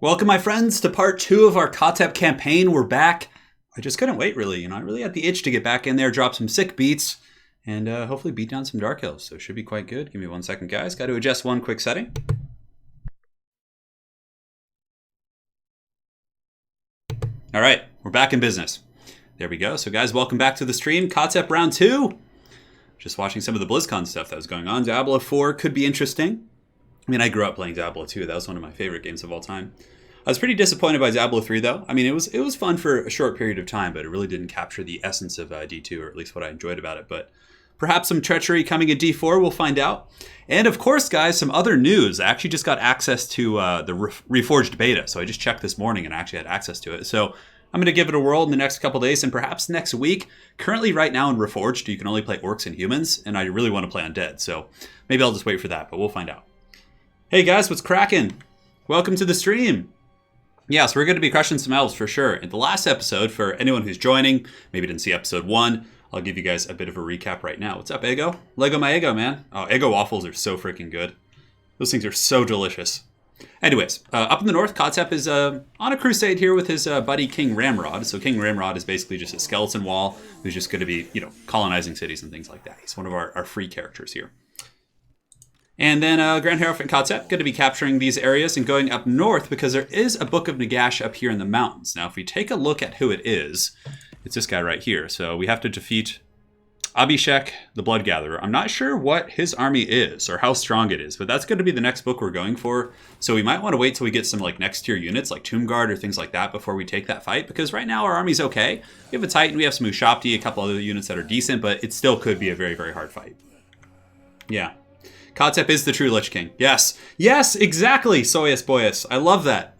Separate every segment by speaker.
Speaker 1: Welcome, my friends, to part 2 of our Khatep campaign. We're back. I just couldn't wait, really. I really had the itch to get back in there, drop some sick beats, and hopefully beat down some Dark Hills. So it should be quite good. Give me 1 second, guys. Got to adjust one quick setting. All right, we're back in business. There we go. So, guys, welcome back to the stream. Khatep round 2. Just watching some of the BlizzCon stuff that was going on. Diablo 4 could be interesting. I mean, I grew up playing Diablo 2. That was one of my favorite games of all time. I was pretty disappointed by Diablo 3, though. I mean, it was fun for a short period of time, but it really didn't capture the essence of D2, or at least what I enjoyed about it. But perhaps some treachery coming in D4, we'll find out. And of course, guys, some other news. I actually just got access to the Reforged beta, so I just checked this morning and actually had access to it. So I'm going to give it a whirl in the next couple days and perhaps next week. Currently, right now in Reforged, you can only play orcs and humans, and I really want to play undead. So maybe I'll just wait for that, but we'll find out. Hey guys, what's cracking? Welcome to the stream. Yeah, so we're going to be crushing some elves for sure. In the last episode, for anyone who's joining, maybe didn't see episode 1, I'll give you guys a bit of a recap right now. What's up, Ego? Lego my Ego, man. Oh, Ego waffles are so freaking good. Those things are so delicious. Anyways, up in the north, Khatep is on a crusade here with his buddy King Ramrod. So King Ramrod is basically just a skeleton wall who's just going to be, colonizing cities and things like that. He's one of our free characters here. And then Grand Hierophant Khatep going to be capturing these areas and going up north because there is a Book of Nagash up here in the mountains. Now, if we take a look at who it is, it's this guy right here. So we have to defeat Abhishek, the Blood Gatherer. I'm not sure what his army is or how strong it is, but that's going to be the next book we're going for. So we might want to wait till we get some like next tier units like Tomb Guard or things like that before we take that fight, because right now our army's okay. We have a Titan, we have some Ushabti, a couple other units that are decent, but it still could be a very, very hard fight. Yeah. Khatep is the true Lich King. Yes. Yes, exactly. Soyas Boyas. I love that.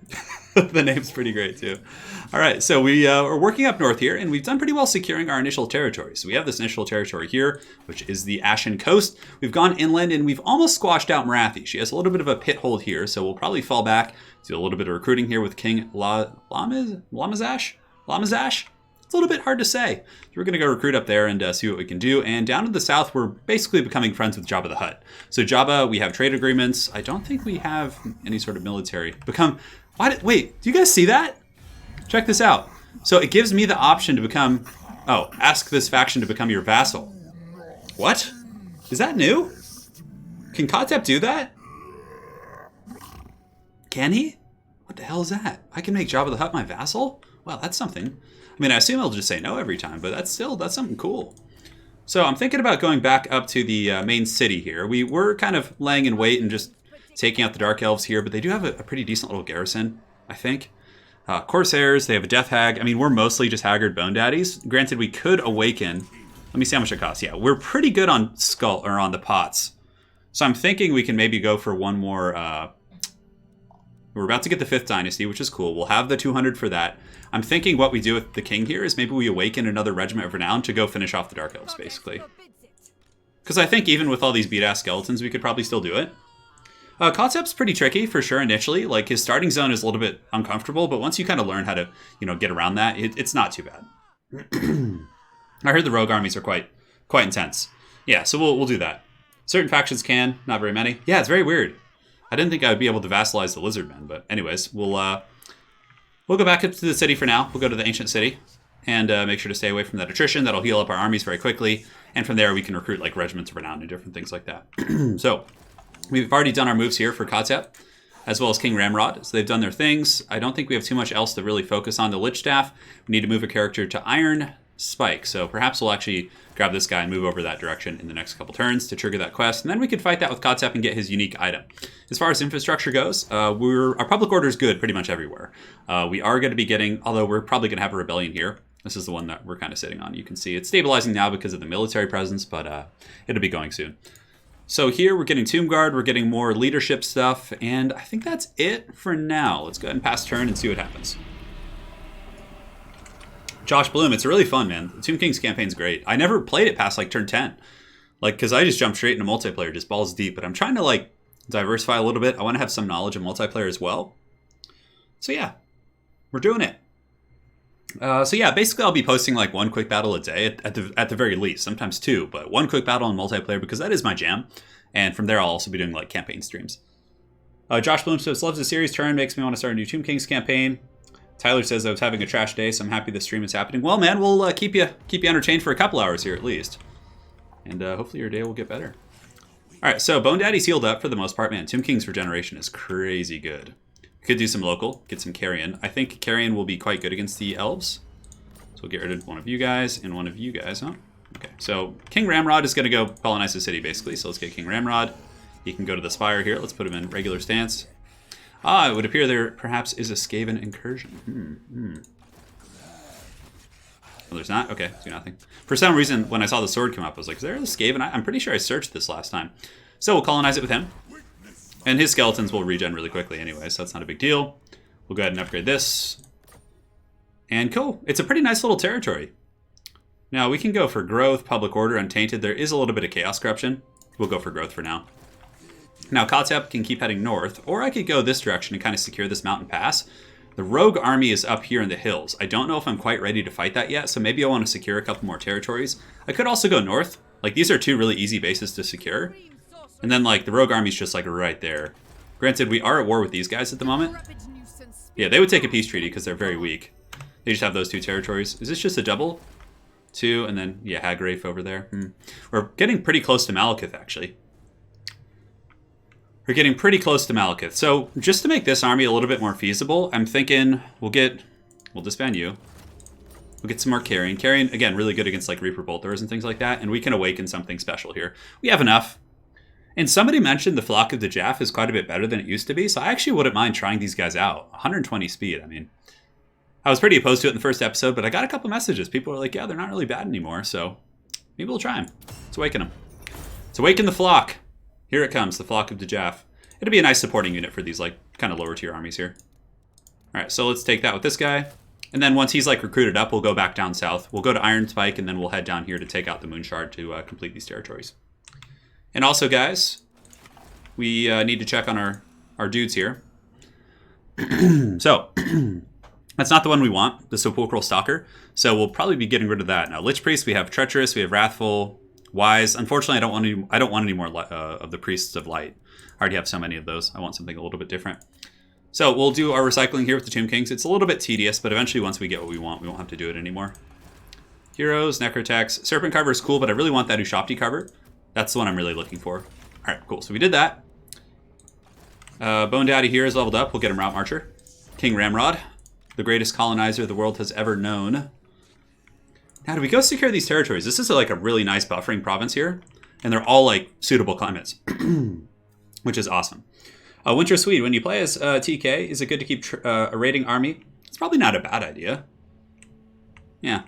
Speaker 1: The name's pretty great too. All right, so we are working up north here, and we've done pretty well securing our initial territory. So we have this initial territory here, which is the Ashen Coast. We've gone inland, and we've almost squashed out Marathi. She has a little bit of a pit hold here, so we'll probably fall back, do a little bit of recruiting here with King Lamazash? It's a little bit hard to say. So we're going to go recruit up there and see what we can do. And down to the south, we're basically becoming friends with Jabba the Hutt. So Jabba, we have trade agreements. I don't think we have any sort of military. Wait, do you guys see that? Check this out. So it gives me the option to become... Oh, ask this faction to become your vassal. What? Is that new? Can Khatep do that? Can he? What the hell is that? I can make Jabba the Hutt my vassal? Wow, that's something. I mean, I assume I'll just say no every time, but that's something cool. So I'm thinking about going back up to the main city here. We were kind of laying in wait and just taking out the Dark Elves here, but they do have a pretty decent little garrison, I think. Corsairs, they have a Death Hag. I mean, we're mostly just Haggard Bone Daddies. Granted, we could awaken. Let me see how much it costs. Yeah, we're pretty good on on the pots. So I'm thinking we can maybe go for one more. We're about to get the 5th Dynasty, which is cool. We'll have the 200 for that. I'm thinking what we do with the king here is maybe we awaken another Regiment of Renown to go finish off the Dark Elves, basically. Because I think even with all these beat-ass skeletons, we could probably still do it. Khatep's pretty tricky, for sure, initially. Like, his starting zone is a little bit uncomfortable, but once you kind of learn how to, get around that, it's not too bad. I heard the rogue armies are quite intense. Yeah, so we'll do that. Certain factions can, not very many. Yeah, it's very weird. I didn't think I would be able to vassalize the Lizardmen, but anyways, we'll go back up to the city for now. We'll go to the ancient city and make sure to stay away from that attrition. That'll heal up our armies very quickly, and from there we can recruit like regiments of renown and different things like that. So we've already done our moves here for Khatep, as well as King Ramrod. So they've done their things. I don't think we have too much else to really focus on. The Lich Staff, we need to move a character to Iron Spike. So perhaps we'll actually grab this guy and move over that direction in the next couple turns to trigger that quest. And then we could fight that with Khatep and get his unique item. As far as infrastructure goes, our public order is good pretty much everywhere. We are going to be getting, although we're probably going to have a rebellion here. This is the one that we're kind of sitting on. You can see it's stabilizing now because of the military presence, but it'll be going soon. So here we're getting Tomb Guard, we're getting more leadership stuff, and I think that's it for now. Let's go ahead and pass turn and see what happens. Josh Bloom, it's really fun, man. The Tomb Kings campaign's great. I never played it past like turn 10. Like, because I just jumped straight into multiplayer, just balls deep, but I'm trying to like diversify a little bit. I want to have some knowledge of multiplayer as well. So yeah, we're doing it. So yeah, basically I'll be posting like one quick battle a day at the very least, sometimes two, but one quick battle in multiplayer because that is my jam. And from there I'll also be doing like campaign streams. Josh Bloom says, loves the series. Turn makes me want to start a new Tomb Kings campaign. Tyler says I was having a trash day, so I'm happy the stream is happening. Well, man, we'll keep you entertained for a couple hours here at least. And hopefully your day will get better. All right, so Bone Daddy's healed up for the most part. Man, Tomb King's regeneration is crazy good. Could do some local, get some carrion. I think carrion will be quite good against the elves. So we'll get rid of one of you guys and one of you guys, huh? Okay, so King Ramrod is going to go colonize the city, basically. So let's get King Ramrod. He can go to the spire here. Let's put him in regular stance. It would appear there perhaps is a Skaven incursion. Well, there's not? Okay, do nothing. For some reason, when I saw the sword come up, I was like, is there a Skaven? I'm pretty sure I searched this last time. So we'll colonize it with him. And his skeletons will regen really quickly anyway, so that's not a big deal. We'll go ahead and upgrade this. And cool. It's a pretty nice little territory. Now, we can go for growth, public order, untainted. There is a little bit of chaos corruption. We'll go for growth for now. Now, Khatep can keep heading north, or I could go this direction and kind of secure this mountain pass. The rogue army is up here in the hills. I don't know if I'm quite ready to fight that yet, so maybe I want to secure a couple more territories. I could also go north. Like, these are two really easy bases to secure. And then, like, the rogue army's just, like, right there. Granted, we are at war with these guys at the moment. Yeah, they would take a peace treaty because they're very weak. They just have those two territories. Is this just a double? Two, and then, yeah, Hag Graef over there. We're getting pretty close to Malekith, actually. We're getting pretty close to Malekith. So just to make this army a little bit more feasible, I'm thinking we'll disband you. We'll get some more carrying. Carrying, again, really good against like Reaper Bolters and things like that. And we can awaken something special here. We have enough. And somebody mentioned the Flock of the Jaff is quite a bit better than it used to be. So I actually wouldn't mind trying these guys out. 120 speed, I mean. I was pretty opposed to it in the first episode, but I got a couple messages. People were like, yeah, they're not really bad anymore. So maybe we'll try them. Let's awaken them. Let's awaken the Flock. Here it comes, the Flock of the Jaff. It'll be a nice supporting unit for these like kind of lower tier armies here. All right, so let's take that with this guy. And then once he's like recruited up, we'll go back down south. We'll go to Iron Spike, and then we'll head down here to take out the Moon Shard to complete these territories. And also, guys, we need to check on our dudes here. So, that's not the one we want, the Sepulchral Stalker. So we'll probably be getting rid of that. Now, Lich Priest, we have Treacherous, we have Wrathful, Wise. Unfortunately, I don't want any more of the Priests of Light. I already have so many of those. I want something a little bit different. So we'll do our recycling here with the Tomb Kings. It's a little bit tedious, but eventually once we get what we want, we won't have to do it anymore. Heroes, Necrotex. Serpent Carver is cool, but I really want that Ushapti Carver. That's the one I'm really looking for. All right, cool. So we did that. Bone Daddy here is leveled up. We'll get him Route Marcher. King Ramrod, the greatest colonizer the world has ever known. Now, do we go secure these territories? This is like a really nice buffering province here, and they're all like suitable climates, which is awesome. Winter Swede, when you play as TK, is it good to keep a raiding army? It's probably not a bad idea. Yeah.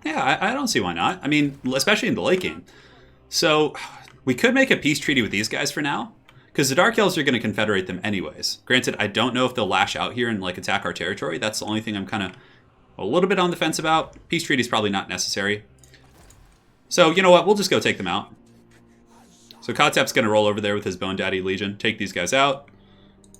Speaker 1: Yeah, I don't see why not. I mean, especially in the late game. So, we could make a peace treaty with these guys for now, because the Dark Elves are going to confederate them anyways. Granted, I don't know if they'll lash out here and like attack our territory. That's the only thing I'm kind of a little bit on the fence about. Peace treaty is probably not necessary. So, you know what? We'll just go take them out. So Khatep's going to roll over there with his Bone Daddy Legion, take these guys out.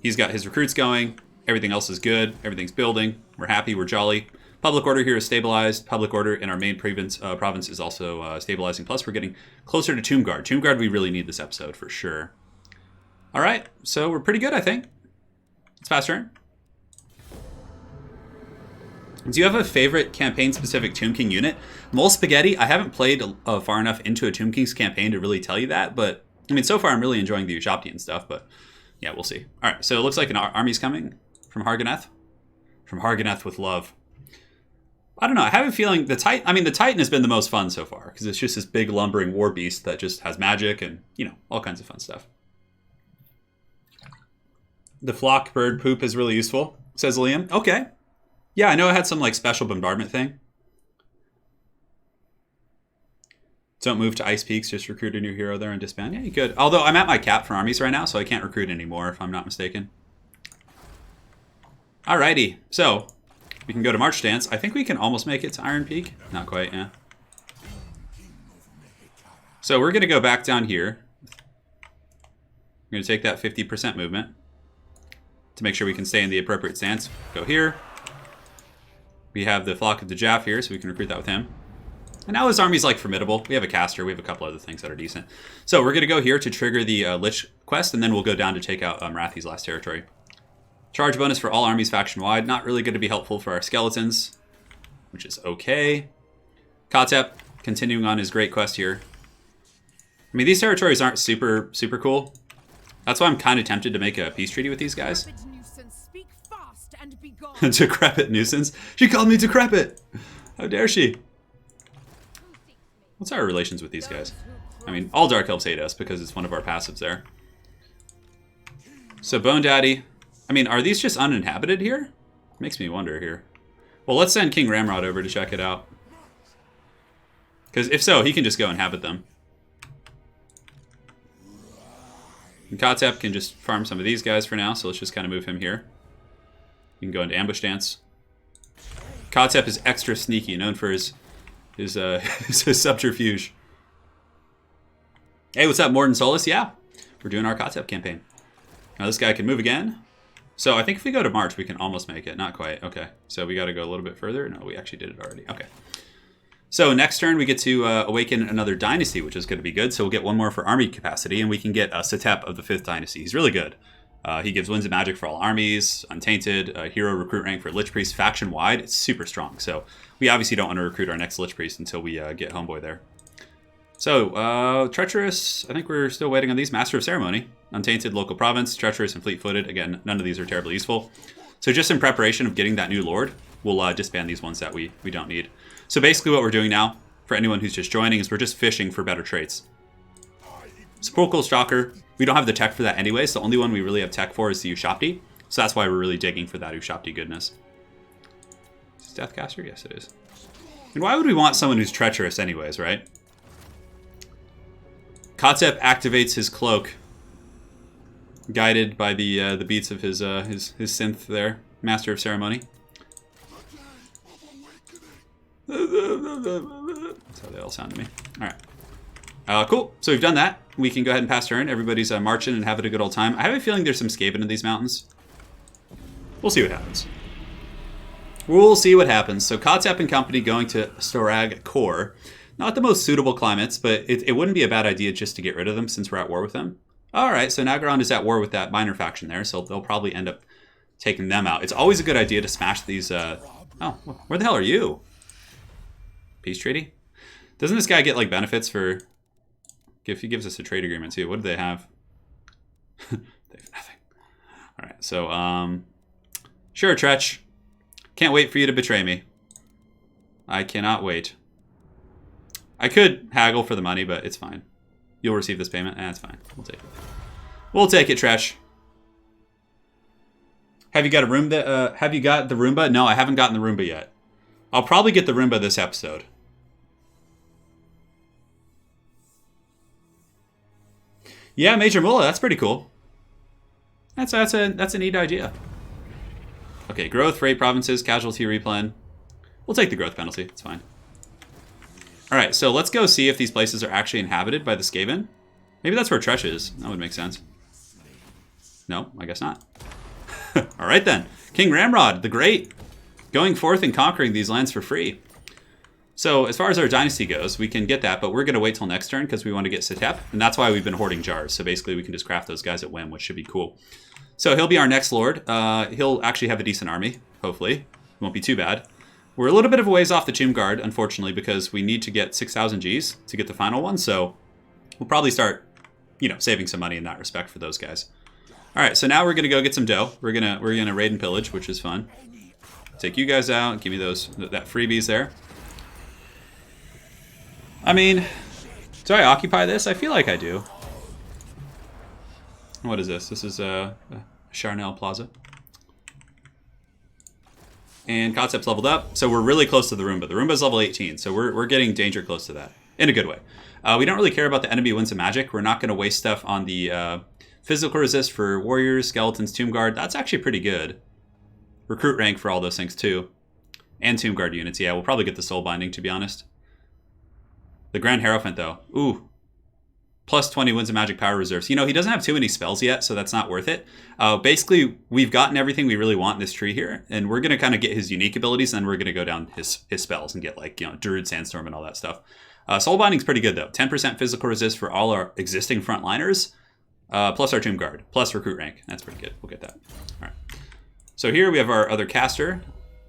Speaker 1: He's got his recruits going. Everything else is good. Everything's building. We're happy. We're jolly. Public order here is stabilized. Public order in our main province is also stabilizing. Plus, we're getting closer to Tomb Guard. Tomb Guard, we really need this episode for sure. All right. So we're pretty good, I think. It's fast turn. Do you have a favorite campaign-specific Tomb King unit? Mole Spaghetti, I haven't played far enough into a Tomb King's campaign to really tell you that, but, I mean, so far I'm really enjoying the Ushapti and stuff, but, yeah, we'll see. All right, so it looks like an army's coming from Harganeth. From Harganeth with love. I don't know, I have a feeling the Titan has been the most fun so far, because it's just this big lumbering war beast that just has magic and, you know, all kinds of fun stuff. The flock bird poop is really useful, says Liam. Okay. Yeah, I know I had some like special bombardment thing. Don't move to Ice Peaks, just recruit a new hero there and disband. Yeah, you could. Although I'm at my cap for armies right now, so I can't recruit anymore if I'm not mistaken. Alrighty, so we can go to March Dance. I think we can almost make it to Iron Peak. Not quite, yeah. So we're gonna go back down here. We're gonna take that 50% movement to make sure we can stay in the appropriate stance. Go here. We have the Flock of the Jaff here, so we can recruit that with him. And now his army's like formidable. We have a caster, we have a couple other things that are decent. So we're gonna go here to trigger the Lich quest, and then we'll go down to take out Rathi's last territory. Charge bonus for all armies faction-wide. Not really gonna be helpful for our skeletons, which is okay. Khatep, continuing on his great quest here. I mean, these territories aren't super cool. That's why I'm kind of tempted to make a peace treaty with these guys. Decrepit nuisance. She called me decrepit. How dare she? What's our relations with these guys? I mean, all Dark Elves hate us because it's one of our passives there. So Bone Daddy. I mean, are these just uninhabited here? Makes me wonder here. Well, let's send King Ramrod over to check it out. Because if so, he can just go inhabit them. And Khatep can just farm some of these guys for now, so let's just kind of move him here. You can go into Ambush Dance. Khatep is extra sneaky, known for his subterfuge. Hey, what's up, Morton Solus? Yeah, we're doing our Khatep campaign. Now this guy can move again. So I think if we go to March, we can almost make it. Not quite. Okay, so we got to go a little bit further. No, we actually did it already. Okay. So next turn, we get to awaken another dynasty, which is going to be good. So we'll get one more for army capacity, and we can get Khatep of the 5th dynasty. He's really good. He gives Winds of Magic for all armies, Untainted, hero recruit rank for Lich Priest faction-wide. It's super strong. So we obviously don't want to recruit our next Lich Priest until we get Homeboy there. So, Treacherous, I think we're still waiting on these. Master of Ceremony, Untainted Local Province, Treacherous, and Fleet-Footed. Again, none of these are terribly useful. So just in preparation of getting that new Lord, we'll disband these ones that we don't need. So basically what we're doing now, for anyone who's just joining, is we're just fishing for better traits. Sepulchral Stalker, we don't have the tech for that anyway, so the only one we really have tech for is the Ushabti. So that's why we're really digging for that Ushabti goodness. Is this Deathcaster? Yes, it is. And why would we want someone who's treacherous anyways, right? Khatep activates his cloak, guided by the beats of his synth there, Master of Ceremony. That's how they all sound to me. All right, cool. So we've done that. We can go ahead and pass turn. Everybody's marching and having a good old time. I have a feeling there's some Skaven in these mountains. We'll see what happens. We'll see what happens. So Khatep and company going to Storag Core. Not the most suitable climates, but it wouldn't be a bad idea just to get rid of them since we're at war with them. All right, so Nagaron is at war with that minor faction there, so they'll probably end up taking them out. It's always a good idea to smash these... Oh, where the hell are you? Peace treaty? Doesn't this guy get, like, benefits for... If he gives us a trade agreement, too. What do they have? They have nothing. All right, so, Sure, Tretch. Can't wait for you to betray me. I cannot wait. I could haggle for the money, but it's fine. You'll receive this payment. That's fine. We'll take it. We'll take it, Tresh. Have you got a Roomba? Have you got the Roomba? No, I haven't gotten the Roomba yet. I'll probably get the Roomba this episode. Yeah, Major Mullah. That's pretty cool. That's a neat idea. Okay, growth, raid provinces, casualty replan. We'll take the growth penalty. It's fine. All right, so let's go see if these places are actually inhabited by the Skaven. Maybe that's where Tresh is. That would make sense. No, I guess not. All right, then. King Ramrod, the Great, going forth and conquering these lands for free. So as far as our dynasty goes, we can get that, but we're going to wait till next turn because we want to get Khatep, and that's why we've been hoarding jars. So basically, we can just craft those guys at whim, which should be cool. So he'll be our next lord. He'll actually have a decent army, hopefully. It won't be too bad. We're a little bit of a ways off the Tomb Guard, unfortunately, because we need to get 6,000 Gs to get the final one. So we'll probably start, saving some money in that respect for those guys. All right, so now we're gonna go get some dough. We're gonna raid and pillage, which is fun. Take you guys out. Give me that freebies there. I mean, do I occupy this? I feel like I do. What is this? This is Charnel Plaza. And Khatep's leveled up, so we're really close to the Roomba. The Roomba's level 18, so we're getting danger close to that, in a good way. We don't really care about the enemy wins of magic. We're not going to waste stuff on the physical resist for warriors, skeletons, Tomb Guard. That's actually pretty good. Recruit rank for all those things, too. And Tomb Guard units. Yeah, we'll probably get the Soul Binding, to be honest. The Grand Hierophant, though. Ooh. Plus 20 wins of magic power reserves. He doesn't have too many spells yet, so that's not worth it. Basically, we've gotten everything we really want in this tree here, and we're going to kind of get his unique abilities, and then we're going to go down his spells and get, like, Druid Sandstorm and all that stuff. Soul Binding's pretty good, though. 10% physical resist for all our existing frontliners, plus our Tomb Guard, plus recruit rank. That's pretty good. We'll get that. All right. So here we have our other caster,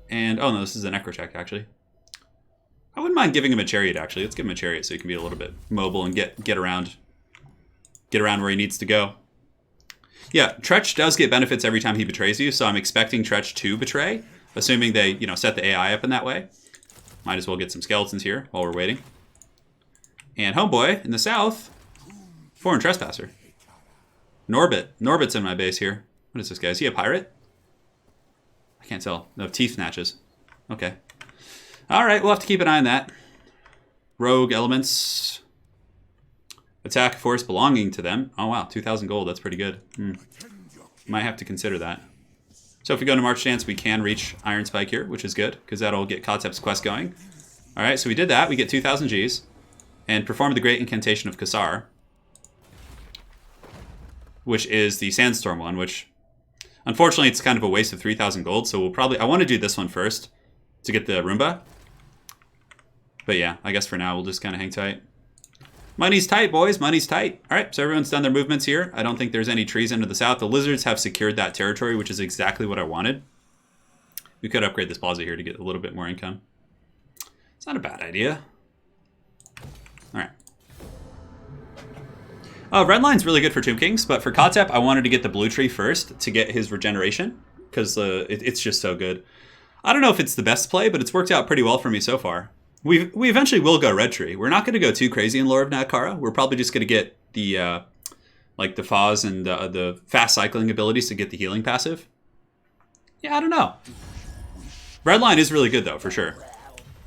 Speaker 1: and, oh no, this is a Necrocheck, actually. I wouldn't mind giving him a Chariot, actually. Let's give him a Chariot so he can be a little bit mobile and get around where he needs to go. Yeah, Tretch does get benefits every time he betrays you, so I'm expecting Tretch to betray, assuming they, set the AI up in that way. Might as well get some skeletons here while we're waiting. And Homeboy, in the south, Foreign Trespasser. Norbit's in my base here. What is this guy? Is he a pirate? I can't tell. No, Teeth Snatches. Okay. All right, we'll have to keep an eye on that. Rogue elements... Attack force belonging to them. Oh, wow. 2,000 gold. That's pretty good. Might have to consider that. So if we go to March Dance, we can reach Iron Spike here, which is good, because that'll get Khatep's quest going. All right, so we did that. We get 2,000 Gs. And performed the Great Incantation of Kassar, which is the Sandstorm one, which, unfortunately, it's kind of a waste of 3,000 gold. So we'll probably... I want to do this one first to get the Roomba. But yeah, I guess for now, we'll just kind of hang tight. Money's tight, boys. Money's tight. All right, so everyone's done their movements here. I don't think there's any trees into the south. The lizards have secured that territory, which is exactly what I wanted. We could upgrade this plaza here to get a little bit more income. It's not a bad idea. All right. Red line's really good for Tomb Kings, but for Khatep, I wanted to get the blue tree first to get his regeneration, because it's just so good. I don't know if it's the best play, but it's worked out pretty well for me so far. We eventually will go red tree. We're not going to go too crazy in Lore of Nakara. We're probably just going to get the like the Faz and the fast cycling abilities to get the healing passive. Yeah, I don't know. Red line is really good though, for sure.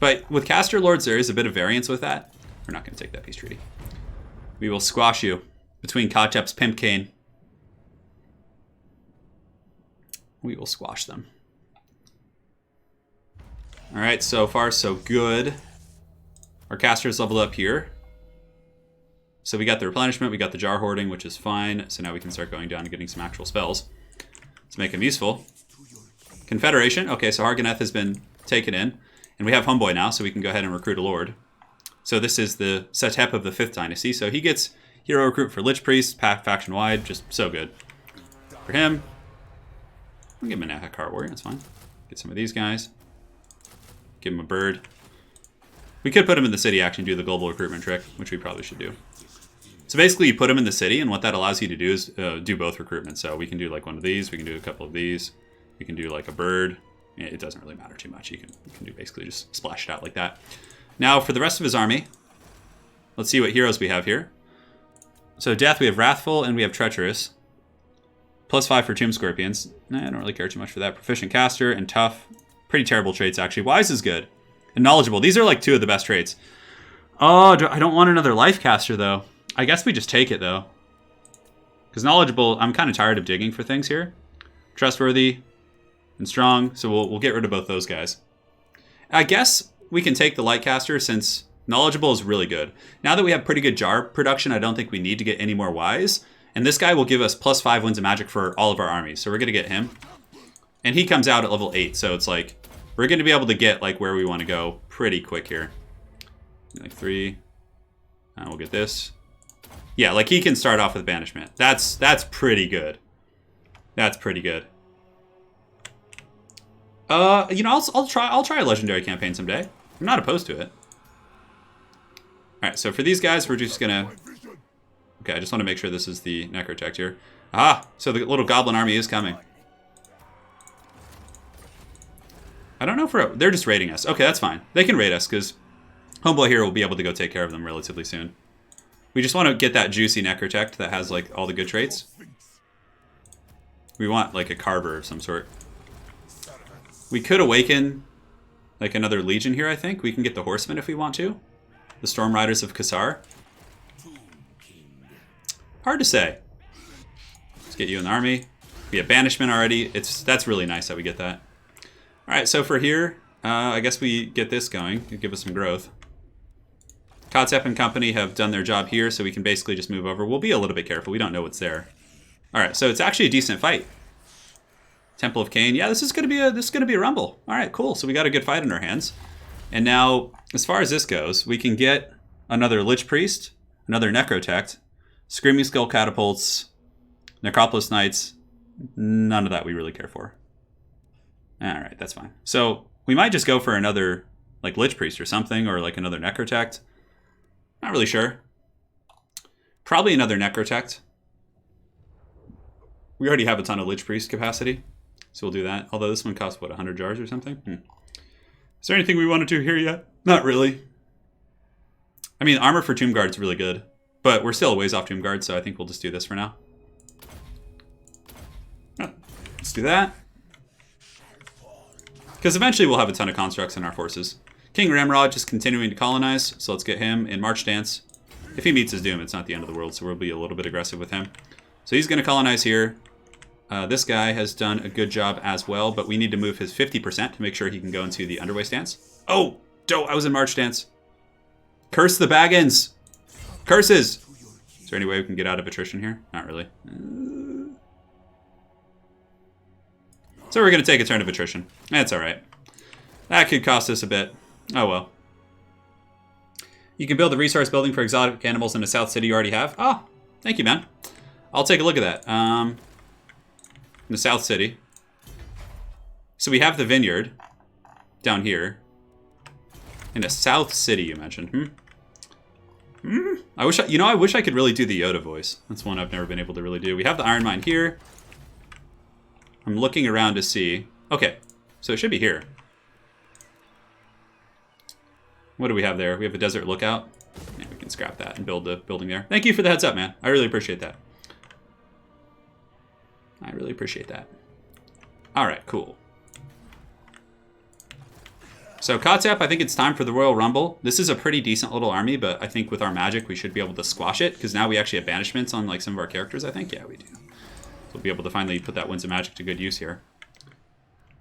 Speaker 1: But with Caster Lords, there is a bit of variance with that. We're not going to take that peace treaty. We will squash you between Khatep's Pimp Cane. We will squash them. All right, so far so good. Our caster's leveled up here. So we got the replenishment, we got the jar hoarding, which is fine. So now we can start going down and getting some actual spells to make him useful. Confederation. Okay, so Harganeth has been taken in. And we have Homeboy now, so we can go ahead and recruit a Lord. So this is the Khatep of the 5th Dynasty. So he gets Hero Recruit for Lich Priest, faction-wide, just so good. For him, I'll give him a Nehek Heart Warrior, that's fine. Get some of these guys. Give him a bird. We could put him in the city, actually, and do the global recruitment trick, which we probably should do. So basically, you put him in the city, and what that allows you to do is do both recruitment. So we can do like one of these, we can do a couple of these, we can do like a bird. It doesn't really matter too much. You can do basically just splash it out like that. Now, for the rest of his army, let's see what heroes we have here. So Death, we have Wrathful, and we have Treacherous. +5 for Tomb Scorpions. I don't really care too much for that. Proficient Caster and Tough. Pretty terrible traits, actually. Wise is good. And Knowledgeable. These are like 2 of the best traits. Oh, I don't want another Life Caster, though. I guess we just take it, though. Because Knowledgeable, I'm kind of tired of digging for things here. Trustworthy and Strong, so we'll get rid of both those guys. I guess we can take the Light Caster since Knowledgeable is really good. Now that we have pretty good jar production, I don't think we need to get any more Wise. And this guy will give us +5 Winds of Magic for all of our armies. So we're going to get him. And he comes out at level 8, so it's like we're going to be able to get like where we want to go pretty quick here. Like 3. We'll get this. Yeah, like he can start off with Banishment. That's pretty good. That's pretty good. You know, I'll try a legendary campaign someday. I'm not opposed to it. All right, so for these guys, we're just gonna. Okay, I just want to make sure this is the Necrotect here. Ah, so the little Goblin army is coming. I don't know if they're just raiding us. Okay, that's fine. They can raid us because Homeboy here will be able to go take care of them relatively soon. We just want to get that juicy Necrotect that has like all the good traits. We want like a Carver of some sort. We could awaken like another Legion here, I think. We can get the Horsemen if we want to. The Storm Riders of Kassar. Hard to say. Let's get you in the army. We have Banishment already. That's really nice that we get that. Alright, so for here, I guess we get this going. It'll give us some growth. Khatep and company have done their job here, so we can basically just move over. We'll be a little bit careful. We don't know what's there. Alright, so it's actually a decent fight. Temple of Cain. Yeah, this is gonna be a rumble. Alright, cool. So we got a good fight in our hands. And now, as far as this goes, we can get another Lich Priest, another Necrotect, Screaming Skull Catapults, Necropolis Knights. None of that we really care for. Alright, that's fine. So we might just go for another like Lich Priest or something, or like another Necrotect. Not really sure. Probably another Necrotect. We already have a ton of Lich Priest capacity, so we'll do that. Although this one costs, what, 100 jars or something? Is there anything we want to do here yet? Not really. I mean, armor for Tomb Guard's really good, but we're still a ways off Tomb Guard, so I think we'll just do this for now. Let's do that. Because eventually we'll have a ton of constructs in our forces. King Ramrod just continuing to colonize, so let's get him in March Dance. If he meets his doom, it's not the end of the world, so we'll be a little bit aggressive with him. So he's going to colonize here. This guy has done a good job as well, but we need to move his 50% to make sure he can go into the Underway Stance. Oh, dope, I was in March Dance. Curse the Baggins! Curses! Is there any way we can get out of attrition here? Not really. So we're going to take a turn of attrition. That's alright. That could cost us a bit. Oh well. You can build a resource building for exotic animals in the South City you already have. Oh, thank you, man. I'll take a look at that. In the South City. So we have the vineyard down here. In the South City, you mentioned. I wish I wish I could really do the Yoda voice. That's one I've never been able to really do. We have the Iron Mine here. I'm looking around to see. Okay, so it should be here. What do we have there? We have a Desert Lookout. Yeah, we can scrap that and build the building there. Thank you for the heads up, man. I really appreciate that. I really appreciate that. All right, cool. So Khatep, I think it's time for the Royal Rumble. This is a pretty decent little army, but I think with our magic, we should be able to squash it, because now we actually have banishments on like some of our characters, I think. Yeah, we do. So we'll be able to finally put that Winds of Magic to good use here.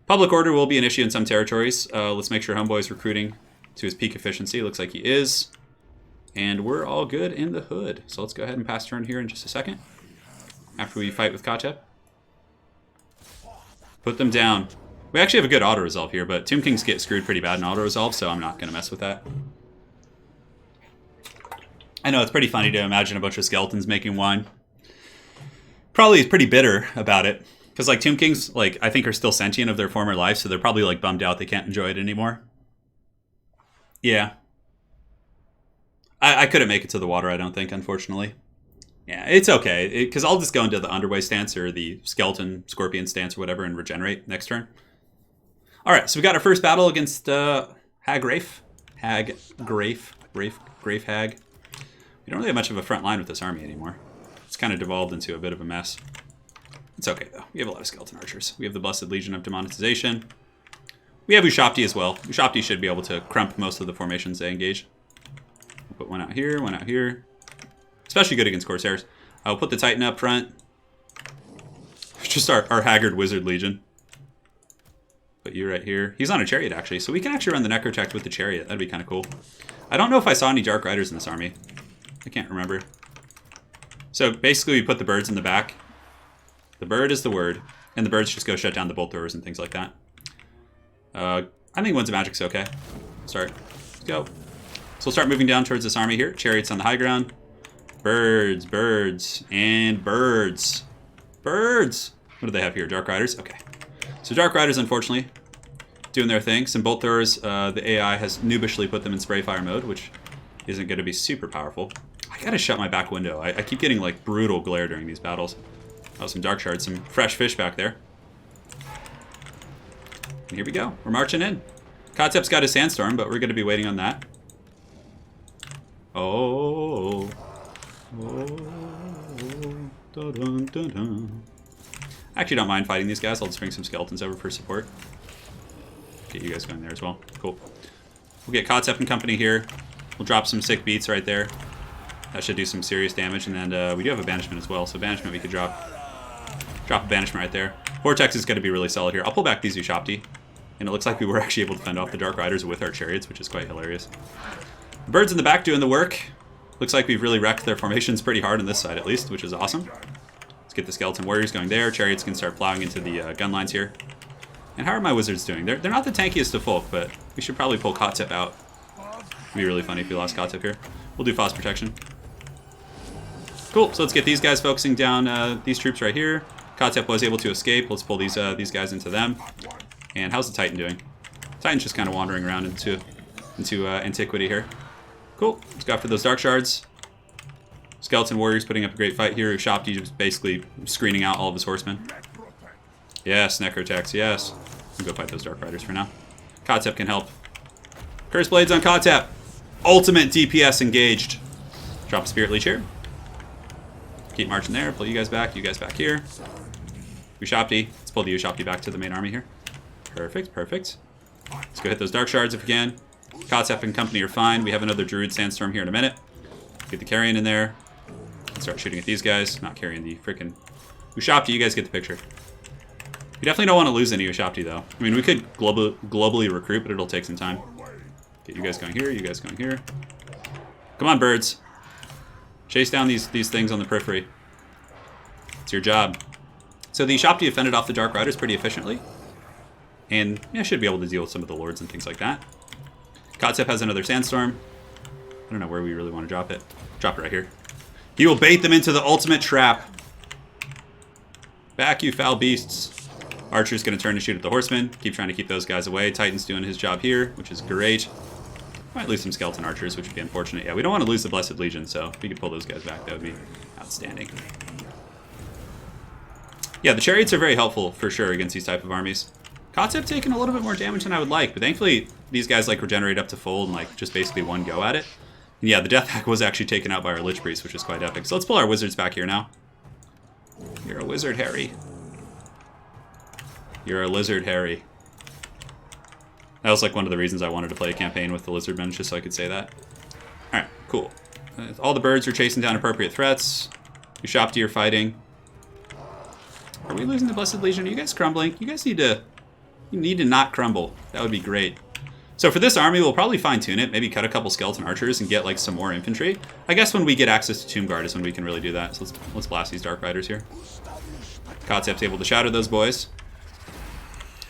Speaker 1: Public order will be an issue in some territories. Let's make sure Homeboy is recruiting to his peak efficiency. Looks like he is. And we're all good in the hood. So let's go ahead and pass turn here in just a second. After we fight with Khatep. Put them down. We actually have a good auto-resolve here, but Tomb Kings get screwed pretty bad in auto-resolve, so I'm not going to mess with that. I know, it's pretty funny to imagine a bunch of skeletons making wine. Probably is pretty bitter about it. Because, like, Tomb Kings, like, I think are still sentient of their former life, so they're probably, like, bummed out they can't enjoy it anymore. Yeah. I couldn't make it to the water, I don't think, unfortunately. Yeah, it's okay, because I'll just go into the Underway stance or the Skeleton Scorpion stance or whatever and regenerate next turn. All right, so we got our first battle against Hag Graef. Hag Graef. Graef Hag. We don't really have much of a front line with this army anymore. It's kind of devolved into a bit of a mess. It's okay, though. We have a lot of Skeleton Archers. We have the Blessed Legion of Demonetization. We have Ushabti as well. Ushabti should be able to crump most of the formations they engage. We'll put one out here, one out here. Especially good against Corsairs. I'll put the Titan up front. Just our Haggard Wizard Legion. Put you right here. He's on a chariot, actually, so we can actually run the Necrotect with the chariot. That'd be kind of cool. I don't know if I saw any Dark Riders in this army. I can't remember. So basically, we put the birds in the back. The bird is the word, and the birds just go shut down the bolt throwers and things like that. I think Winds of Magic's okay. Start. Let's go. So we'll start moving down towards this army here. Chariots on the high ground. Birds, birds, and birds. Birds! What do they have here? Dark Riders? Okay. So Dark Riders, unfortunately, doing their thing. Some bolt throwers. The AI has noobishly put them in spray fire mode, which isn't going to be super powerful. I gotta shut my back window. I keep getting like brutal glare during these battles. Oh, some Dark Shards, some fresh fish back there. And here we go. We're marching in. Khatep's got a Sandstorm, but we're going to be waiting on that. Oh. Dun, dun, dun. I actually don't mind fighting these guys. I'll just bring some skeletons over for support. Get you guys going there as well. Cool. We'll get Khatep and company here. We'll drop some sick beats right there. That should do some serious damage. And then we do have a banishment as well. So banishment we could drop. Drop a banishment right there. Vortex is going to be really solid here. I'll pull back these Ushabti. And it looks like we were actually able to fend off the Dark Riders with our chariots, which is quite hilarious. The birds in the back doing the work. Looks like we've really wrecked their formations pretty hard on this side at least, which is awesome. Let's get the Skeleton Warriors going there. Chariots can start plowing into the gun lines here. And how are my wizards doing? They're not the tankiest of folk, but we should probably pull Khatep out. It'd be really funny if we lost Khatep here. We'll do Frost Protection. Cool, so let's get these guys focusing down these troops right here. Khatep was able to escape. Let's pull these guys into them. And how's the Titan doing? Titan's just kind of wandering around into antiquity here. Cool. Let's go after those Dark Shards. Skeleton Warriors putting up a great fight here. Ushabti just basically screening out all of his horsemen. Yes, Necrotechs, yes. We'll go fight those Dark Riders for now. Khatep can help. Curse Blades on Khatep. Ultimate DPS engaged. Drop a Spirit Leech here. Keep marching there. Pull you guys back here. Ushabti. Let's pull the Ushabti back to the main army here. Perfect, perfect. Let's go hit those Dark Shards if we can. Khatep and company are fine. We have another Druid Sandstorm here in a minute. Get the Carrion in there. And start shooting at these guys. Not carrying the frickin' Ushabti. You guys get the picture. We definitely don't want to lose any Ushabti, though. I mean, we could globally recruit, but it'll take some time. Get you guys going here. You guys going here. Come on, birds. Chase down these things on the periphery. It's your job. So the Ushabti have fended off the Dark Riders pretty efficiently. And yeah, should be able to deal with some of the lords and things like that. Khatep has another Sandstorm. I don't know where we really want to drop it. Drop it right here. He will bait them into the ultimate trap. Back, you foul beasts. Archer's going to turn to shoot at the horsemen. Keep trying to keep those guys away. Titan's doing his job here, which is great. Might lose some skeleton archers, which would be unfortunate. Yeah, we don't want to lose the Blessed Legion, so if we could pull those guys back, that would be outstanding. Yeah, the chariots are very helpful for sure against these type of armies. Khatep taking a little bit more damage than I would like, but thankfully these guys like regenerate up to full and like just basically one go at it. And yeah, the Death Hack was actually taken out by our Lich Priest, which is quite epic. So let's pull our wizards back here now. You're a wizard, Harry. You're a lizard, Harry. That was like one of the reasons I wanted to play a campaign with the Lizardmen, just so I could say that. Alright, cool. All the birds are chasing down appropriate threats. We shop to your fighting. Are we losing the Blessed Legion? Are you guys crumbling? You guys need to... You need to not crumble. That would be great. So for this army, we'll probably fine-tune it. Maybe cut a couple skeleton archers and get like some more infantry. I guess when we get access to Tomb Guard is when we can really do that. So let's blast these Dark Riders here. Khatep's able to shatter those boys.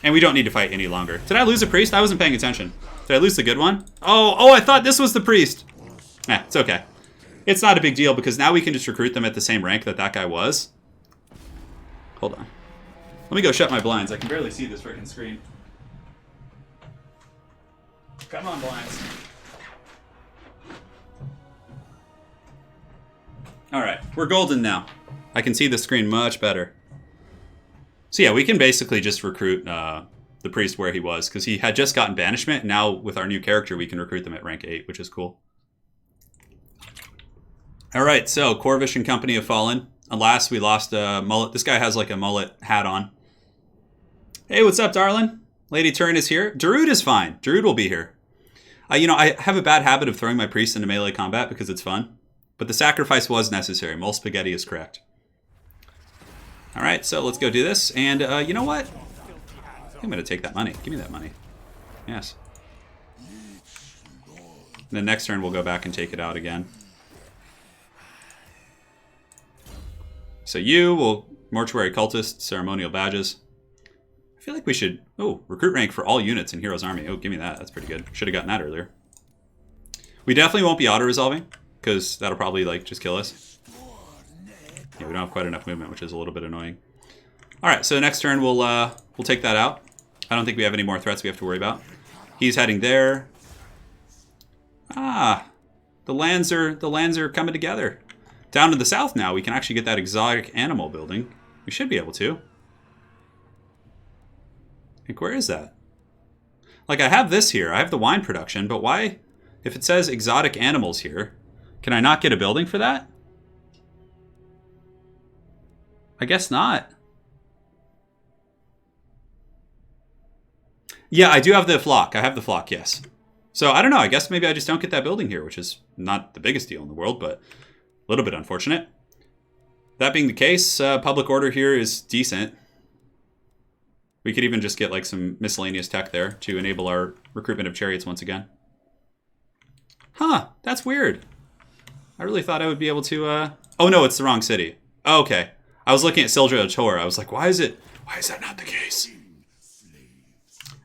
Speaker 1: And we don't need to fight any longer. Did I lose a priest? I wasn't paying attention. Did I lose the good one? Oh, I thought this was the priest. It's okay. It's not a big deal because now we can just recruit them at the same rank that that guy was. Hold on. Let me go shut my blinds. I can barely see this freaking screen. Come on, blinds. Alright, we're golden now. I can see the screen much better. So yeah, we can basically just recruit the priest where he was, because he had just gotten banishment, and now with our new character, we can recruit them at rank 8, which is cool. Alright, so Corvish and company have fallen. Alas, we lost a mullet. This guy has like a mullet hat on. Hey, what's up, darling? Lady Turin is here. Darude is fine. Darude will be here. You know, I have a bad habit of throwing my priest into melee combat because it's fun. But the sacrifice was necessary. Mole spaghetti is correct. Alright, so let's go do this. And you know what? I'm going to take that money. Give me that money. Yes. And then next turn we'll go back and take it out again. So you will mortuary cultist, ceremonial badges. I feel like we should... Oh, recruit rank for all units in Hero's Army. Oh, give me that. That's pretty good. Should have gotten that earlier. We definitely won't be auto-resolving, because that'll probably, like, just kill us. Yeah, we don't have quite enough movement, which is a little bit annoying. Alright, so next turn we'll take that out. I don't think we have any more threats we have to worry about. He's heading there. Ah, the lands are coming together. Down to the south now, we can actually get that exotic animal building. We should be able to. Like, where is that? Like, I have this here. I have the wine production, but why? If it says exotic animals here, can I not get a building for that? I guess not. Yeah, I do have the flock. I have the flock, yes. So, I don't know. I guess maybe I just don't get that building here, which is not the biggest deal in the world, but a little bit unfortunate. That being the case, public order here is decent. We could even just get like some miscellaneous tech there to enable our recruitment of chariots once again. Huh, that's weird. I really thought I would be able to, Oh no, it's the wrong city. Oh, okay. I was looking at Sildra Tor. I was like, why is that not the case?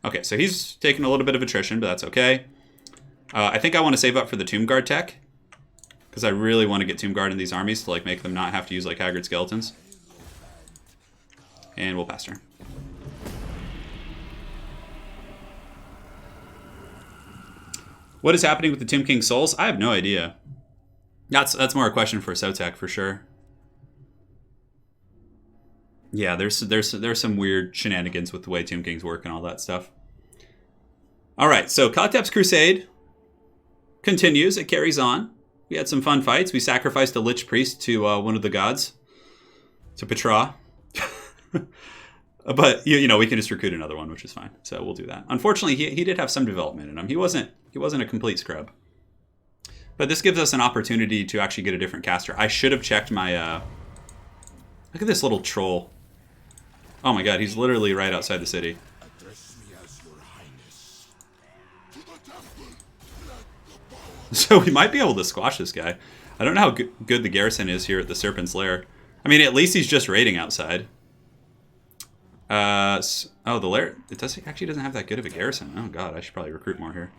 Speaker 1: Okay, so he's taking a little bit of attrition, but that's okay. I think I want to save up for the Tomb Guard tech, because I really want to get Tomb Guard in these armies to like make them not have to use like haggard skeletons. And we'll pass turn. What is happening with the Tomb King souls? I have no idea. That's more a question for Sotek for sure. Yeah, there's some weird shenanigans with the way Tomb Kings work and all that stuff. All right, so Khatep's Crusade continues. It carries on. We had some fun fights. We sacrificed a Lich Priest to one of the gods, to Petra. But you know, we can just recruit another one, which is fine. So we'll do that. Unfortunately, he did have some development in him. He wasn't a complete scrub. But this gives us an opportunity to actually get a different caster. I should have checked my... Look at this little troll. Oh my god, he's literally right outside the city. So we might be able to squash this guy. I don't know how good the garrison is here at the Serpent's Lair. I mean, at least he's just raiding outside. Oh, the lair... It actually doesn't have that good of a garrison. Oh god, I should probably recruit more here.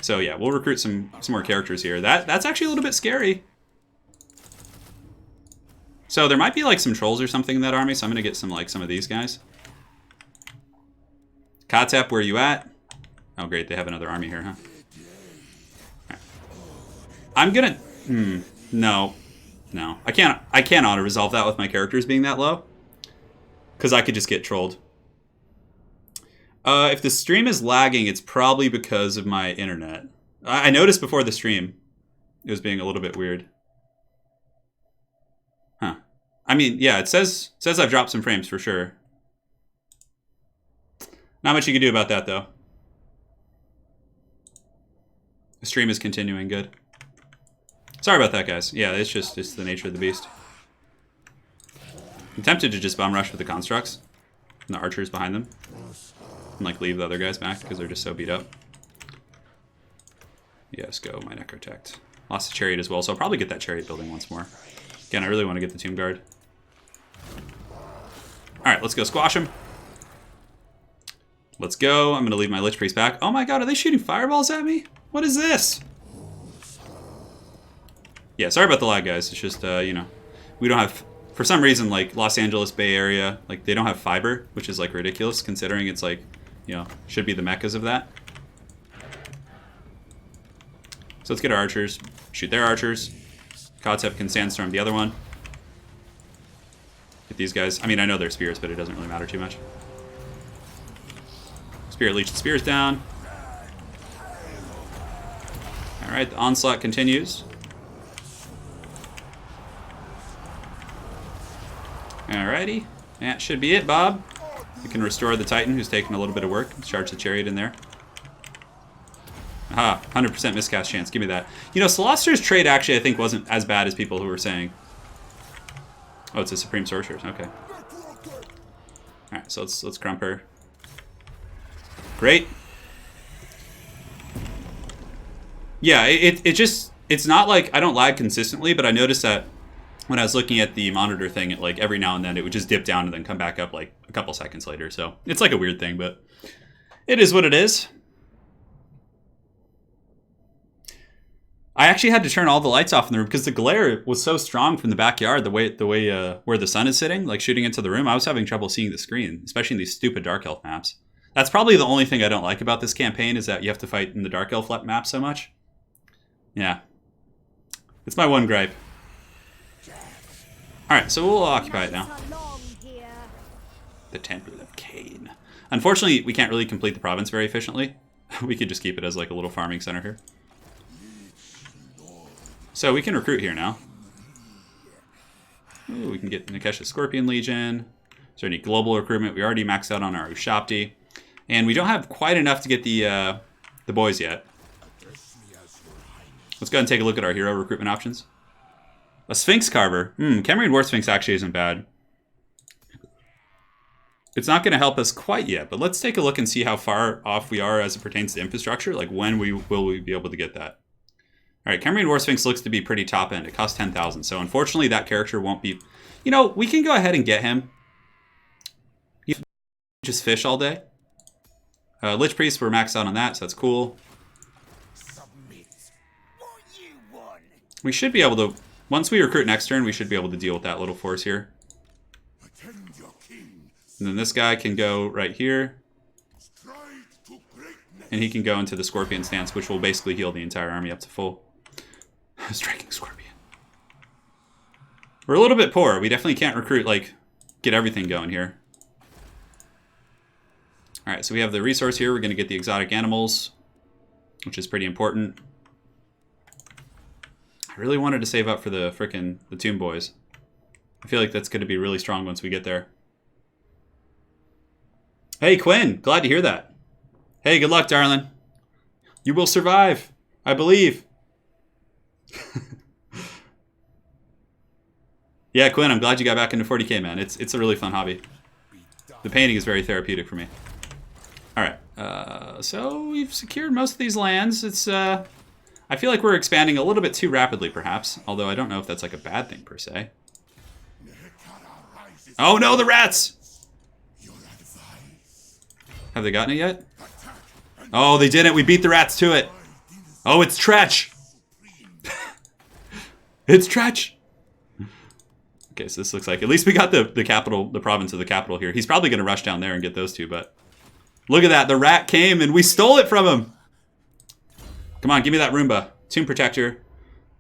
Speaker 1: So yeah, we'll recruit some more characters here. That's actually a little bit scary. So there might be like some trolls or something in that army, so I'm going to get some of these guys. Khatep, where you at? Oh, great. They have another army here, huh? Right. I'm gonna... no. No. I can't auto-resolve that with my characters being that low. Because I could just get trolled. If the stream is lagging, it's probably because of my internet. I noticed before the stream it was being a little bit weird. Huh. I mean, yeah, it says I've dropped some frames for sure. Not much you can do about that, though. The stream is continuing good. Sorry about that, guys. Yeah, it's the nature of the beast. I'm tempted to just bomb rush with the constructs and the archers behind them. And like leave the other guys back because they're just so beat up. Yes, go my necrotect. Lost the chariot as well, so I'll probably get that chariot building once more. Again, I really want to get the tomb guard. Alright, let's go squash him. Let's go. I'm going to leave my Lich Priest back. Oh my god, are they shooting fireballs at me? What is this? Yeah, sorry about the lag, guys. It's just, you know, we don't have... For some reason, like, Los Angeles Bay Area, like, they don't have fiber, which is, like, ridiculous, considering it's, like, you know, should be the meccas of that. So let's get our archers. Shoot their archers. Khatep can sandstorm the other one. Get these guys. I mean, I know they're spears, but it doesn't really matter too much. Spirit leech the spears down. Alright, the onslaught continues. Alrighty. That should be it, Bob. We can restore the Titan, who's taking a little bit of work. Let's charge the chariot in there. Aha, 100% miscast chance. Give me that. You know, Celostar's trade actually, I think, wasn't as bad as people who were saying. Oh, it's a Supreme Sorcerer's. Okay. Alright, so let's crump her. Great. Yeah, it's not like I don't lag consistently, but I noticed that when I was looking at the monitor thing, it like every now and then it would just dip down and then come back up like a couple seconds later. So it's like a weird thing, but it is what it is. I actually had to turn all the lights off in the room because the glare was so strong from the backyard, the way where the sun is sitting, like shooting into the room. I was having trouble seeing the screen, especially in these stupid Dark Elf maps. That's probably the only thing I don't like about this campaign is that you have to fight in the Dark Elf map so much. Yeah. It's my one gripe. Alright, so we'll occupy it now. The Temple of Cain. Unfortunately, we can't really complete the province very efficiently. We could just keep it as like a little farming center here. So we can recruit here now. Ooh, we can get Nikesh's Scorpion Legion. Is there any global recruitment? We already maxed out on our Ushapti. And we don't have quite enough to get the boys yet. Let's go ahead and take a look at our hero recruitment options. A Sphinx Carver. Khemrian War Sphinx actually isn't bad. It's not going to help us quite yet, but let's take a look and see how far off we are as it pertains to infrastructure. Like, when will we be able to get that? All right, Khemrian War Sphinx looks to be pretty top end. It costs 10,000, so unfortunately that character won't be... You know, we can go ahead and get him. Just fish all day. Lich Priest, we're maxed out on that, so that's cool. We should be able to... Once we recruit next turn, we should be able to deal with that little force here. And then this guy can go right here. And he can go into the Scorpion stance, which will basically heal the entire army up to full. Striking Scorpion. We're a little bit poor. We definitely can't recruit, like, get everything going here. Alright, so we have the resource here. We're going to get the exotic animals, which is pretty important. I really wanted to save up for the Tomb Boys. I feel like that's going to be really strong once we get there. Hey, Quinn. Glad to hear that. Hey, good luck, darling. You will survive. I believe. Yeah, Quinn, I'm glad you got back into 40k, man. It's a really fun hobby. The painting is very therapeutic for me. Alright, so we've secured most of these lands. It's, I feel like we're expanding a little bit too rapidly, perhaps. Although I don't know if that's like a bad thing, per se. Oh no, the rats! Have they gotten it yet? Oh, they didn't. We beat the rats to it. Oh, it's Tretch! It's Tretch! Okay, so this looks like... At least we got the capital, the province of the capital here. He's probably going to rush down there and get those two, but... Look at that. The rat came and we stole it from him. Come on, give me that Roomba. Tomb Protector.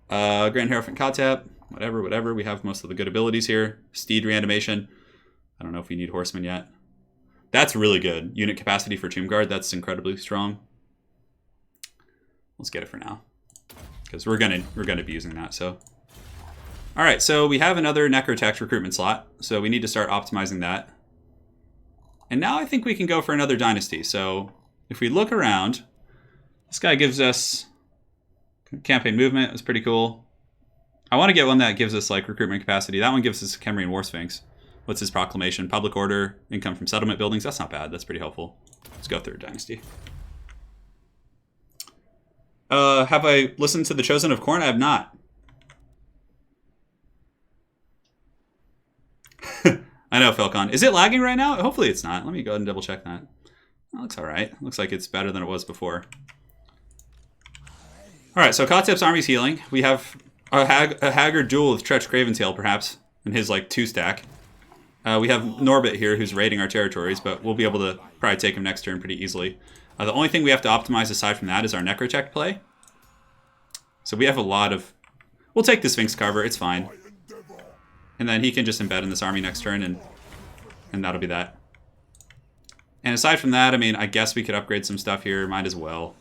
Speaker 1: Grand Hierophant Khatep. Whatever. We have most of the good abilities here. Steed Reanimation. I don't know if we need Horseman yet. That's really good. Unit capacity for Tomb Guard. That's incredibly strong. Let's get it for now. Because we're gonna be using that, so. Alright, so we have another Necrotech recruitment slot. So we need to start optimizing that. And now I think we can go for another dynasty. So if we look around, this guy gives us campaign movement. It's pretty cool. I want to get one that gives us like recruitment capacity. That one gives us a Kemrian War Sphinx. What's his proclamation? Public order, income from settlement buildings. That's not bad. That's pretty helpful. Let's go third dynasty. Have I listened to The Chosen of Khorne? I have not. I know, Falcon. Is it lagging right now? Hopefully it's not. Let me go ahead and double check that. That looks alright. Looks like it's better than it was before. Alright, so Khatep's army's healing. We have a Haggard duel with Tretch Craventail, perhaps, in his, like, 2-stack. We have Norbit here, who's raiding our territories, but we'll be able to probably take him next turn pretty easily. The only thing we have to optimize aside from that is our Necrotech play. So we have a lot of... We'll take the Sphinx Carver, it's fine. And then he can just embed in this army next turn, and that'll be that. And aside from that, I mean, I guess we could upgrade some stuff here. Might as well.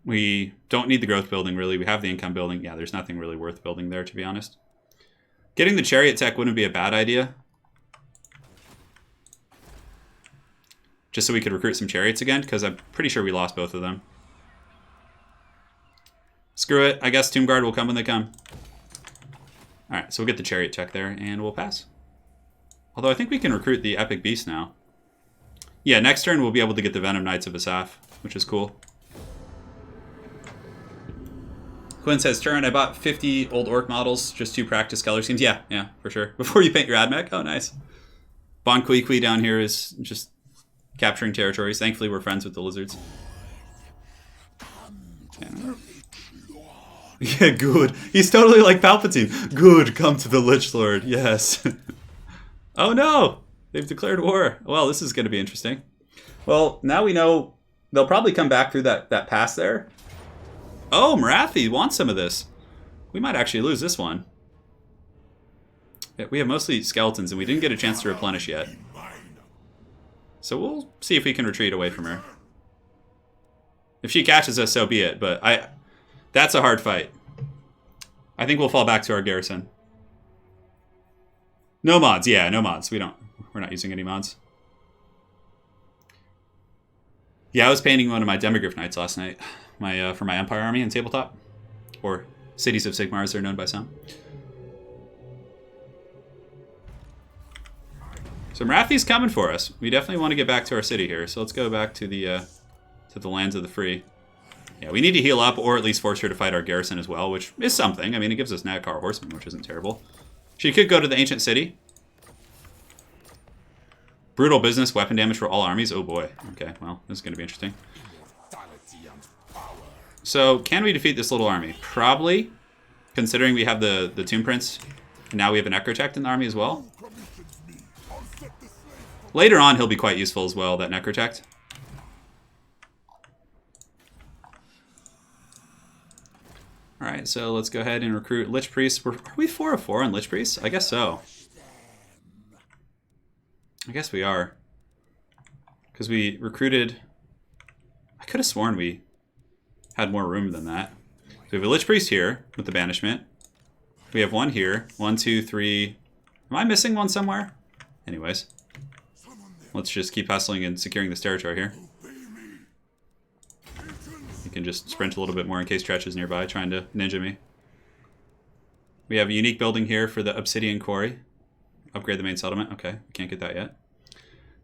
Speaker 1: We don't need the growth building, really. We have the income building. Yeah, there's nothing really worth building there, to be honest. Getting the chariot tech wouldn't be a bad idea. Just so we could recruit some chariots again, because I'm pretty sure we lost both of them. Screw it. I guess Tomb Guard will come when they come. Alright, so we'll get the chariot check there, and we'll pass. Although I think we can recruit the Epic Beast now. Yeah, next turn we'll be able to get the Venom Knights of Asaph, which is cool. Quinn says, Turin, I bought 50 old orc models just to practice color schemes. Yeah, for sure. Before you paint your AdMech? Oh, nice. Bon Kui Kui down here is just capturing territories. Thankfully, we're friends with the lizards. Yeah, good. He's totally like Palpatine. Good, come to the Lich Lord. Yes. Oh no! They've declared war. Well, this is going to be interesting. Well, now we know they'll probably come back through that pass there. Oh, Marathi wants some of this. We might actually lose this one. Yeah, we have mostly skeletons, and we didn't get a chance to replenish yet. So we'll see if we can retreat away from her. If she catches us, so be it. But that's a hard fight. I think we'll fall back to our garrison. No mods. Yeah, no mods. We're not using any mods. Yeah, I was painting one of my Demogryph Knights last night. For my Empire army in tabletop. Or Cities of Sigmar, as they're known by some. So Marathi's coming for us. We definitely want to get back to our city here. So let's go back to the lands of the free. Yeah, we need to heal up, or at least force her to fight our garrison as well, which is something. I mean, it gives us Nehek Horsemen, which isn't terrible. She could go to the ancient city. Brutal business, weapon damage for all armies. Oh boy. Okay, well, this is going to be interesting. So, can we defeat this little army? Probably, considering we have the Tomb Prince, and now we have an Necrotech in the army as well. Later on, he'll be quite useful as well, that Necrotech. Alright, so let's go ahead and recruit Lich Priests. Are we 4 of 4 on Lich Priests? I guess so. I guess we are. Because we recruited... I could have sworn we had more room than that. So we have a Lich Priest here with the Banishment. We have one here. 1, 2, 3... Am I missing one somewhere? Anyways. Let's just keep hustling and securing this territory here. You can just sprint a little bit more in case Tretch is nearby trying to ninja me. We have a unique building here for the Obsidian Quarry. Upgrade the main settlement. Okay, we can't get that yet.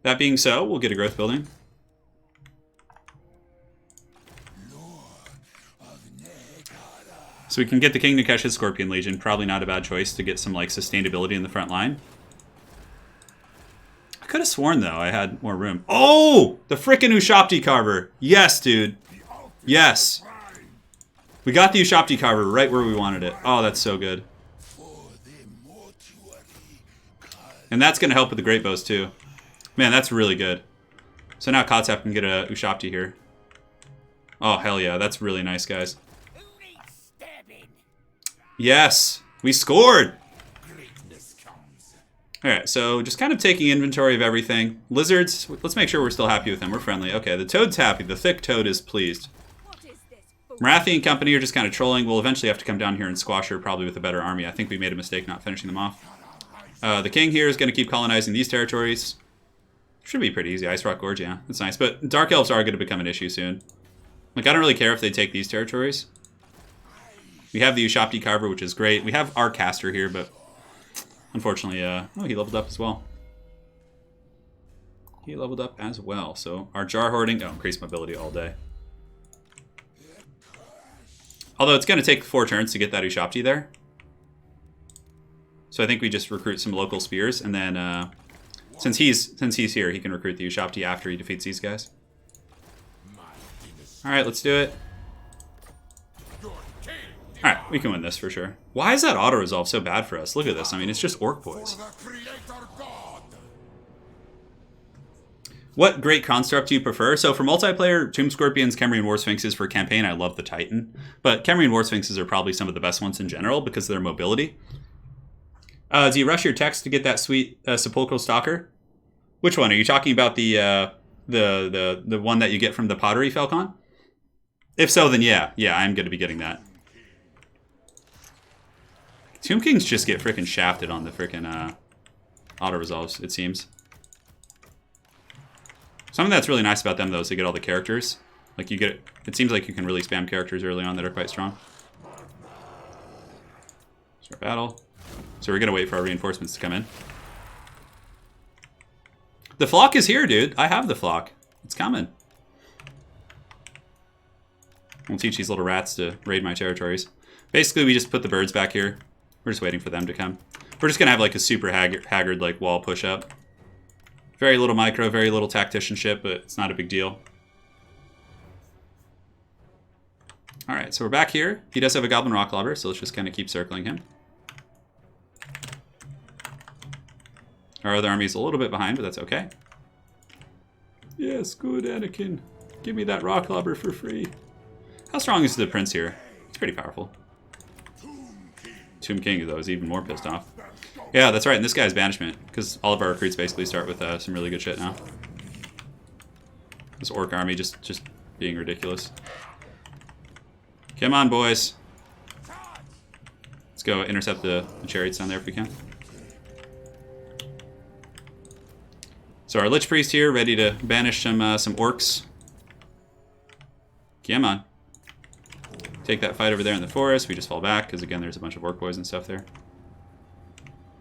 Speaker 1: That being so, we'll get a growth building. So we can get the King to catch his Scorpion Legion. Probably not a bad choice to get some like sustainability in the front line. I could have sworn though I had more room. Oh! The frickin' Ushabti Carver. Yes, dude. Yes. We got the Ushabti Carver right where we wanted it. Oh, that's so good. And that's going to help with the Great Bows too. Man, that's really good. So now Khatep can get a Ushabti here. Oh, hell yeah. That's really nice, guys. Yes! We scored! Alright, so just kind of taking inventory of everything. Lizards, let's make sure we're still happy with them. We're friendly. Okay, the toad's happy. The thick toad is pleased. Marathi and company are just kind of trolling. We'll eventually have to come down here and squash her, probably with a better army. I think we made a mistake not finishing them off. The king here is going to keep colonizing these territories. Should be pretty easy. Ice Rock Gorge, yeah. That's nice. But Dark Elves are going to become an issue soon. Like, I don't really care if they take these territories. We have the Ushabti Carver, which is great. We have our caster here, but unfortunately, oh, he leveled up as well. He leveled up as well. So our jar hoarding, oh, increased mobility all day. Although it's going to take 4 turns to get that Ushabti there. So I think we just recruit some local spears, and then since he's here, he can recruit the Ushabti after he defeats these guys. All right, let's do it. All right, we can win this for sure. Why is that auto resolve so bad for us? Look at this. I mean, it's just orc boys. What great construct do you prefer? So for multiplayer, Tomb Scorpions, Khemrian War Sphinxes. For campaign, I love the Titan. But Khemrian War Sphinxes are probably some of the best ones in general because of their mobility. Do you rush your text to get that sweet Sepulchral Stalker? Which one? Are you talking about the one that you get from the Pottery Falcon? If so, then yeah. Yeah, I'm going to be getting that. Tomb Kings just get freaking shafted on the freaking auto-resolves, it seems. Something that's really nice about them, though, is they get all the characters. Like, you get... It seems like you can really spam characters early on that are quite strong. Start battle. So we're going to wait for our reinforcements to come in. The flock is here, dude. I have the flock. It's coming. We'll teach these little rats to raid my territories. Basically, we just put the birds back here. We're just waiting for them to come. We're just going to have like a super haggard like wall push up. Very little micro, very little tacticianship, but it's not a big deal. All right, so we're back here. He does have a Goblin Rock Lobber, so let's just kind of keep circling him. Our other army is a little bit behind, but that's okay. Yes, good, Anakin. Give me that Rock Lobber for free. How strong is the Prince here? It's pretty powerful. Tomb King, though, is even more pissed off. Yeah, that's right, and this guy's Banishment, because all of our recruits basically start with some really good shit now. This Orc army just being ridiculous. Come on, boys. Let's go intercept the chariots down there if we can. So our Lich Priest here, ready to banish some orcs. Come on. Take that fight over there in the forest. We just fall back, because again, there's a bunch of orc boys and stuff there.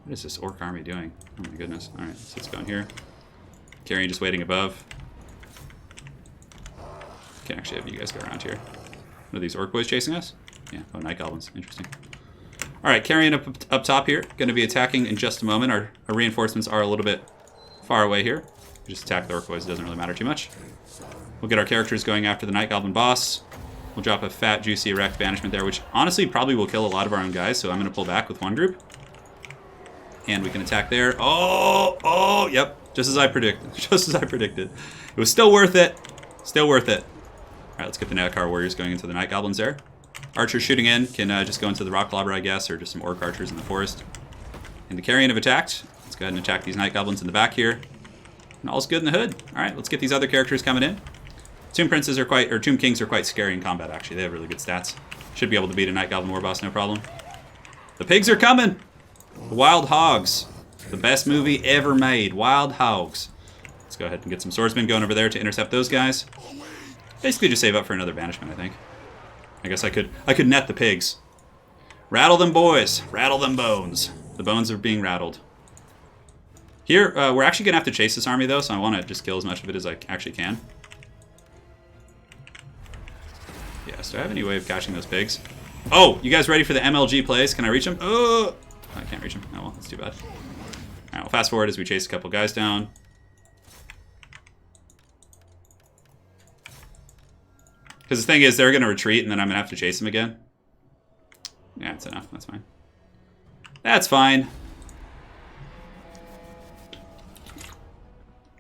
Speaker 1: What is this orc army doing? Oh my goodness. Alright, so let's go in here. Carrion just waiting above. Can't actually have you guys go around here. What are these orc boys chasing us? Yeah, oh, night goblins. Interesting. Alright, Carrion up top here. Going to be attacking in just a moment. Our reinforcements are a little bit far away here. We just attack the orc boys. It doesn't really matter too much. We'll get our characters going after the night goblin boss. We'll drop a fat, juicy, erect banishment there, which honestly probably will kill a lot of our own guys, so I'm going to pull back with one group. And we can attack there. Oh, yep. Just as I predicted. Just as I predicted. It was still worth it. Still worth it. All right, let's get the Nehek warriors going into the night goblins there. Archers shooting in can just go into the rock lobber, I guess, or just some orc archers in the forest. And the Carrion have attacked. Let's go ahead and attack these night goblins in the back here. And all's good in the hood. All right, let's get these other characters coming in. Tomb Princes are quite, or Tomb Kings are quite scary in combat, actually. They have really good stats. Should be able to beat a night goblin war boss, no problem. The pigs are coming! The Wild Hogs. The best movie ever made. Wild Hogs. Let's go ahead and get some swordsmen going over there to intercept those guys. Basically just save up for another banishment, I think. I guess I could net the pigs. Rattle them, boys. Rattle them bones. The bones are being rattled. Here, we're actually going to have to chase this army, though, so I want to just kill as much of it as I actually can. Yes, do I have any way of catching those pigs? Oh, you guys ready for the MLG plays? Can I reach them? Oh, I can't reach them. Oh, well, that's too bad. All right, well, fast forward as we chase a couple guys down. Because the thing is, they're going to retreat, and then I'm going to have to chase them again. Yeah, that's enough. That's fine. That's fine.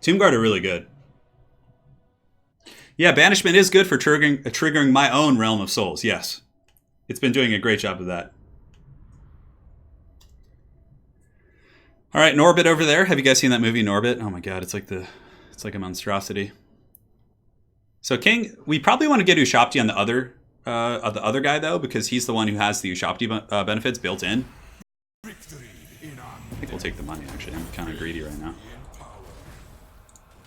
Speaker 1: Tomb Guard are really good. Yeah, Banishment is good for triggering my own Realm of Souls, yes. It's been doing a great job of that. All right, Norbit over there. Have you guys seen that movie, Norbit? Oh my god, it's like a monstrosity. So King, we probably want to get Ushabti on the other guy though, because he's the one who has the Ushabti benefits built in. I think we'll take the money. Actually, I'm kind of greedy right now. All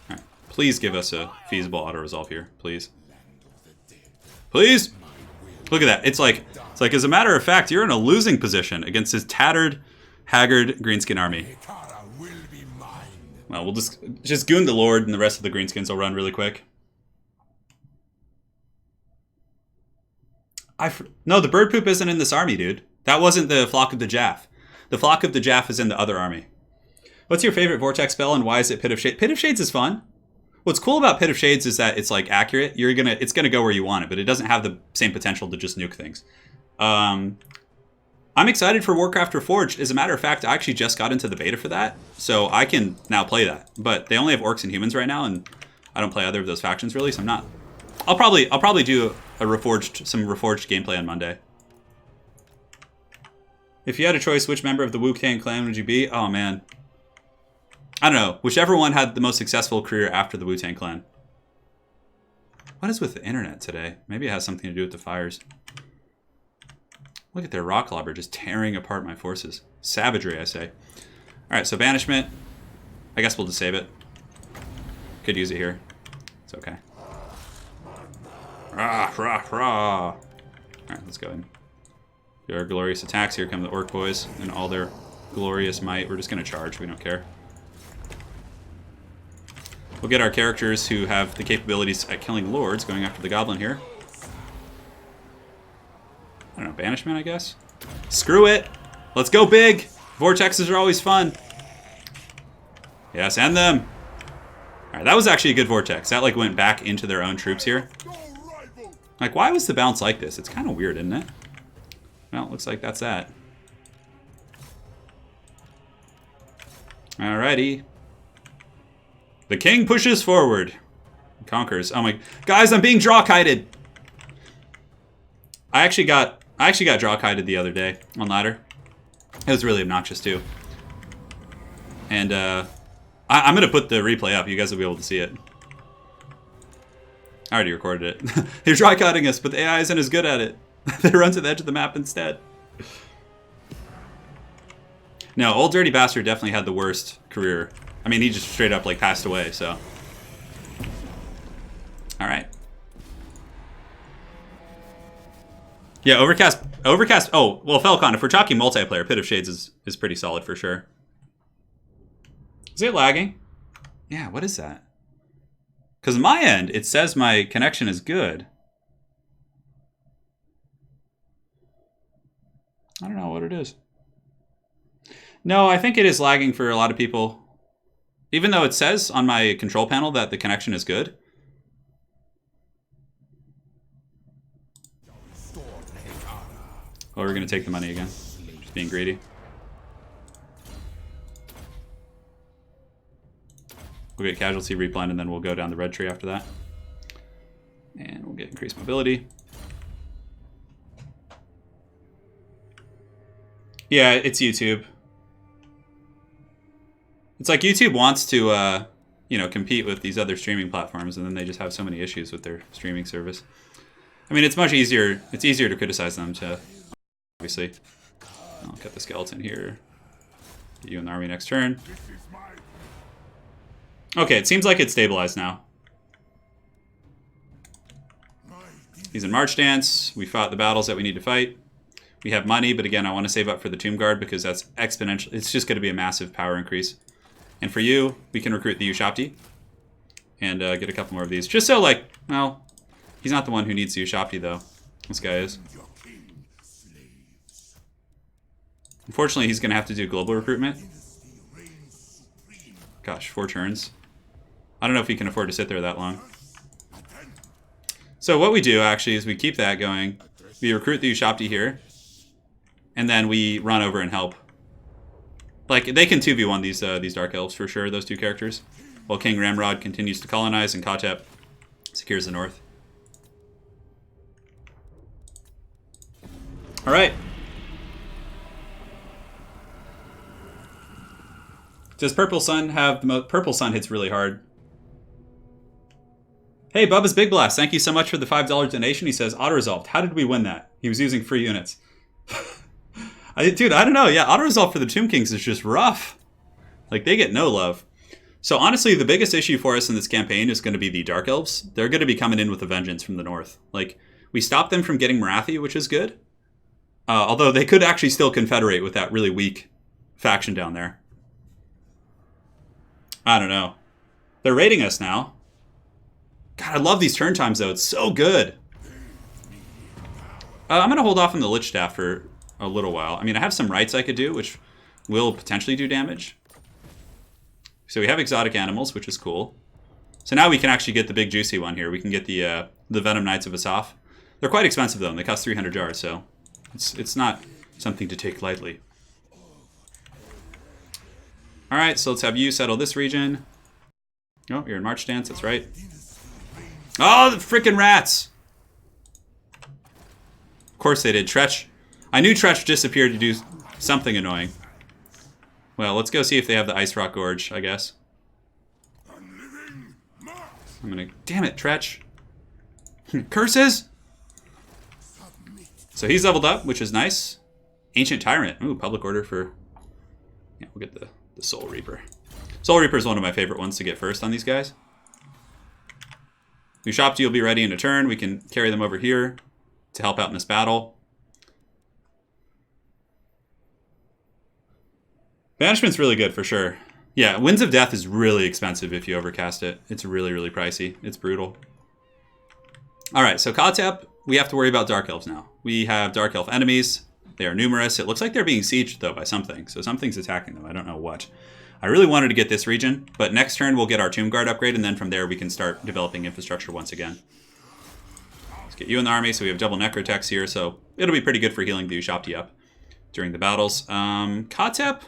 Speaker 1: right, please give us a feasible auto resolve here, please. Please. Look at that. It's like as a matter of fact, you're in a losing position against his tattered, haggard greenskin army. Well, we'll just goon the Lord, and the rest of the greenskins will run really quick. No, the bird poop isn't in this army, dude. That wasn't the Flock of the Jaff. The Flock of the Jaff is in the other army. What's your favorite Vortex spell, and why is it Pit of Shades? Pit of Shades is fun. What's cool about Pit of Shades is that it's like accurate. It's gonna go where you want it, but it doesn't have the same potential to just nuke things. I'm excited for Warcraft Reforged. As a matter of fact, I actually just got into the beta for that, so I can now play that. But they only have orcs and humans right now, and I don't play either of those factions really, so I'm not. I'll probably do some Reforged gameplay on Monday. If you had a choice, which member of the Wu-Tang Clan would you be? Oh man, I don't know. Whichever one had the most successful career after the Wu-Tang Clan. What is with the internet today? Maybe it has something to do with the fires. Look at their rock clobber just tearing apart my forces. Savagery, I say. Alright, so Banishment. I guess we'll just save it. Could use it here. It's okay. Rah, rah, rah. Alright, let's go ahead. Do our glorious attacks. Here come the Orc boys in all their glorious might. We're just going to charge. We don't care. We'll get our characters who have the capabilities at killing lords going after the goblin here. I don't know, Banishment, I guess? Screw it! Let's go big! Vortexes are always fun. Yes, end them! Alright, that was actually a good Vortex. That, like, went back into their own troops here. Like, why was the bounce like this? It's kind of weird, isn't it? Well, looks like that's that. Alrighty. The king pushes forward. Conquers. Oh my... Guys, I'm being draw-kited! I actually got draw-kited the other day on ladder. It was really obnoxious too. And I'm gonna put the replay up. You guys will be able to see it. I already recorded it. They're draw-kiting us, but the AI isn't as good at it. They run to the edge of the map instead. No, old dirty bastard definitely had the worst career. I mean, he just straight up like passed away. So, all right. Yeah, Overcast. Oh, well, Falcon, if we're talking multiplayer, Pit of Shades is pretty solid for sure. Is it lagging? Yeah, what is that? Because on my end, it says my connection is good. I don't know what it is. No, I think it is lagging for a lot of people. Even though it says on my control panel that the connection is good. Oh, we're going to take the money again. Just being greedy. We'll get casualty reblend, and then we'll go down the red tree after that. And we'll get increased mobility. Yeah, it's YouTube. It's like YouTube wants to, you know, compete with these other streaming platforms, and then they just have so many issues with their streaming service. I mean, it's much easier. It's easier to criticize them to... Obviously. I'll cut the skeleton here. Get you in the army next turn. Okay, it seems like it's stabilized now. He's in March Stance. We fought the battles that we need to fight. We have money, but again, I want to save up for the Tomb Guard because that's exponential. It's just going to be a massive power increase. And for you, we can recruit the Ushabti and get a couple more of these. Just so, like, well, he's not the one who needs the Ushabti, though. This guy is. Unfortunately, he's going to have to do global recruitment. Gosh, 4 turns. I don't know if he can afford to sit there that long. So what we do, actually, is we keep that going. We recruit the Ushabti here. And then we run over and help. Like, they can 2v1 these Dark Elves for sure, those two characters. while King Ramrod continues to colonize and Khatep secures the north. All right. Does Purple Sun have the most? Purple Sun hits really hard. Hey, Bubba's Big Blast. Thank you so much for the $5 donation. He says, auto-resolved. How did we win that? He was using free units. Dude, I don't know. Yeah, auto-resolve for the Tomb Kings is just rough. Like, they get no love. So, honestly, the biggest issue for us in this campaign is going to be the Dark Elves. They're going to be coming in with a vengeance from the north. Like, we stopped them from getting Marathi, which is good. Although they could actually still confederate with that really weak faction down there. I don't know. They're raiding us now. God, I love these turn times, though. It's so good. I'm going to hold off on the Lich Staff for a little while. I mean, I have some rights I could do, which will potentially do damage. So we have exotic animals, which is cool. So now we can actually get the big juicy one here. We can get the Venom Knights of Asaf. They're quite expensive, though. And they cost 300 jars, so it's not something to take lightly. All right, so let's have you settle this region. Oh, you're in March stance. That's right. Oh, the freaking rats! Of course they did. Tretch. I knew Tretch disappeared to do something annoying. Well, let's go see if they have the Ice Rock Gorge, I guess. I'm gonna... Damn it, Tretch. Curses! So he's leveled up, which is nice. Ancient Tyrant. Ooh, public order for... Yeah, we'll get the Soul Reaper. Soul Reaper is one of my favorite ones to get first on these guys. Ushapti will be ready in a turn. We can carry them over here to help out in this battle. Banishment's really good for sure. Yeah, Winds of Death is really expensive if you overcast it. It's really, really pricey. It's brutal. Alright, so Khatep, we have to worry about Dark Elves now. We have Dark Elf enemies. They are numerous. It looks like they're being sieged, though, by something. So something's attacking them. I don't know what. I really wanted to get this region, but next turn we'll get our Tomb Guard upgrade, and then from there we can start developing infrastructure once again. Let's get you in the army, so we have double Necrotex here, so it'll be pretty good for healing the Ushapti up during the battles. Khatep,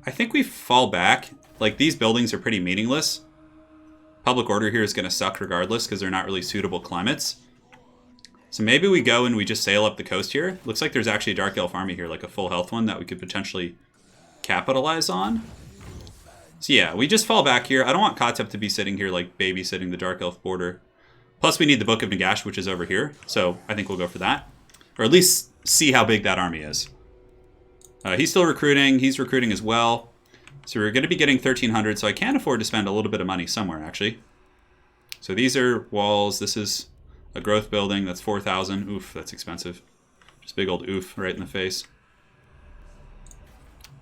Speaker 1: I think we fall back. Like, these buildings are pretty meaningless. Public order here is going to suck regardless, because they're not really suitable climates. So maybe we go and we just sail up the coast here. Looks like there's actually a Dark Elf army here, like a full health one that we could potentially capitalize on. So yeah, we just fall back here. I don't want Khatep to be sitting here like babysitting the Dark Elf border. Plus we need the Book of Nagash, which is over here. So I think we'll go for that. Or at least see how big that army is. He's still recruiting. He's recruiting as well. So we're going to be getting 1,300. So I can afford to spend a little bit of money somewhere, actually. So these are walls. This is a growth building. That's 4,000. Oof, that's expensive. Just big old oof right in the face.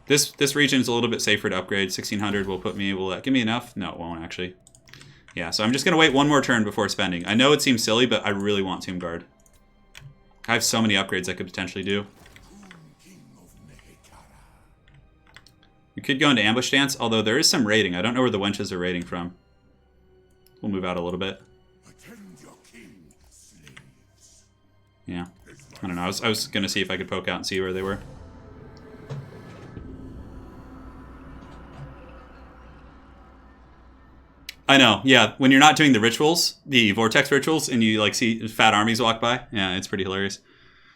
Speaker 1: This region is a little bit safer to upgrade. 1,600 will put me... Will that give me enough? No, it won't, actually. Yeah, so I'm just going to wait one more turn before spending. I know it seems silly, but I really want Tomb Guard. I have so many upgrades I could potentially do. We could go into ambush stance, although there is some raiding. I don't know where the wenches are raiding from. We'll move out a little bit. Yeah. I don't know. I was going to see if I could poke out and see where they were. I know, yeah. When you're not doing the rituals, the vortex rituals, and you like see fat armies walk by, yeah, it's pretty hilarious.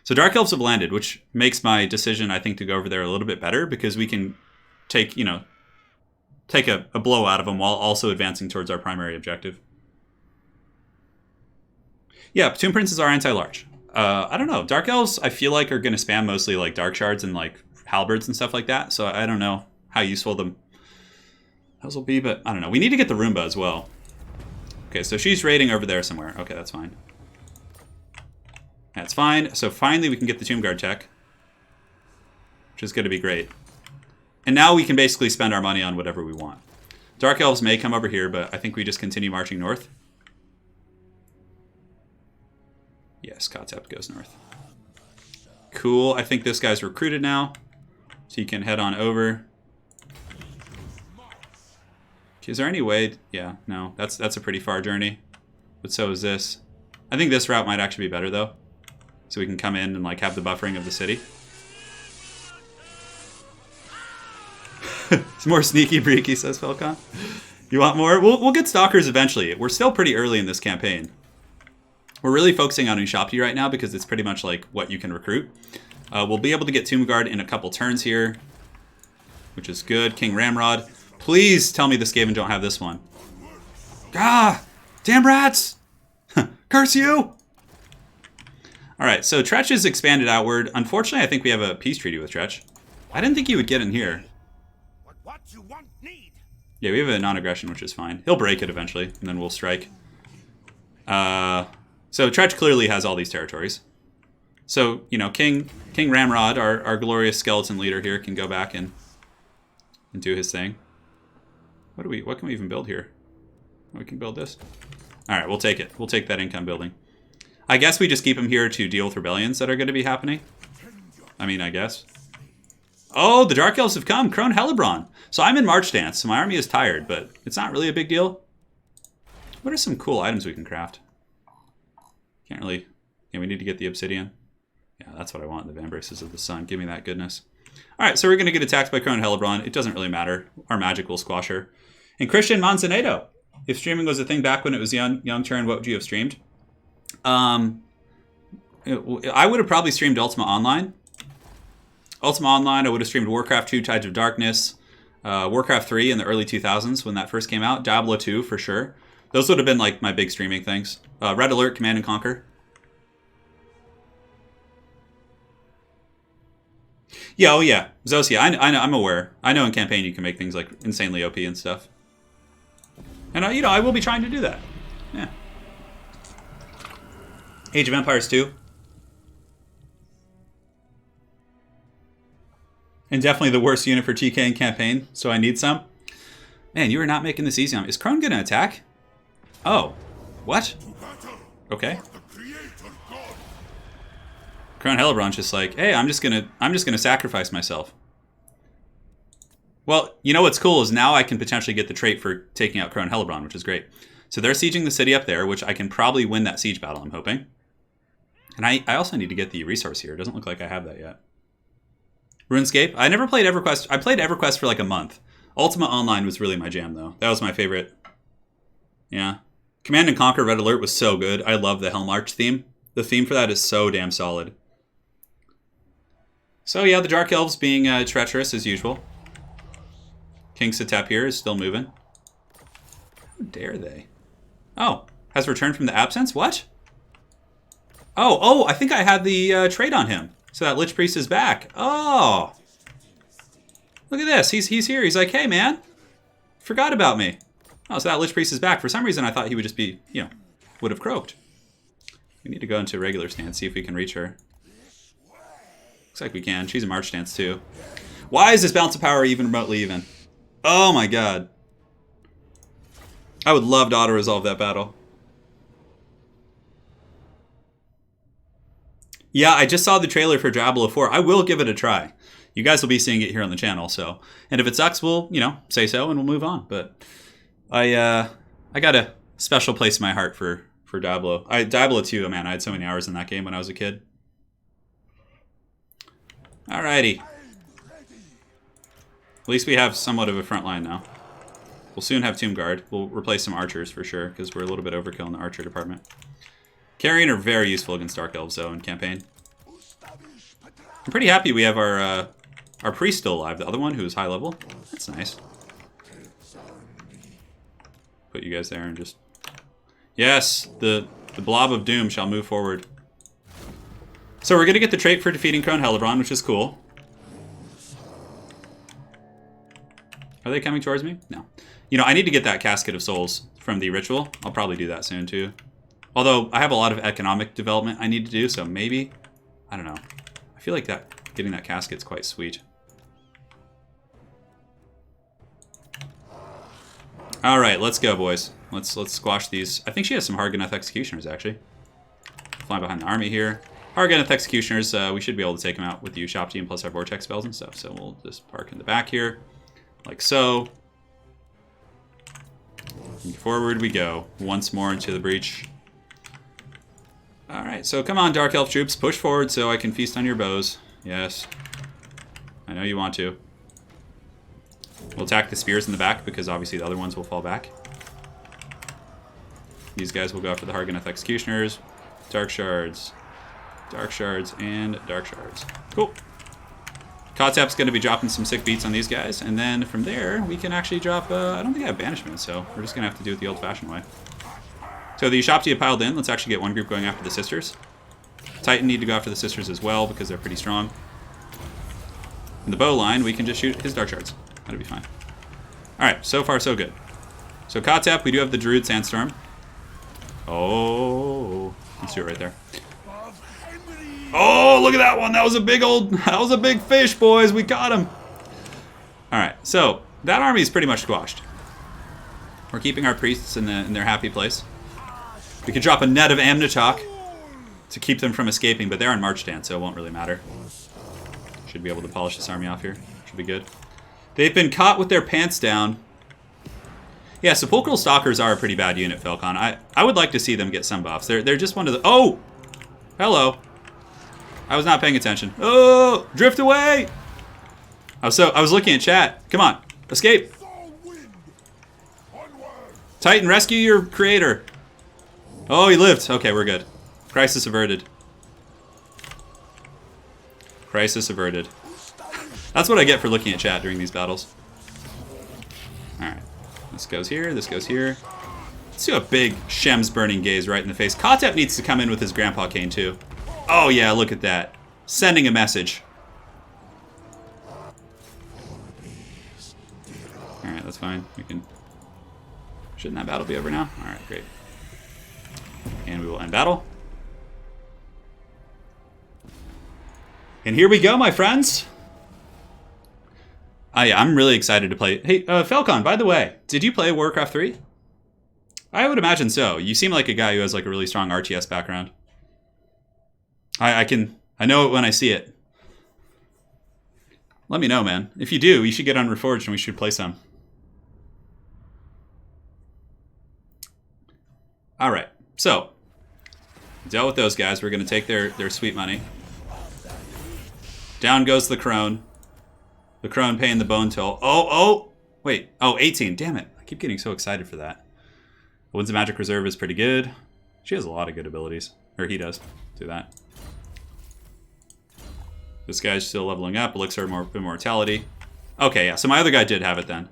Speaker 1: So Dark Elves have landed, which makes my decision, I think, to go over there a little bit better because we can take a blow out of them while also advancing towards our primary objective. Yeah, Tomb Princes are anti-large. I don't know. Dark Elves, I feel like, are going to spam mostly like Dark Shards and like Halberds and stuff like that. So I don't know how useful those will be, but I don't know. We need to get the Roomba as well. Okay, so she's raiding over there somewhere. Okay, that's fine. That's fine. So finally we can get the Tomb Guard check, which is going to be great. And now we can basically spend our money on whatever we want. Dark Elves may come over here, but I think we just continue marching north. Yes, Khatep goes north. Cool. I think this guy's recruited now, so you can head on over. Is there any way? Yeah, no. That's a pretty far journey. But so is this. I think this route might actually be better, though. So we can come in and like have the buffering of the city. It's more sneaky breaky, says Falcon. You want more? We'll get Stalkers eventually. We're still pretty early in this campaign. We're really focusing on Ushapti right now because it's pretty much like what you can recruit. We'll be able to get Tomb Guard in a couple turns here, which is good. King Ramrod. Please tell me the Skaven don't have this one. Ah! Damn rats! Curse you! Alright, so Tretch is expanded outward. Unfortunately, I think we have a peace treaty with Tretch. I didn't think he would get in here.
Speaker 2: What you want, need.
Speaker 1: Yeah, we have a non-aggression, which is fine. He'll break it eventually, and then we'll strike. So Tretch clearly has all these territories. So, you know, King Ramrod, our glorious skeleton leader here, can go back and do his thing. What can we even build here? We can build this. Alright, we'll take it. We'll take that income building. I guess we just keep him here to deal with rebellions that are going to be happening. I mean, I guess. Oh, the Dark Elves have come. Crone Hellebron. So I'm in March Dance, so my army is tired, but it's not really a big deal. What are some cool items we can craft? Can't really... Yeah, we need to get the obsidian. Yeah, that's what I want, the Vambraces of the Sun. Give me that goodness. Alright, so we're going to get attacked by Crone Hellebron. It doesn't really matter. Our magic will squash her. And Christian Manzanedo. If streaming was a thing back when it was young Turin, what would you have streamed? I would have probably streamed Ultima Online. Ultima Online, I would have streamed Warcraft 2 Tides of Darkness, Warcraft 3 in the early 2000s when that first came out, Diablo 2 for sure. Those would have been like my big streaming things. Red Alert, Command and Conquer. Yeah, oh yeah, Zosia, I'm aware. I know in campaign you can make things like insanely OP and stuff. And you know, I will be trying to do that. Yeah. Age of Empires 2. And definitely the worst unit for TK in campaign, so I need some. Man, you are not making this easy on me. Is Crone gonna attack? Oh. What? Okay. Crone Hellebron's just like, hey, I'm just gonna sacrifice myself. Well, you know what's cool is now I can potentially get the trait for taking out Crone Hellebron, which is great. So they're sieging the city up there, which I can probably win that siege battle, I'm hoping. And I also need to get the resource here. It doesn't look like I have that yet. RuneScape? I never played EverQuest. I played EverQuest for like a month. Ultima Online was really my jam, though. That was my favorite. Yeah. Command and Conquer Red Alert was so good. I love the Helm Arch theme. The theme for that is so damn solid. So yeah, the Dark Elves being treacherous as usual. King Khatep here is still moving. How dare they? Oh, has returned from the absence? What? Oh, I think I had the trait on him. So that Lich Priest is back. Oh. Look at this. He's here. He's like, hey, man. Forgot about me. Oh, so that Lich Priest is back. For some reason, I thought he would just be, you know, would have croaked. We need to go into regular stance, see if we can reach her. Looks like we can. She's in March stance, too. Why is this balance of power even remotely even? Oh, my God. I would love to auto-resolve that battle. Yeah, I just saw the trailer for Diablo 4. I will give it a try. You guys will be seeing it here on the channel, so. And if it sucks, we'll, you know, say so and we'll move on. But I got a special place in my heart for Diablo. Diablo 2, man, I had so many hours in that game when I was a kid. Alrighty. At least we have somewhat of a front line now. We'll soon have Tomb Guard. We'll replace some archers for sure, because we're a little bit overkill in the archer department. Carrion are very useful against Dark Elves, though, in campaign. I'm pretty happy we have our priest still alive. The other one, who is high level. That's nice. Put you guys there and just... Yes! The blob of doom shall move forward. So we're going to get the trait for defeating Crone Hellebron, which is cool. Are they coming towards me? No. You know, I need to get that Casket of Souls from the ritual. I'll probably do that soon, too. Although, I have a lot of economic development I need to do, so maybe... I don't know. I feel like getting that casket's quite sweet. Alright, let's go, boys. Let's squash these. I think she has some Harganeth Executioners, actually. Fly behind the army here. Harganeth Executioners, we should be able to take them out with the Ushapti and plus our Vortex spells and stuff. So we'll just park in the back here, like so. And forward we go, once more into the breach. Alright, so come on, Dark Elf troops, push forward so I can feast on your bows. Yes. I know you want to. We'll attack the spears in the back because obviously the other ones will fall back. These guys will go after the Hag Graef Executioners. Dark Shards, and Dark Shards. Cool. Khatep's going to be dropping some sick beats on these guys, and then from there, we can actually drop, I don't think I have Banishment, so we're just going to have to do it the old-fashioned way. So the Shopti piled in. Let's actually get one group going after the Sisters. Titan need to go after the Sisters as well, because they're pretty strong. In the bow line, we can just shoot his Dark Shards. That'll be fine. Alright, so far so good. So Khatep, we do have the Druid Sandstorm. Oh, let's do it right there. Oh, look at that one. That was a big fish, boys. We got him. All right, so that army is pretty much squashed. We're keeping our priests in their happy place. We could drop a net of Amnichok to keep them from escaping, but they're on march stand, so it won't really matter. Should be able to polish this army off here. Should be good. They've been caught with their pants down. Yeah, Sepulchral Stalkers are a pretty bad unit, Falcon. I would like to see them get some buffs. They're just one of the... Oh! Hello. I was not paying attention. Oh! Drift away! I was looking at chat. Come on. Escape. Titan, rescue your creator. Oh, he lived. Okay, we're good. Crisis averted. Crisis averted. That's what I get for looking at chat during these battles. Alright. This goes here. This goes here. Let's do a big Shem's Burning Gaze right in the face. Khatep needs to come in with his Grandpa Cane, too. Oh, yeah, look at that. Sending a message. Alright, that's fine. We can... Shouldn't that battle be over now? Alright, great. And we will end battle. And here we go, my friends. Yeah, I'm really excited to play. Hey, Falcon, by the way, did you play Warcraft 3? I would imagine so. You seem like a guy who has like a really strong RTS background. I know it when I see it. Let me know, man. If you do, you should get on Reforged and we should play some. All right, so dealt with those guys. We're going to take their sweet money. Down goes the Crone. The Crone paying the bone toll. Oh, wait. Oh, 18. Damn it. I keep getting so excited for that. Winds of Magic Reserve is pretty good. She has a lot of good abilities. Or he does. Do that. This guy's still leveling up. Elixir of Immortality. Okay, yeah. So my other guy did have it then.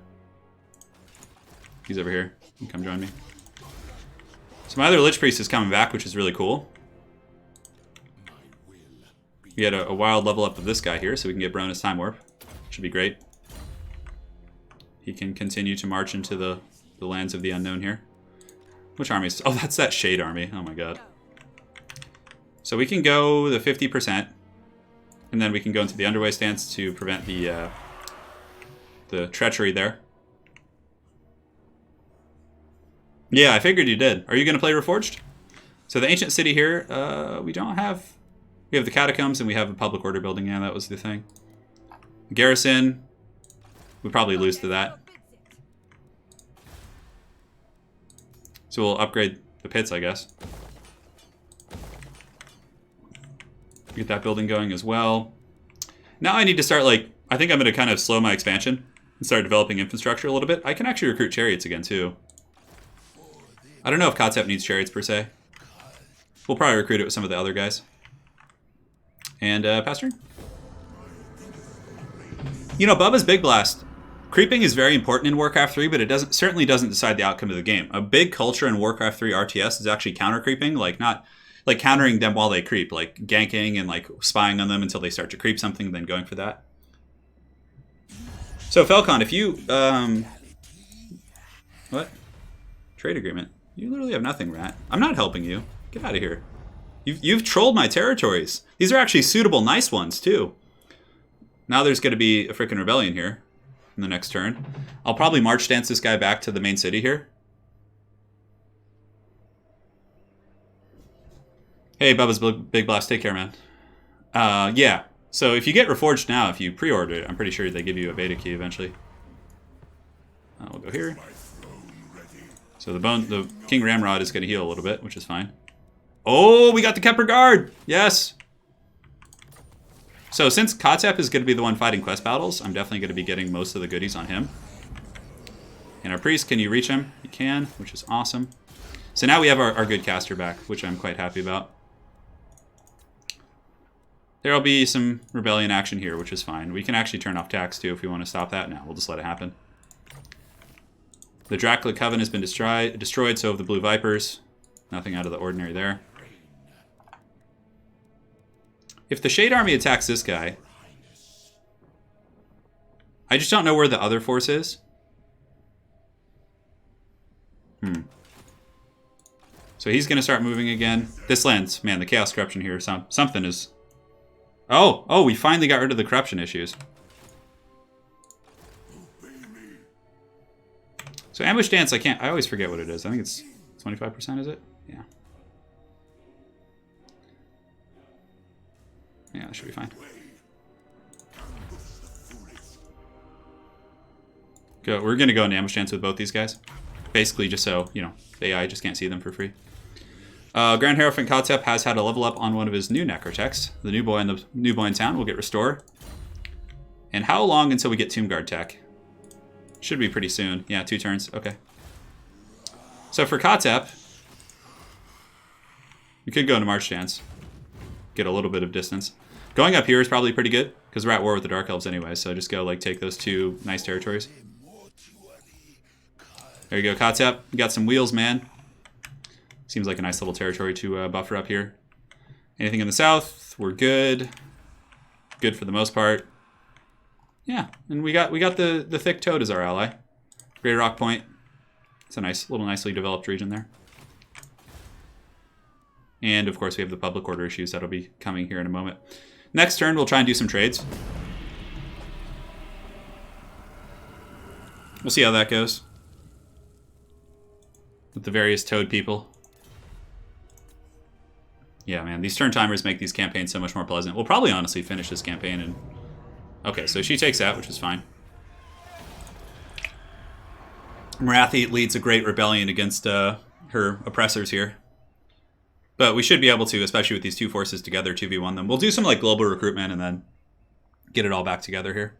Speaker 1: He's over here. You can come join me. So my other Lich Priest is coming back, which is really cool. We had a wild level up of this guy here, so we can get Bronus Time Warp. Should be great. He can continue to march into the lands of the unknown here. Which army is... Oh, that's that Shade army. Oh my god. So we can go the 50%. And then we can go into the Underway stance to prevent the treachery there. Yeah, I figured you did. Are you going to play Reforged? So the Ancient City here, we don't have... We have the Catacombs and we have a Public Order building. Yeah, that was the thing. Garrison, we probably lose to that. So we'll upgrade the pits, I guess. Get that building going as well. Now I need to start, like, I think I'm going to kind of slow my expansion and start developing infrastructure a little bit. I can actually recruit chariots again, too. I don't know if Khatep needs chariots, per se. We'll probably recruit it with some of the other guys. And, Pastor? You know, Bubba's Big Blast. Creeping is very important in Warcraft 3, but it certainly doesn't decide the outcome of the game. A big culture in Warcraft 3 RTS is actually counter creeping, like not like countering them while they creep, like ganking and like spying on them until they start to creep something, then going for that. So Falcon, if you what? Trade agreement. You literally have nothing, rat. I'm not helping you. Get out of here. You've trolled my territories. These are actually suitable, nice ones too. Now there's going to be a freaking rebellion here in the next turn. I'll probably march dance this guy back to the main city here. Hey, Bubba's Big Blast. Take care, man. Yeah. So if you get Reforged now, if you pre-order it, I'm pretty sure they give you a beta key eventually. We'll go here. So the King Ramrod is going to heal a little bit, which is fine. Oh, we got the Kepler Guard! Yes! So since Khatep is going to be the one fighting quest battles, I'm definitely going to be getting most of the goodies on him. And our priest, can you reach him? You can, which is awesome. So now we have our good caster back, which I'm quite happy about. There'll be some rebellion action here, which is fine. We can actually turn off tax too if we want to stop that. No, we'll just let it happen. The Dracula Coven has been destroyed, so have the Blue Vipers. Nothing out of the ordinary there. If the Shade Army attacks this guy, I just don't know where the other force is. So he's going to start moving again. This lands, man, the Chaos Corruption here, something is... Oh, we finally got rid of the corruption issues. So Ambush Dance, I always forget what it is. I think it's 25%, is it? Yeah. Yeah, that should be fine. We're going to go into Ambush Dance with both these guys. Basically just so, you know, the AI just can't see them for free. Grand Hierophant Khatep has had a level up on one of his new Necrotechs. The new boy in town will get Restore. And how long until we get Tomb Guard tech? Should be pretty soon. Yeah, 2 turns. Okay. So for Khatep, we could go into March Dance. Get a little bit of distance. Going up here is probably pretty good, because we're at war with the Dark Elves anyway, so just go like take those 2 nice territories. There you go, Khatep. You got some wheels, man. Seems like a nice little territory to buffer up here. Anything in the south? We're good. Good for the most part. Yeah, and we got the Thick Toad as our ally. Great Rock Point. It's a nice little nicely developed region there. And of course we have the public order issues that'll be coming here in a moment. Next turn we'll try and do some trades. We'll see how that goes. With the various Toad people. Yeah, man, these turn timers make these campaigns so much more pleasant. We'll probably honestly finish this campaign and... Okay, so she takes that, which is fine. Marathi leads a great rebellion against her oppressors here. But we should be able to, especially with these 2 forces together, 2v1 them. We'll do some like global recruitment and then get it all back together here.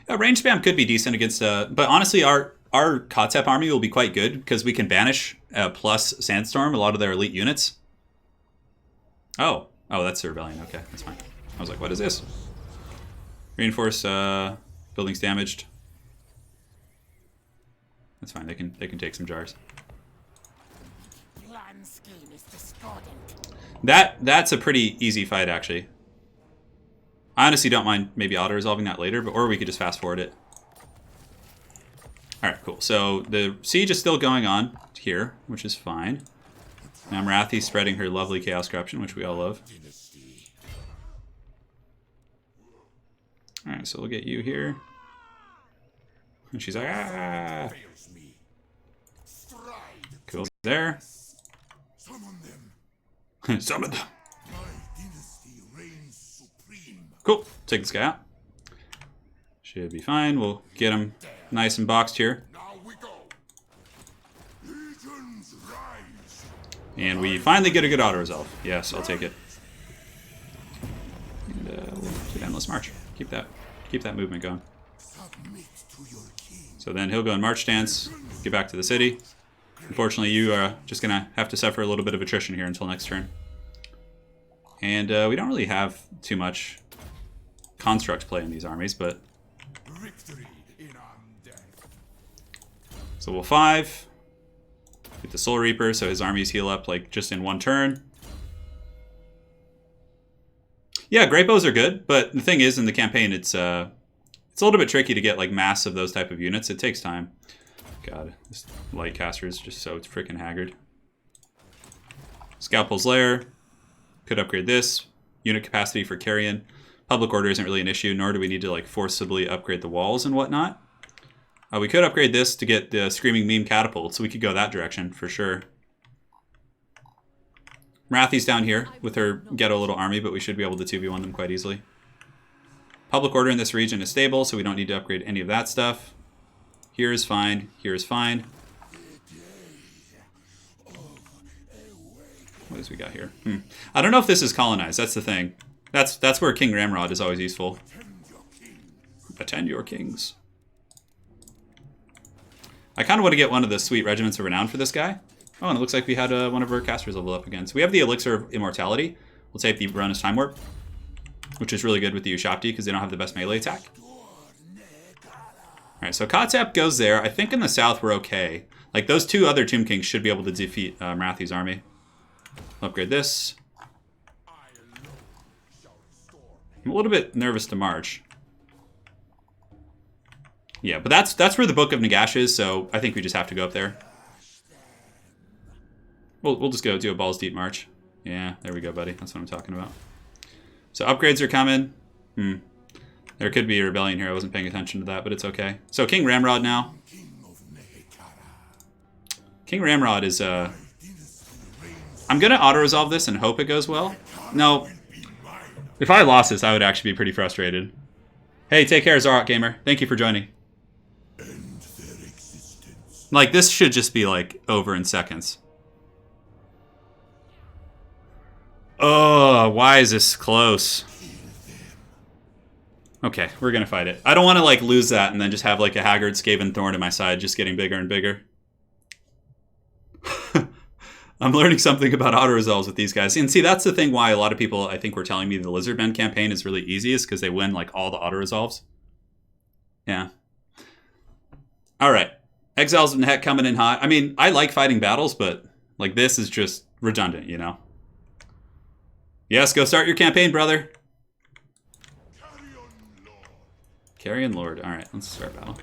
Speaker 1: Range spam could be decent against... but honestly, our Khatep army will be quite good because we can banish plus Sandstorm a lot of their elite units. Oh, that's the rebellion. Okay, that's fine. I was like, what is this? Reinforce buildings damaged. That's fine. They can take some jars. That's a pretty easy fight actually. I honestly don't mind maybe auto-resolving that later, or we could just fast forward it. Alright, cool. So the siege is still going on here, which is fine. Now Marathi's spreading her lovely Chaos Corruption, which we all love. Alright, so we'll get you here. And she's like, ah! Cool. There. Summon them. Cool. Take this guy out. Should be fine. We'll get him nice and boxed here. And we finally get a good auto-resolve. Yes, I'll take it. And we'll do Endless March. Keep that movement going. So then he'll go in March Stance, get back to the city. Unfortunately, you are just going to have to suffer a little bit of attrition here until next turn. And we don't really have too much construct play in these armies, but... So we'll 5. Get the Soul Reaper, so his armies heal up like just in 1 turn. Yeah, Great Bows are good, but the thing is, in the campaign, it's a little bit tricky to get like mass of those type of units. It takes time. God, this light caster is just so freaking haggard. Scalpel's Lair. Could upgrade this. Unit capacity for Carrion. Public order isn't really an issue, nor do we need to like forcibly upgrade the walls and whatnot. We could upgrade this to get the Screaming Meme Catapult, so we could go that direction for sure. Marathi's down here with her ghetto little army, but we should be able to 2v1 them quite easily. Public order in this region is stable, so we don't need to upgrade any of that stuff. Here is fine. Here is fine. What else we got here? I don't know if this is colonized. That's the thing. That's where King Ramrod is always useful. Attend your kings. I kind of want to get one of the sweet regiments of renown for this guy. Oh, and it looks like we had one of our casters level up again. So we have the Elixir of Immortality. We'll take the Baroness Time Warp, which is really good with the Ushabti because they don't have the best melee attack. Alright, so Khatep goes there. I think in the south we're okay. Like, those two other Tomb Kings should be able to defeat Marathi's army. Upgrade this. I'm a little bit nervous to march. Yeah, but that's where the Book of Nagash is, so I think we just have to go up there. We'll just go do a balls deep march. Yeah, there we go, buddy. That's what I'm talking about. So upgrades are coming. There could be a rebellion here. I wasn't paying attention to that, but it's okay. So King Ramrod now. King Ramrod is... I'm going to auto-resolve this and hope it goes well. No. If I lost this, I would actually be pretty frustrated. Hey, take care, Zarok Gamer. Thank you for joining. Like, this should just be, like, over in seconds. Oh, why is this close? Okay, we're gonna fight it. I don't want to, like, lose that and then just have, like, a Haggard Skaven Thorn in my side just getting bigger and bigger. I'm learning something about auto-resolves with these guys. And see, that's the thing why a lot of people, I think, were telling me the Lizardmen campaign is really easy is because they win, like, all the auto-resolves. Yeah. Alright. Exiles of Nehek coming in hot. I mean, I like fighting battles, but, like, this is just redundant, you know? Yes, go start your campaign, brother. Carrion Lord. Alright, let's start battle.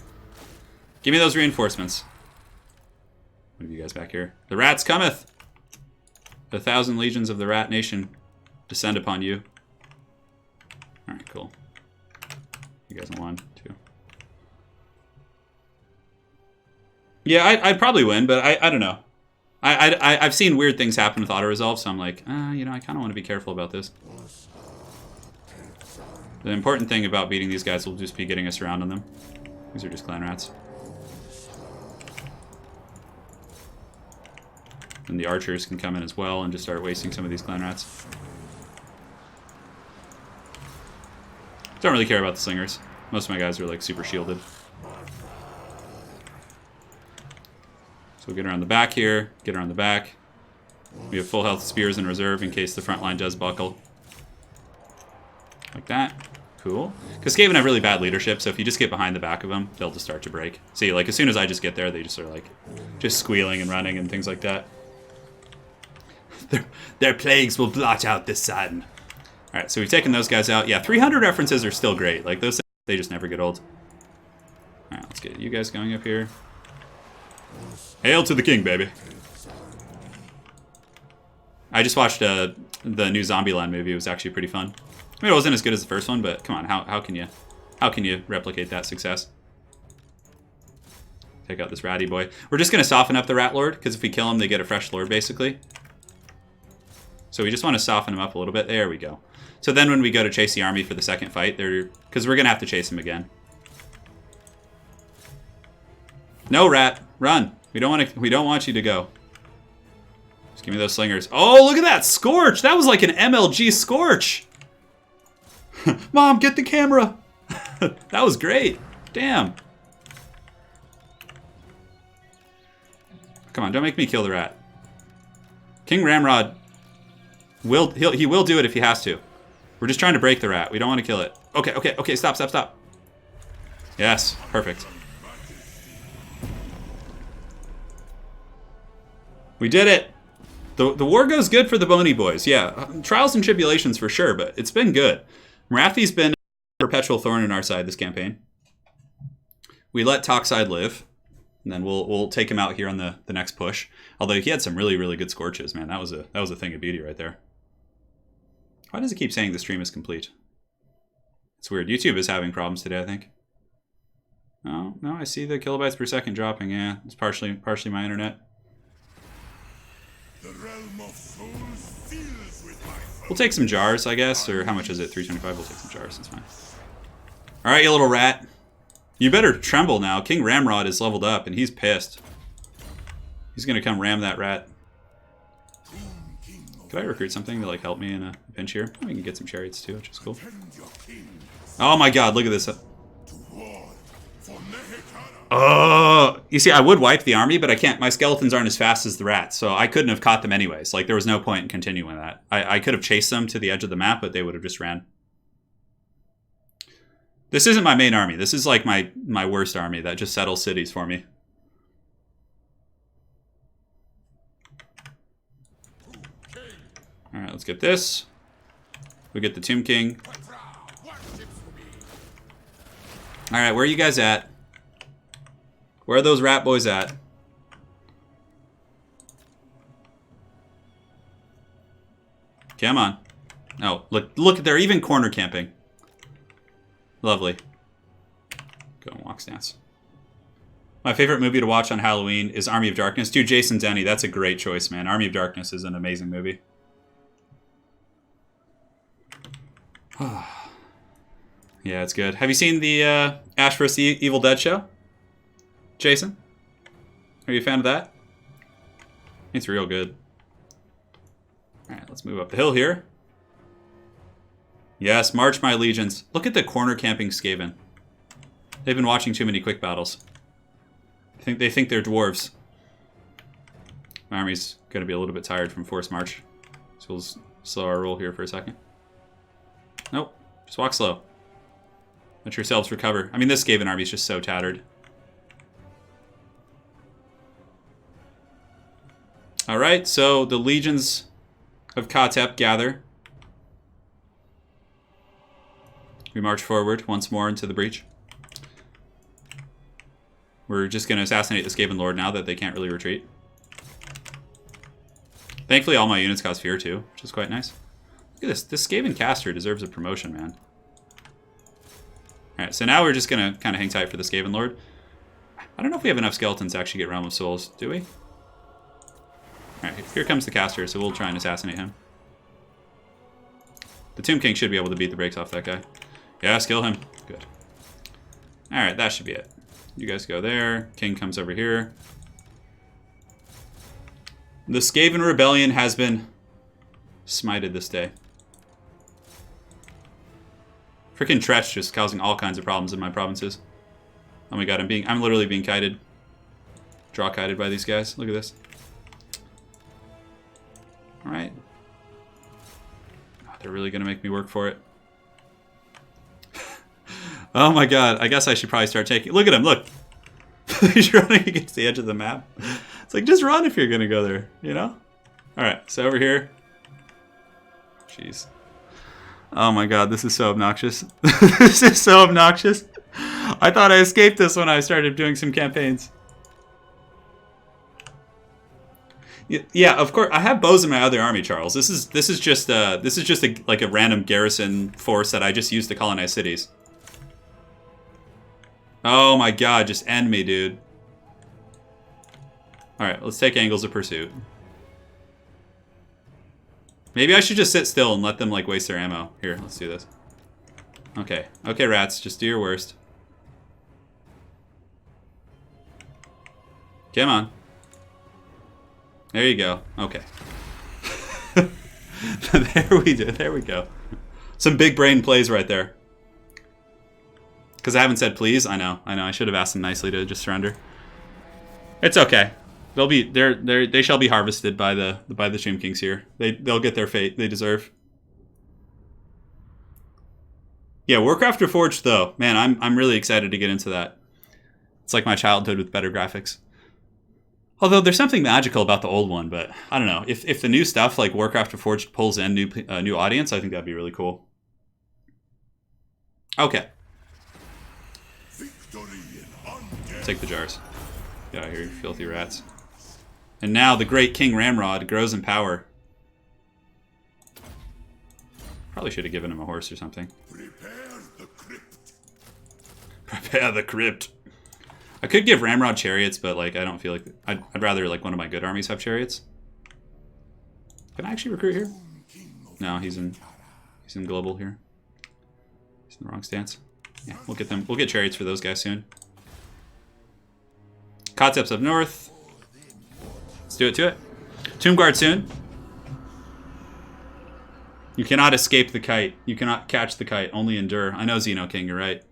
Speaker 1: Give me those reinforcements. Move you guys back here. The rats cometh! 1,000 legions of the rat nation descend upon you. Alright, cool. You guys on 1, 2. Yeah, I'd probably win, but I don't know. I've seen weird things happen with auto-resolve, so I'm like, you know, I kind of want to be careful about this. The important thing about beating these guys will just be getting us around on them. These are just clan rats. And the archers can come in as well and just start wasting some of these clan rats. Don't really care about the slingers. Most of my guys are like super shielded. So we'll get around the back here, get around the back. We have full health spears in reserve in case the front line does buckle. Like that. Cool. Because Skaven have really bad leadership, so if you just get behind the back of them, they'll just start to break. See, like, as soon as I just get there, they just are, like, just squealing and running and things like that. Their plagues will blot out the sun. Alright, so we've taken those guys out. Yeah, 300 references are still great. Like, those things, they just never get old. Alright, let's get you guys going up here. Hail to the king, baby. I just watched the new Zombieland movie. It was actually pretty fun. I mean, it wasn't as good as the first one, but come on, how can you replicate that success? Take out this ratty boy. We're just gonna soften up the Rat Lord, because if we kill him, they get a fresh lord, basically. So we just want to soften him up a little bit. There we go. So then when we go to chase the army for the second fight, because we're gonna have to chase him again. No, rat, run. We don't want you to go. Just give me those slingers. Oh, look at that Scorch! That was like an MLG Scorch! Mom, get the camera! That was great. Damn. Come on, don't make me kill the rat. King Ramrod he will do it if he has to. We're just trying to break the rat. We don't want to kill it. Okay, stop. Yes, perfect. We did it! The war goes good for the Bony Boys, yeah. Trials and tribulations for sure, but it's been good. Marathi's been a perpetual thorn in our side this campaign. We let Toxide live, and then we'll take him out here on the next push. Although he had some really, really good Scorches, man. That was a thing of beauty right there. Why does it keep saying the stream is complete? It's weird. YouTube is having problems today, I think. Oh, no, I see the kilobytes per second dropping. Yeah, it's partially my internet.
Speaker 2: The realm of souls fills with my
Speaker 1: We'll take some jars, I guess, or how much is it? 325. We'll take some jars. That's fine. All right, you little rat. You better tremble now. King Ramrod is leveled up, and he's pissed. He's gonna come ram that rat. Could I recruit something to like help me in a pinch here? We can get some chariots too, which is cool. Oh my God! Look at this. Oh, you see, I would wipe the army, but I can't. My skeletons aren't as fast as the rats, so I couldn't have caught them anyways. Like, there was no point in continuing that. I could have chased them to the edge of the map, but they would have just ran. This isn't my main army. This is like my worst army that just settles cities for me. All right, let's get this. We get the Tomb King. All right, where are you guys at? Where are those rat boys at? Come on. Oh, look, they're even corner camping. Lovely. Go and walk stance. My favorite movie to watch on Halloween is Army of Darkness. Dude, Jason Denny, that's a great choice, man. Army of Darkness is an amazing movie. Yeah, it's good. Have you seen the Ash vs. Evil Dead show? Jason? Are you a fan of that? It's real good. Alright, let's move up the hill here. Yes, march my legions. Look at the corner camping Skaven. They've been watching too many quick battles. They think they're dwarves. My army's going to be a little bit tired from forced march. So we'll slow our roll here for a second. Nope. Just walk slow. Let yourselves recover. I mean, this Skaven army is just so tattered. Alright, so the legions of Khatep gather. We march forward once more into the breach. We're just going to assassinate the Skaven Lord now that they can't really retreat. Thankfully, all my units got Fear too, which is quite nice. Look at this. This Skaven caster deserves a promotion, man. Alright, so now we're just going to kind of hang tight for the Skaven Lord. I don't know if we have enough skeletons to actually get Realm of Souls, do we? Alright, here comes the caster, so we'll try and assassinate him. The Tomb King should be able to beat the brakes off that guy. Yeah, kill him. Good. Alright, that should be it. You guys go there. King comes over here. The Skaven Rebellion has been smited this day. Freaking Tretch just causing all kinds of problems in my provinces. Oh my god, I'm literally being kited. Draw kited by these guys. Look at this. Alright. Oh, they're really gonna make me work for it. Oh my god, I guess I should probably start taking... Look at him, look! He's running against the edge of the map. It's like, just run if you're gonna go there, you know? Alright, so over here. Jeez. Oh my god, this is so obnoxious. This is so obnoxious. I thought I escaped this when I started doing some campaigns. Yeah, of course. I have bows in my other army, Charles. This is just like a random garrison force that I just use to colonize cities. Oh my god, just end me, dude. Alright, let's take angles of pursuit. Maybe I should just sit still and let them, like, waste their ammo. Here, let's do this. Okay. Okay, rats, just do your worst. Come on. There you go. Okay. There we go. Some big brain plays right there. Because I haven't said please. I know. I should have asked them nicely to just surrender. It's okay. They shall be harvested by the Tomb Kings here. They'll get their fate they deserve. Yeah, Warcraft Reforged though, man, I'm really excited to get into that. It's like my childhood with better graphics. Although there's something magical about the old one, but I don't know. If the new stuff like Warcraft Reforged pulls in new audience, I think that'd be really cool. Okay. Take the jars. Get out of here, you filthy rats. And now the great King Ramrod grows in power. Probably should have given him a horse or something.
Speaker 2: Prepare the crypt.
Speaker 1: Prepare the crypt. I could give Ramrod chariots, but like I don't feel like I'd rather like one of my good armies have chariots. Can I actually recruit here? No, he's in global here. He's in the wrong stance. Yeah, we'll get them. We'll get chariots for those guys soon. Khatep's up north. Let's do it to it. Tomb Guard soon. You cannot escape the kite. You cannot catch the kite. Only endure. I know, Xeno King, you're right.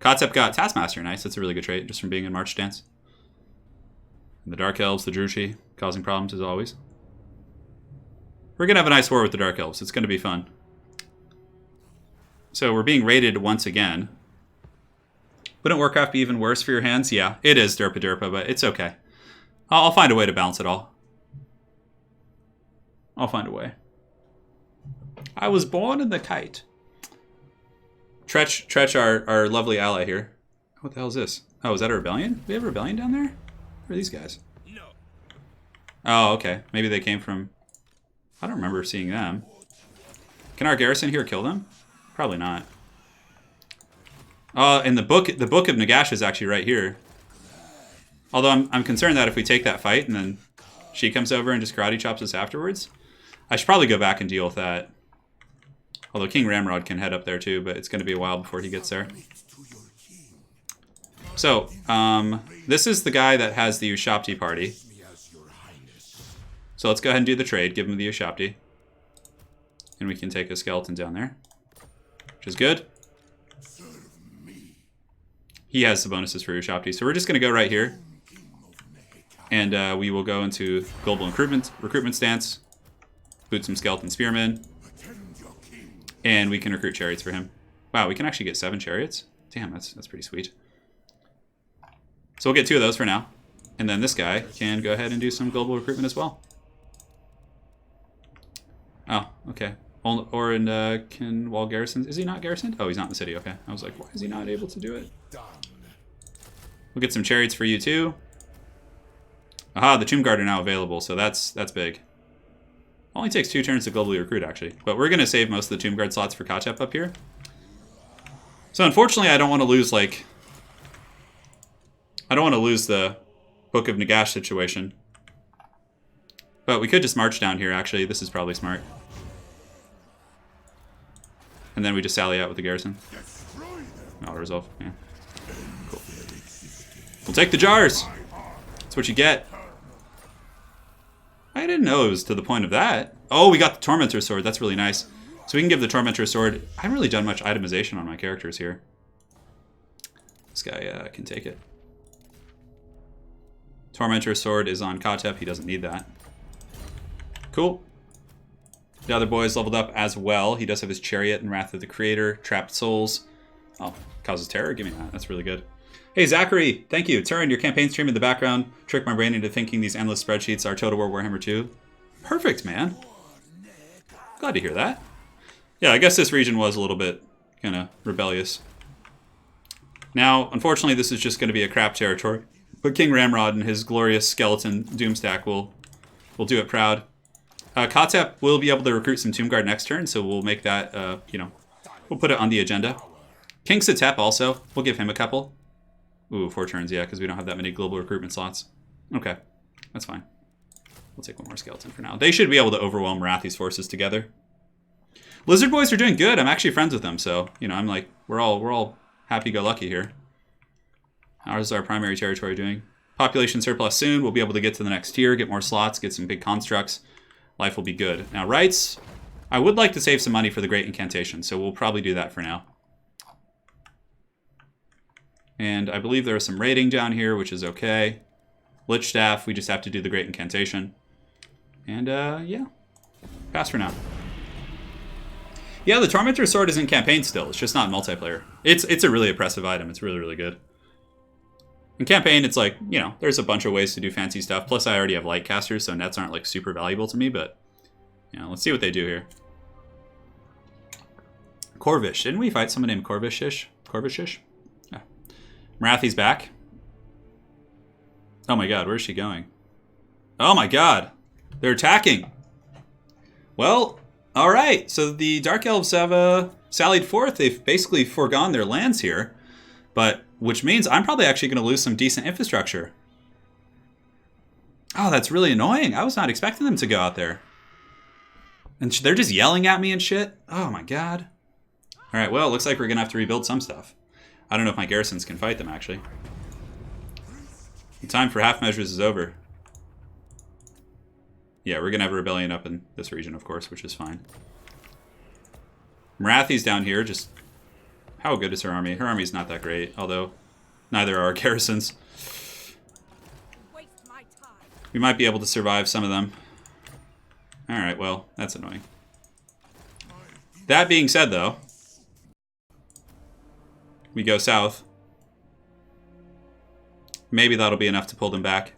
Speaker 1: Khatep got Taskmaster. Nice. That's a really good trait just from being in March stance. And the Dark Elves, the Drushi, causing problems as always. We're going to have a nice war with the Dark Elves. It's going to be fun. So we're being raided once again. Wouldn't Warcraft be even worse for your hands? Yeah, it is derpa derpa, but it's okay. I'll find a way to balance it all. I'll find a way. I was born in the kite. Tretch, our lovely ally here. What the hell is this? Oh, is that a rebellion? Do we have a rebellion down there? Who are these guys? No. Oh, okay. Maybe they came from... I don't remember seeing them. Can our garrison here kill them? Probably not. And the book of Nagash is actually right here. Although I'm concerned that if we take that fight and then she comes over and just karate chops us afterwards, I should probably go back and deal with that. Although King Ramrod can head up there too, but it's going to be a while before he gets there. So, this is the guy that has the Ushabti party. So let's go ahead and do the trade. Give him the Ushabti. And we can take a skeleton down there. Which is good. He has the bonuses for Ushabti. So we're just going to go right here. And we will go into global recruitment stance. Boot some skeleton spearmen. And we can recruit chariots for him. Wow, we can actually get 7 chariots? Damn, that's pretty sweet. So we'll get 2 of those for now. And then this guy can go ahead and do some global recruitment as well. Oh, okay. Orin can wall garrisons. Is he not garrisoned? Oh, he's not in the city. Okay. I was like, why is he not able to do it? We'll get some chariots for you too. Aha, the Tomb Guard are now available, so that's big. Only takes 2 turns to globally recruit, actually. But we're going to save most of the Tomb Guard slots for Khatep up here. So unfortunately, I don't want to lose, like... I don't want to lose the Book of Nagash situation. But we could just march down here, actually. This is probably smart. And then we just sally out with the garrison. Auto resolve, yeah. Cool. We'll take the jars! That's what you get. I didn't know it was to the point of that. Oh, we got the Tormentor Sword. That's really nice. So we can give the Tormentor Sword... I haven't really done much itemization on my characters here. This guy can take it. Tormentor Sword is on Khatep. He doesn't need that. Cool. The other boy is leveled up as well. He does have his Chariot and Wrath of the Creator. Trapped Souls. Oh, causes terror? Give me that. That's really good. Hey, Zachary. Thank you. Turin, your campaign stream in the background tricked my brain into thinking these endless spreadsheets are Total War Warhammer 2. Perfect, man. Glad to hear that. Yeah, I guess this region was a little bit kind of rebellious. Now, unfortunately, this is just going to be a crap territory. But King Ramrod and his glorious skeleton Doomstack will do it proud. Khatep will be able to recruit some Tomb Guard next turn, so we'll make that, we'll put it on the agenda. King Khatep also, we'll give him a couple. Ooh, 4 turns, yeah, because we don't have that many global recruitment slots. Okay, that's fine. We'll take 1 more skeleton for now. They should be able to overwhelm Marathi's forces together. Lizard Boys are doing good. I'm actually friends with them, so, I'm like, we're all happy-go-lucky here. How's our primary territory doing? Population surplus soon. We'll be able to get to the next tier, get more slots, get some big constructs. Life will be good. Now, rights. I would like to save some money for the Great Incantation, so we'll probably do that for now. And I believe there is some raiding down here, which is okay. Lich Staff, we just have to do the Great Incantation. And, yeah. Pass for now. Yeah, the Tormentor Sword is in campaign still. It's just not in multiplayer. It's a really oppressive item. It's really, really good. In campaign, it's like, there's a bunch of ways to do fancy stuff. Plus, I already have Lightcasters, so nets aren't, like, super valuable to me. But, let's see what they do here. Corvish. Didn't we fight someone named Corvishish? Corvishish? Yeah. Marathi's back. Oh my god, where's she going? Oh my god! They're attacking! Well, alright. So the Dark Elves have sallied forth. They've basically foregone their lands here. But... which means I'm probably actually going to lose some decent infrastructure. Oh, that's really annoying. I was not expecting them to go out there. And they're just yelling at me and shit. Oh my god. Alright, well, it looks like we're going to have to rebuild some stuff. I don't know if my garrisons can fight them, actually. The time for half measures is over. Yeah, we're going to have a rebellion up in this region, of course, which is fine. Marathi's down here, just How good is her army? Her army's not that great, although neither are our garrisons. We might be able to survive some of them. Alright, well, that's annoying. That being said, though, we go south. Maybe that'll be enough to pull them back.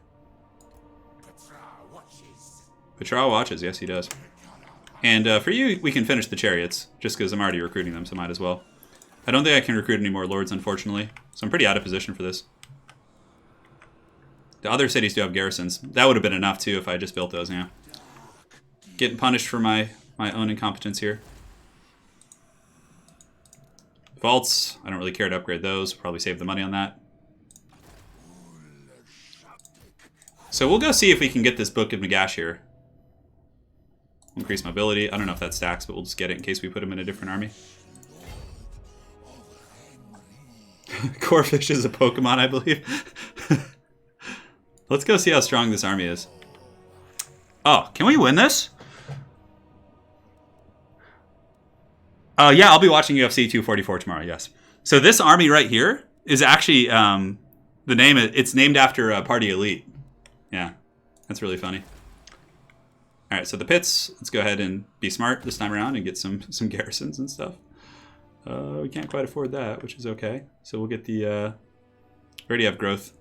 Speaker 1: Petra watches, yes he does. And for you, we can finish the chariots, just because I'm already recruiting them, so might as well. I don't think I can recruit any more lords, unfortunately. So I'm pretty out of position for this. The other cities do have garrisons. That would have been enough, too, if I just built those, yeah. Getting punished for my own incompetence here. Vaults, I don't really care to upgrade those. Probably save the money on that. So we'll go see if we can get this Book of Nagash here. Increase mobility. I don't know if that stacks, but we'll just get it in case we put him in a different army. Corefish is a Pokemon, I believe. Let's go see how strong this army is. Oh, can we win this? Yeah, I'll be watching UFC 244 tomorrow, yes. So this army right here is actually, the name, it's named after Party Elite. Yeah, that's really funny. All right, so the pits, let's go ahead and be smart this time around and get some garrisons and stuff. We can't quite afford that, which is okay. So we'll get the, we already have growth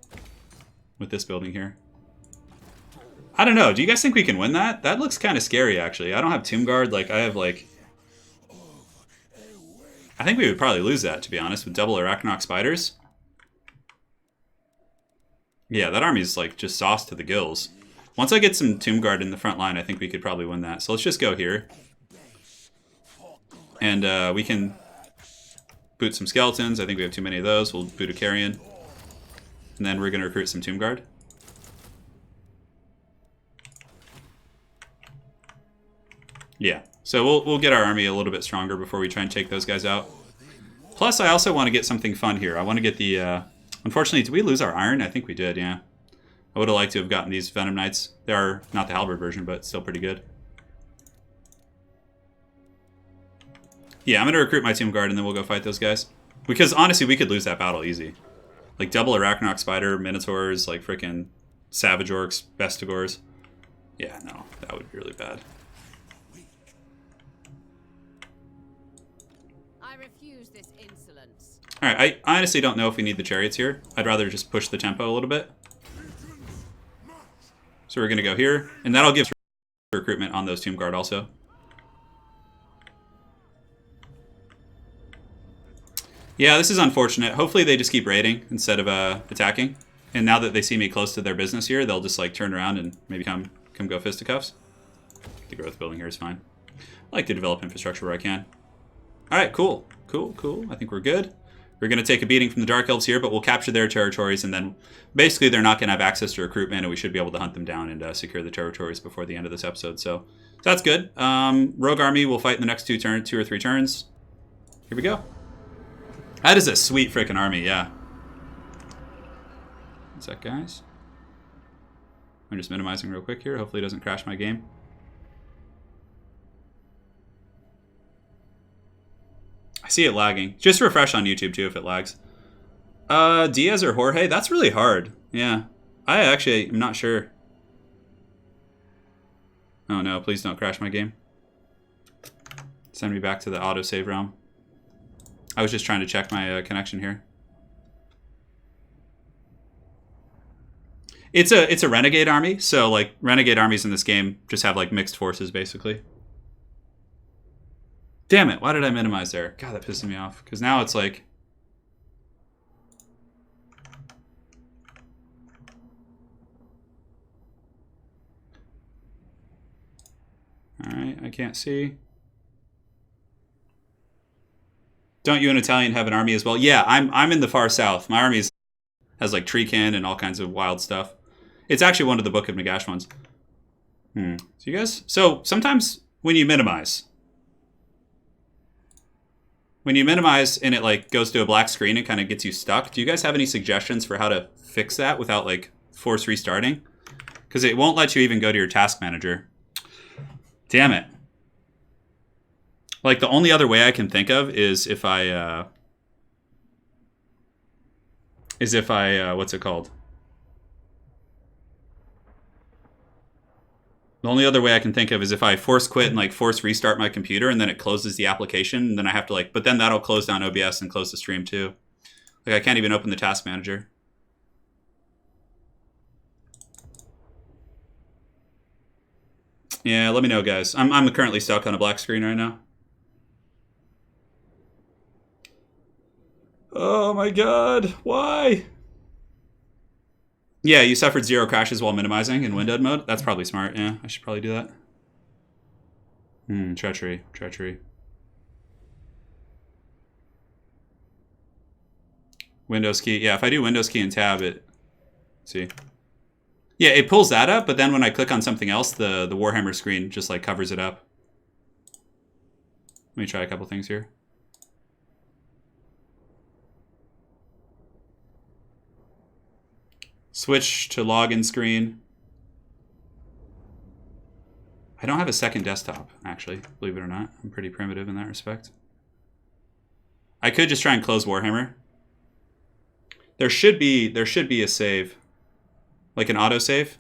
Speaker 1: with this building here. I don't know, do you guys think we can win that? That looks kind of scary, actually. I don't have Tomb Guard, like, I have, like... I think we would probably lose that, to be honest, with double Arachnok Spiders. Yeah, that army's, like, just sauce to the gills. Once I get some Tomb Guard in the front line, I think we could probably win that. So let's just go here. And we can boot some skeletons. I think we have too many of those. We'll boot a carrion. And then we're going to recruit some Tomb Guard. Yeah, so we'll get our army a little bit stronger before we try and take those guys out. Plus, I also want to get something fun here. I want to get the... unfortunately, did we lose our iron? I think we did, yeah. I would have liked to have gotten these Venom Knights. They are not the Halberd version, but still pretty good. Yeah, I'm going to recruit my Tomb Guard, and then we'll go fight those guys. Because, honestly, we could lose that battle easy. Like, double Arachnok Spider, Minotaurs, like, frickin' Savage Orcs, Bestigors. Yeah, no, that would be really bad.
Speaker 3: I refuse this insolence.
Speaker 1: Alright, I honestly don't know if we need the chariots here. I'd rather just push the tempo a little bit. So we're going to go here, and that'll give recruitment on those Tomb Guard also. Yeah, this is unfortunate. Hopefully they just keep raiding instead of attacking. And now that they see me close to their business here, they'll just like turn around and maybe come go fisticuffs. The growth building here is fine. I like to develop infrastructure where I can. Alright, cool. Cool. I think we're good. We're going to take a beating from the Dark Elves here, but we'll capture their territories, and then basically they're not going to have access to recruitment, and we should be able to hunt them down and secure the territories before the end of this episode. So that's good. Rogue Army will fight in the next two or three turns. Here we go. That is a sweet freaking army, yeah. What's that, guys? I'm just minimizing real quick here. Hopefully it doesn't crash my game. I see it lagging. Just refresh on YouTube, too, if it lags. Diaz or Jorge? That's really hard. Yeah. I actually am not sure. Oh, no. Please don't crash my game. Send me back to the autosave realm. I was just trying to check my connection here. It's a renegade army, so like renegade armies in this game just have like mixed forces basically. Damn it, why did I minimize there? God, that pissed me off. Because now it's like... Alright, I can't see. Don't you and Italian have an army as well? Yeah, I'm in the far south. My army has like Treekin and all kinds of wild stuff. It's actually one of the Book of Nagash ones. So you guys... So sometimes when you minimize and it like goes to a black screen and kind of gets you stuck, do you guys have any suggestions for how to fix that without like force restarting? Because it won't let you even go to your task manager. Damn it. Like, the only other way I can think of is if I is if I, what's it called? The only other way I can think of is if I force quit and like force restart my computer and then it closes the application, and then I have to like, but then that'll close down OBS and close the stream too. Like I can't even open the task manager. Yeah, let me know, guys. I'm currently stuck on a black screen right now. Oh my god, why? Yeah, you suffered 0 crashes while minimizing in windowed mode. That's probably smart. Yeah, I should probably do that. Treachery, treachery. Windows key. Yeah, if I do Windows key and tab, it... See? Yeah, it pulls that up, but then when I click on something else, the Warhammer screen just like covers it up. Let me try a couple things here. Switch to login screen. I don't have a second desktop, actually, believe it or not. I'm pretty primitive in that respect. I could just try and close Warhammer. There should be a save. Like an autosave.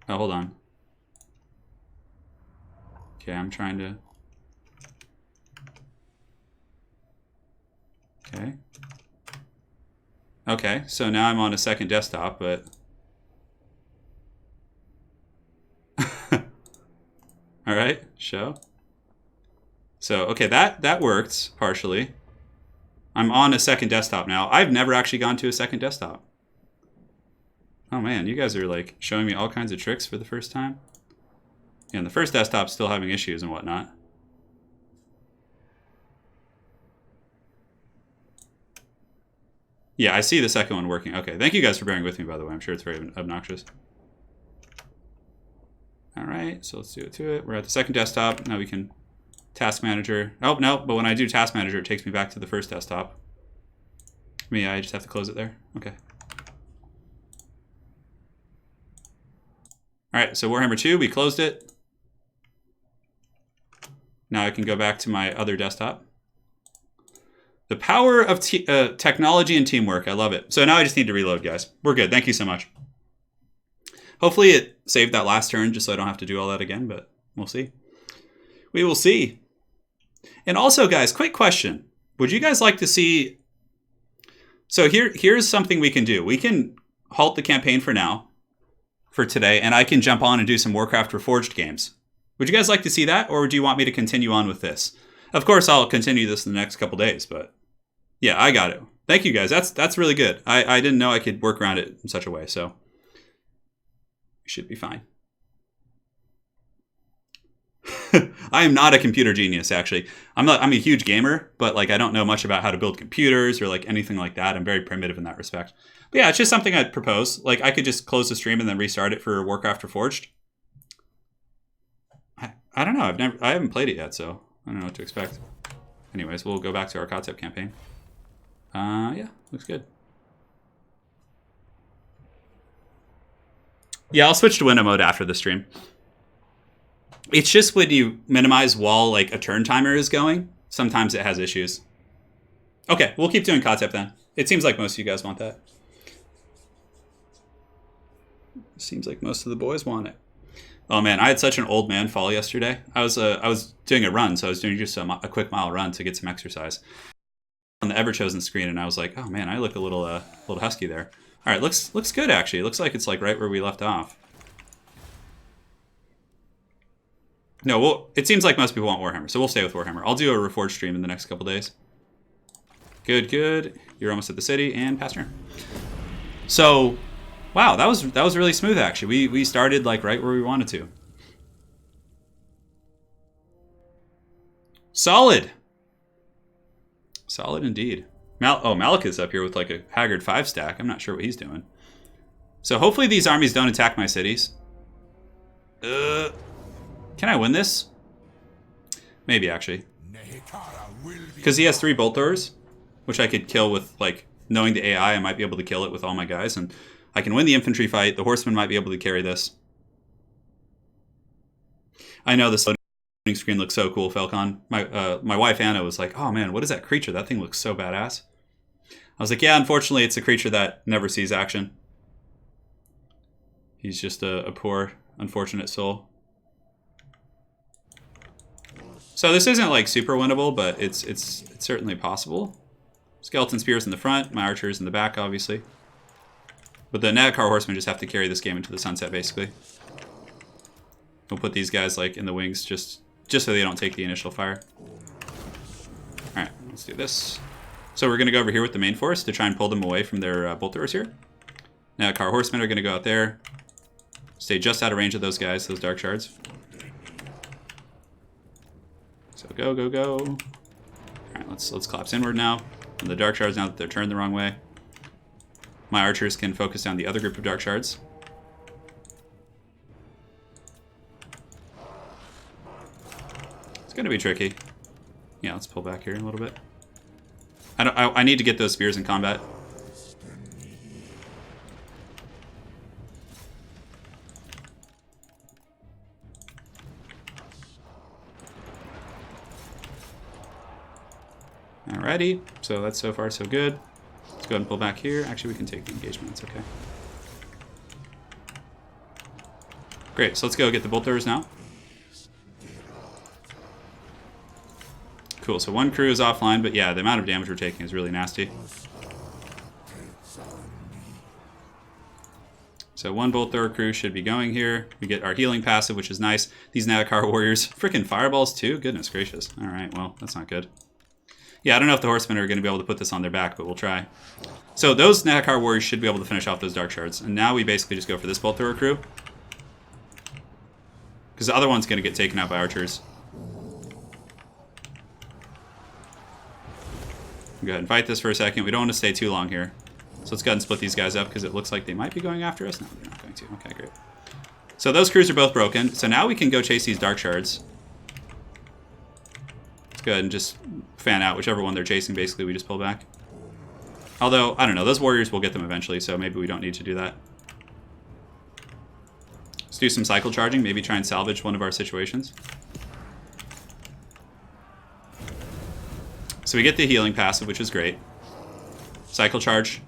Speaker 1: Oh, hold on. Okay, I'm trying to... Okay. Okay, so now I'm on a second desktop, but... Alright, show. So, okay, that worked, partially. I'm on a second desktop now. I've never actually gone to a second desktop. Oh man, you guys are like showing me all kinds of tricks for the first time. Yeah, and the first desktop's still having issues and whatnot. Yeah, I see the second one working. Okay, thank you guys for bearing with me, by the way. I'm sure it's very obnoxious. All right, so let's do it to it. We're at the second desktop. Now we can task manager. Oh, no, but when I do task manager, it takes me back to the first desktop. I just have to close it there. Okay. All right, so Warhammer 2, we closed it. Now I can go back to my other desktop. The power of technology and teamwork. I love it. So now I just need to reload, guys. We're good. Thank you so much. Hopefully it saved that last turn just so I don't have to do all that again, but we'll see. We will see. And also, guys, quick question. Would you guys like to see... So here's something we can do. We can halt the campaign for now, for today, and I can jump on and do some Warcraft Reforged games. Would you guys like to see that, or do you want me to continue on with this? Of course, I'll continue this in the next couple days, but... Yeah, I got it. Thank you, guys. That's really good. I didn't know I could work around it in such a way, so... We should be fine. I am not a computer genius, actually. I'm a huge gamer, but like I don't know much about how to build computers or like anything like that. I'm very primitive in that respect. But yeah, it's just something I'd propose. Like I could just close the stream and then restart it for Warcraft Reforged. I don't know. I haven't played it yet, so I don't know what to expect. Anyways, we'll go back to our Khatep campaign. Yeah, looks good. Yeah, I'll switch to window mode after the stream. It's just when you minimize while like a turn timer is going, sometimes it has issues. Okay, we'll keep doing Khatep then. It seems like most of you guys want that. Seems like most of the boys want it. Oh man, I had such an old man fall yesterday. I was doing a run, so I was doing just a quick mile run to get some exercise on the Everchosen screen, and I was like, oh man, I look a little husky there. All right, looks good actually. It looks like it's like right where we left off. No, well, it seems like most people want Warhammer, so we'll stay with Warhammer. I'll do a Reforged stream in the next couple days. Good, good. You're almost at the city, and pass turn. So, wow, that was really smooth actually. We started like right where we wanted to. Solid. Solid indeed. Malik is up here with like a Haggard 5 stack. I'm not sure what he's doing. So hopefully these armies don't attack my cities. Can I win this? Maybe, actually. Because he has 3 bolt throwers, which I could kill with, like, knowing the AI, I might be able to kill it with all my guys. And I can win the infantry fight. The horsemen might be able to carry this. I know this screen looks so cool, Falcon. My wife Anna was like, "Oh man, what is that creature? That thing looks so badass." I was like, "Yeah, unfortunately, it's a creature that never sees action. He's just a poor, unfortunate soul." So this isn't like super winnable, but it's certainly possible. Skeleton spears in the front, my archers in the back, obviously. But the Nehek horsemen just have to carry this game into the sunset, basically. We'll put these guys like in the wings just so they don't take the initial fire. Alright, let's do this. So we're going to go over here with the main force to try and pull them away from their bolt throwers here. Now Nehek horsemen are going to go out there. Stay just out of range of those guys, those dark shards. So go, go, go. Alright, let's collapse inward now. And the dark shards, now that they're turned the wrong way. My archers can focus down the other group of dark shards. It's going to be tricky. Yeah, let's pull back here a little bit. I need to get those spears in combat. Alrighty, so that's so far so good. Let's go ahead and pull back here. Actually, we can take the engagement. It's okay. Great, so let's go get the bolt throwers now. Cool, so one crew is offline, but yeah, the amount of damage we're taking is really nasty. So one bolt thrower crew should be going here. We get our healing passive, which is nice. These Nehek warriors, freaking fireballs too? Goodness gracious. Alright, well, that's not good. Yeah, I don't know if the horsemen are going to be able to put this on their back, but we'll try. So those Nehek warriors should be able to finish off those dark shards. And now we basically just go for this bolt thrower crew. Because the other one's going to get taken out by archers. Go ahead and fight this for a second. We don't want to stay too long here. So let's go ahead and split these guys up because it looks like they might be going after us. No, they're not going to. Okay, great. So those crews are both broken. So now we can go chase these dark shards. Let's go ahead and just fan out whichever one they're chasing. Basically, we just pull back. Although, I don't know. Those warriors will get them eventually, so maybe we don't need to do that. Let's do some cycle charging. Maybe try and salvage one of our situations. So we get the healing passive, which is great. Cycle charge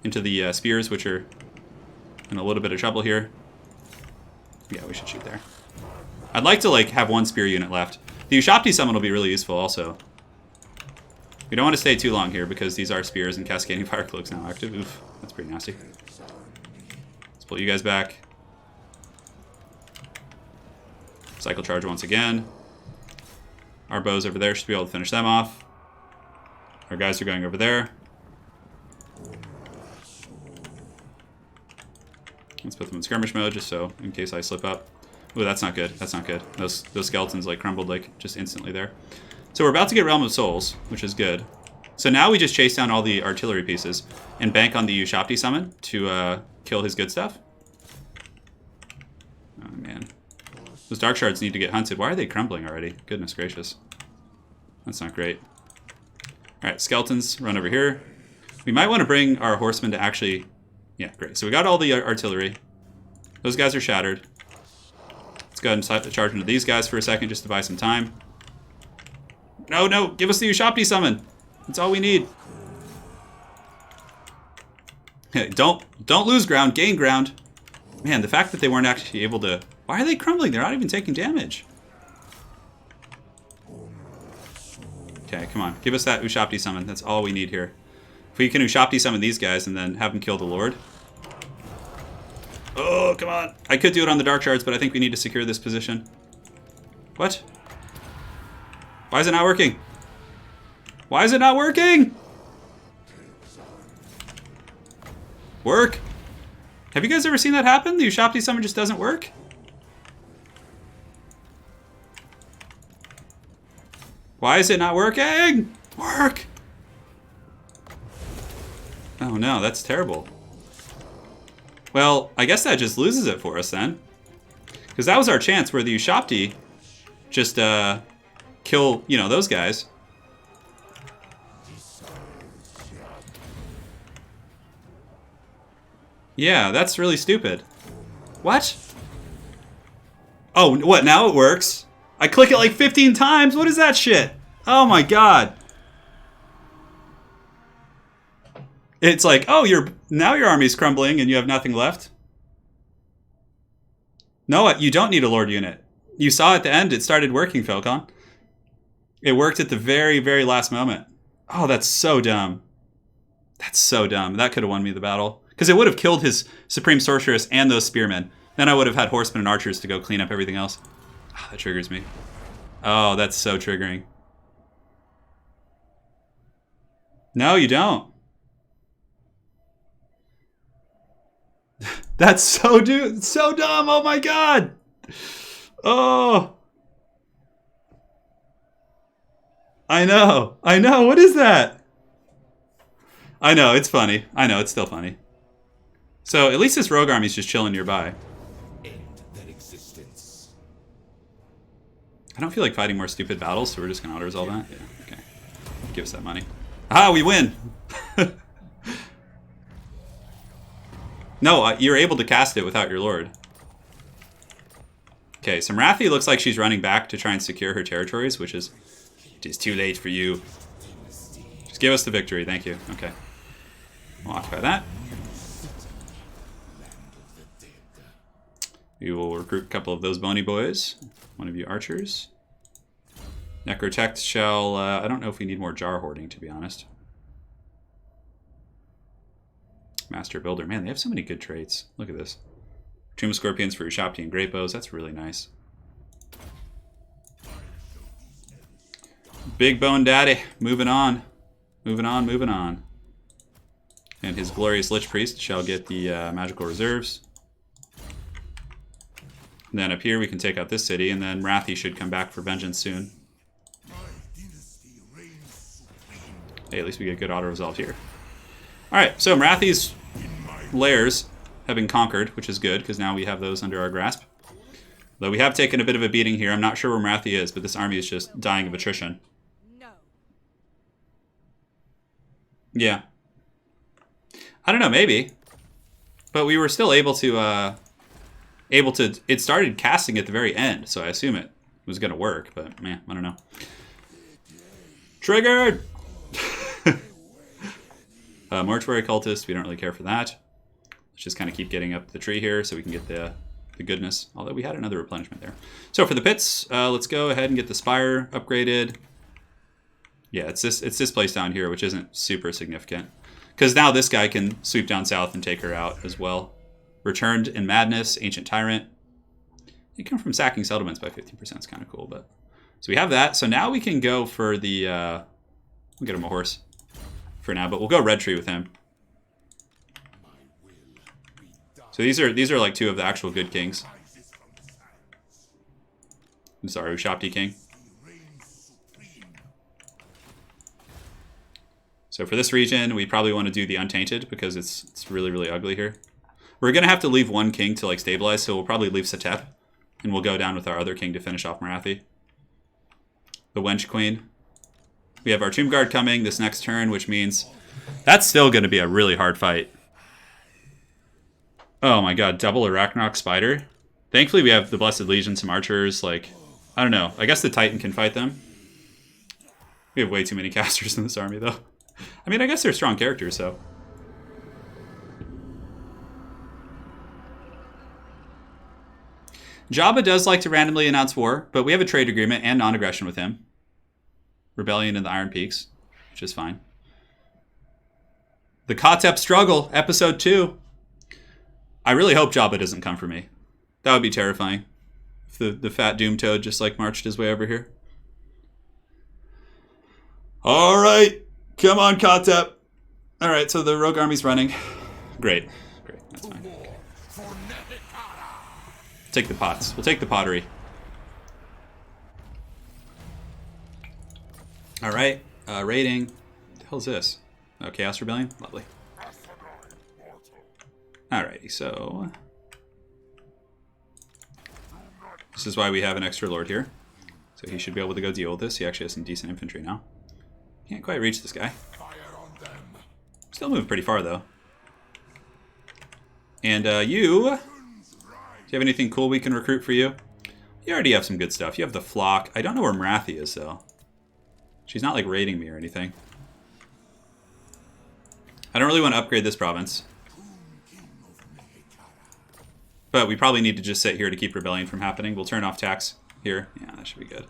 Speaker 1: into the spears, which are in a little bit of trouble here. Yeah, we should shoot there. I'd like to like have one spear unit left. The Ushapti summon will be really useful also. We don't want to stay too long here because these are spears and cascading fire cloaks now active. Oof, that's pretty nasty. Let's pull you guys back. Cycle charge once again. Our bows over there should be able to finish them off. Our guys are going over there. Let's put them in skirmish mode just so in case I slip up. Ooh, that's not good. That's not good. Those skeletons like crumbled like just instantly there. So we're about to get Realm of Souls, which is good. So now we just chase down all the artillery pieces and bank on the Ushapti summon to kill his good stuff. Oh man. Those dark shards need to get hunted. Why are they crumbling already? Goodness gracious. That's not great. Alright, skeletons, run over here. We might want to bring our horsemen to actually... Yeah, great. So we got all the artillery. Those guys are shattered. Let's go ahead and charge into these guys for a second just to buy some time. No, no, give us the Ushapti summon. That's all we need. Hey, don't lose ground, gain ground. Man, the fact that they weren't actually able to... Why are they crumbling? They're not even taking damage. Okay, come on. Give us that Ushapti summon. That's all we need here. If we can Ushapti summon these guys and then have them kill the Lord. Oh, come on. I could do it on the Dark Shards, but I think we need to secure this position. What? Why is it not working? Why is it not working? Work? Have you guys ever seen that happen? The Ushapti summon just doesn't work? Why is it not working? Work! Oh no, that's terrible. Well, I guess that just loses it for us then. Because that was our chance where the Ushapti just kill, you know, those guys. Yeah, that's really stupid. What? Oh, what, now it works? I click it like 15 times. What is that shit? Oh my god. It's like, oh, now your army's crumbling and you have nothing left. No, you don't need a Lord unit. You saw at the end it started working, Falcon. It worked at the very, very last moment. Oh, that's so dumb. That's so dumb. That could have won me the battle. Because it would have killed his Supreme Sorceress and those spearmen. Then I would have had horsemen and archers to go clean up everything else. Oh, that triggers me. Oh, that's so triggering. No, you don't. That's so dumb. Oh my god. Oh. I know. What is that? I know, it's funny. I know, it's still funny. So, at least this rogue army's just chilling nearby.
Speaker 2: End their existence.
Speaker 1: I don't feel like fighting more stupid battles, so we're just gonna auto-resolve that? Yeah, okay. Give us that money. Ah, we win! No, you're able to cast it without your lord. Okay, so Marathi looks like she's running back to try and secure her territories, which is... It is too late for you. Just give us the victory, thank you. Okay. We'll occupy that. We will recruit a couple of those bony boys. One of you archers. Necrotect shall... I don't know if we need more jar hoarding, to be honest. Master Builder. Man, they have so many good traits. Look at this. Tomb of Scorpions for Ushapti and Great Bows. That's really nice. Big Bone Daddy. Moving on. Moving on. And his glorious Lich Priest shall get the magical reserves. And then up here we can take out this city, and then Marathi should come back for vengeance soon. Hey, at least we get good auto-resolve here. Alright, so Marathi's lairs have been conquered, which is good, because now we have those under our grasp. Though we have taken a bit of a beating here. I'm not sure where Marathi is, but this army is just dying of attrition.
Speaker 3: No.
Speaker 1: Yeah. I don't know, maybe. But we were still able to... It started casting at the very end, so I assume it was going to work, but man, I don't know. Triggered! Mortuary Cultist, we don't really care for that. Let's just kind of keep getting up the tree here so we can get the goodness. Although we had another replenishment there. So for the pits, let's go ahead and get the spire upgraded. Yeah, it's this place down here, which isn't super significant. Because now this guy can sweep down south and take her out as well. Returned in Madness, Ancient Tyrant. You come from sacking settlements by 15%. It's kind of cool, but... So we have that. So now we can go for the... we'll get him a horse for now, but we'll go Red Tree with him. So these are like two of the actual good kings. I'm sorry, Ushapti King. So for this region, we probably want to do the Untainted because it's really, really ugly here. We're going to have to leave one king to like stabilize, so we'll probably leave Khatep. And we'll go down with our other king to finish off Marathi. The Wench Queen. We have our Tomb Guard coming this next turn, which means that's still going to be a really hard fight. Oh my god, double Arachnok Spider. Thankfully we have the Blessed Legion, some archers, like, I don't know. I guess the Titan can fight them. We have way too many casters in this army, though. I mean, I guess they're strong characters, so... Jabba does like to randomly announce war, but we have a trade agreement and non-aggression with him. Rebellion in the Iron Peaks, which is fine. The Khatep Struggle, Episode 2. I really hope Jabba doesn't come for me. That would be terrifying. If the fat Doom Toad just like marched his way over here. Alright, come on Khatep. Alright, so the rogue army's running. Great, that's fine. Take the pots. We'll take the pottery. Alright, raiding. What the hell is this? Oh, Chaos Rebellion? Lovely. Alrighty, so... This is why we have an extra lord here. So he should be able to go deal with this. He actually has some decent infantry now. Can't quite reach this guy. Still moving pretty far, though. And you... Do you have anything cool we can recruit for you? You already have some good stuff. You have the flock. I don't know where Marathi is, though. She's not, like, raiding me or anything. I don't really want to upgrade this province. But we probably need to just sit here to keep rebellion from happening. We'll turn off tax here. Yeah, that should be good.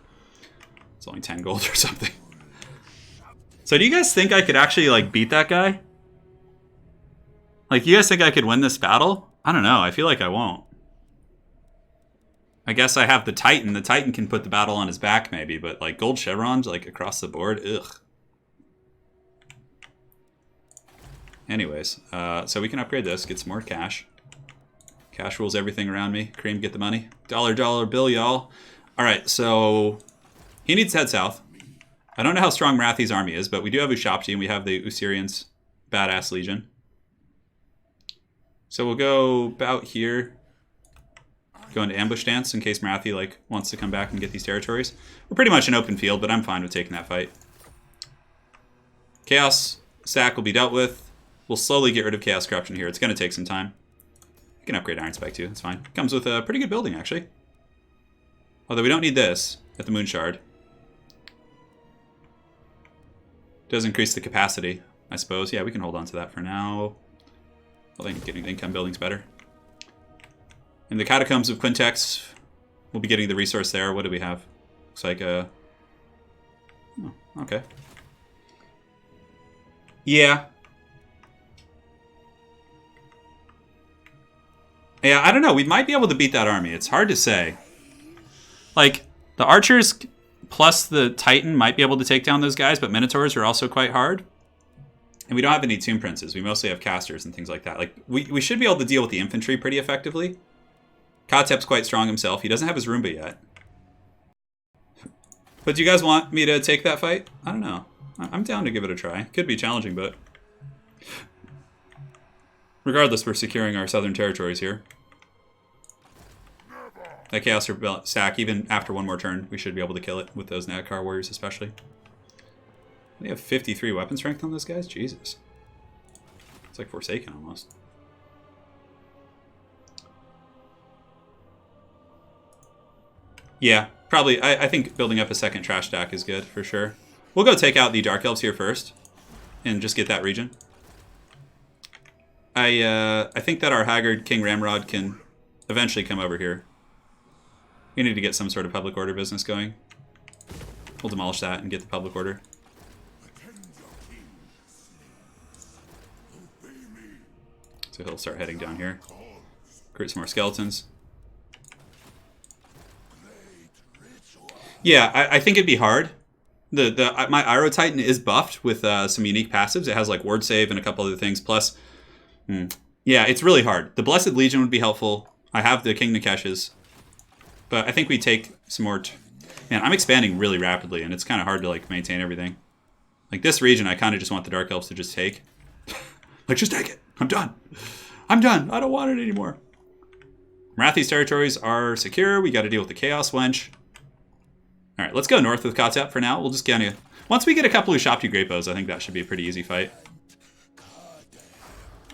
Speaker 1: It's only 10 gold or something. So do you guys think I could actually, like, beat that guy? Like, you guys think I could win this battle? I don't know. I feel like I won't. I guess I have the Titan. The Titan can put the battle on his back, maybe. But, like, gold chevrons, like, across the board? Ugh. Anyways, so we can upgrade this. Get some more cash. Cash rules everything around me. Cream, get the money. Dollar bill, y'all. Alright, so he needs to head south. I don't know how strong Marathi's army is, but we do have Ushapti and we have the Usirian's badass legion. So we'll go about here. Go into ambush stance in case Marathi like wants to come back and get these territories. We're pretty much an open field, but I'm fine with taking that fight. Chaos sack will be dealt with. We'll slowly get rid of Chaos Corruption here. It's going to take some time. You can upgrade Iron Spike too, it's fine. Comes with a pretty good building, actually. Although we don't need this at the Moon Shard. Does increase the capacity, I suppose. Yeah, we can hold on to that for now. I think getting income building's better. In the Catacombs of Quintex, we'll be getting the resource there. What do we have? Looks like a... Oh, okay. Yeah. Yeah, I don't know. We might be able to beat that army. It's hard to say. Like, the archers plus the Titan might be able to take down those guys, but Minotaurs are also quite hard. And we don't have any Tomb Princes. We mostly have casters and things like that. Like, we should be able to deal with the infantry pretty effectively. Khatep's quite strong himself. He doesn't have his Roomba yet. But do you guys want me to take that fight? I don't know. I'm down to give it a try. Could be challenging, but... Regardless, we're securing our southern territories here. That Chaos sack, even after one more turn, we should be able to kill it with those Nehek warriors especially. They have 53 weapon strength on those guys? Jesus. It's like Forsaken almost. Yeah, probably. I think building up a second trash stack is good, for sure. We'll go take out the Dark Elves here first. And just get that region. I think that our Haggard King Ramrod can eventually come over here. We need to get some sort of public order business going. We'll demolish that and get the public order. So he'll start heading down here. Recruit some more skeletons. Yeah, I think it'd be hard. My Iro Titan is buffed with some unique passives. It has like ward save and a couple other things. Plus, yeah, it's really hard. The Blessed Legion would be helpful. I have the King Nikesh's. But I think we take some more... Man, I'm expanding really rapidly, and it's kind of hard to like maintain everything. Like this region, I kind of just want the Dark Elves to just take. Like, just take it. I'm done. I'm done. I don't want it anymore. Marathi's territories are secure. We got to deal with the Chaos Wench. All right, let's go north with Khatep for now. We'll just get you. Once we get a couple of Ushapti Grapos, I think that should be a pretty easy fight.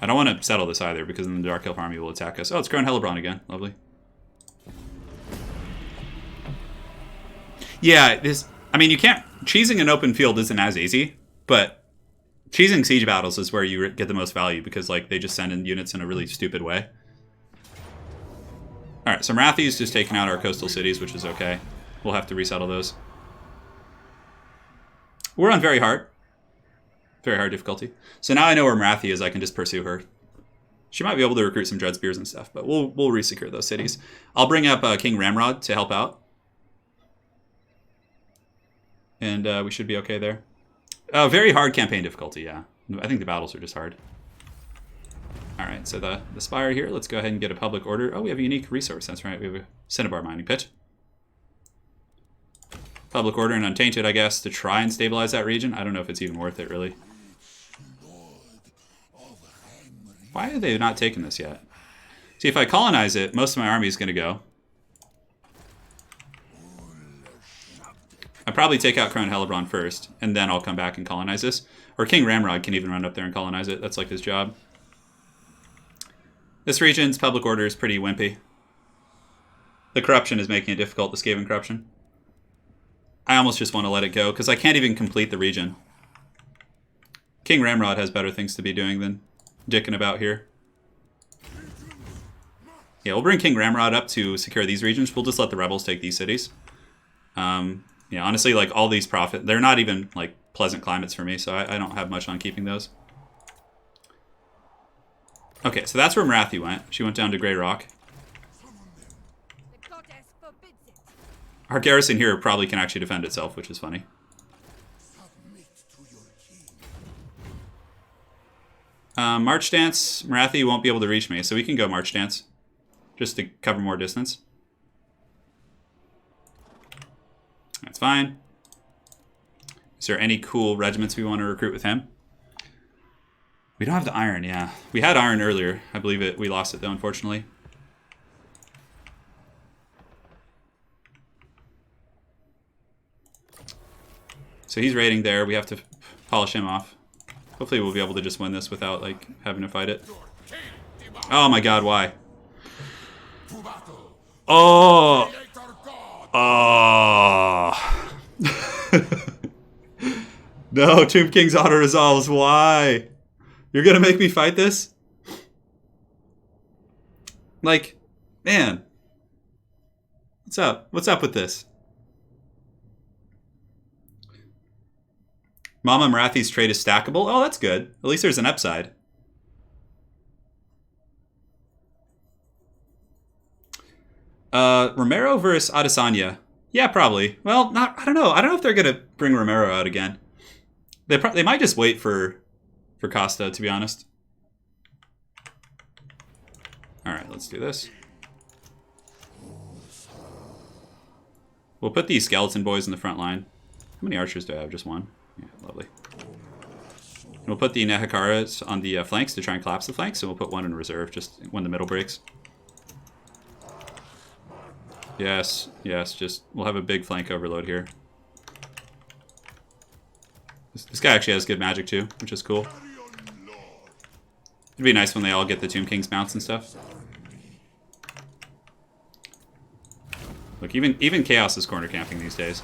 Speaker 1: I don't want to settle this either, because then the Dark Elf army will attack us. Oh, it's Crone Hellebron again. Lovely. Yeah, I mean, you can't... Cheesing an open field isn't as easy, but cheesing siege battles is where you get the most value, because like they just send in units in a really stupid way. Alright, so Marathi's just taking out our coastal cities, which is okay. We'll have to resettle those. We're on very hard. Very hard difficulty. So now I know where Marathi is, I can just pursue her. She might be able to recruit some Dread Spears and stuff, but we'll resecure those cities. I'll bring up King Ramrod to help out. And we should be okay there. Very hard campaign difficulty, yeah. I think the battles are just hard. Alright, so the spire here, let's go ahead and get a public order. Oh, we have a unique resource, that's right. We have a Cinnabar mining pit. Public order and Untainted, I guess, to try and stabilize that region. I don't know if it's even worth it, really. Why are they not taking this yet? See, if I colonize it, most of my army is going to go. I'll probably take out Crone Hellebron first, and then I'll come back and colonize this. Or King Ramrod can even run up there and colonize it. That's like his job. This region's public order is pretty wimpy. The corruption is making it difficult, the Skaven corruption. I almost just want to let it go, because I can't even complete the region. King Ramrod has better things to be doing than dicking about here. Yeah, we'll bring King Ramrod up to secure these regions. We'll just let the rebels take these cities. Yeah, honestly, like, all these profit... They're not even, like, pleasant climates for me, so I don't have much on keeping those. Okay, so that's where Marathi went. She went down to Grey Rock.
Speaker 3: The goddess forbids it.
Speaker 1: Our garrison here probably can actually defend itself, which is funny. March Dance, Marathi won't be able to reach me, so we can go March Dance. Just to cover more distance. That's fine. Is there any cool regiments we want to recruit with him? We don't have the iron, yeah. We had iron earlier. I believe it. We lost it, though, unfortunately. So he's raiding there. We have to polish him off. Hopefully we'll be able to just win this without, like, having to fight it. Oh my god, why? Oh! Oh! No, Tomb King's auto resolves. Why? You're gonna make me fight this? Like, man. What's up? What's up with this? Mama Marathi's trade is stackable. Oh, that's good. At least there's an upside. Romero versus Adesanya. Yeah, probably. Well, I don't know. I don't know if they're gonna bring Romero out again. They might just wait for Costa, to be honest. All right, let's do this. We'll put these skeleton boys in the front line. How many archers do I have? Just one. Yeah, lovely. And we'll put the Nehekaras on the flanks to try and collapse the flanks, and we'll put one in reserve just when the middle breaks. Yes, yes, just we'll have a big flank overload here. This guy actually has good magic too, which is cool. It'd be nice when they all get the Tomb King's mounts and stuff. Look, even Chaos is corner camping these days.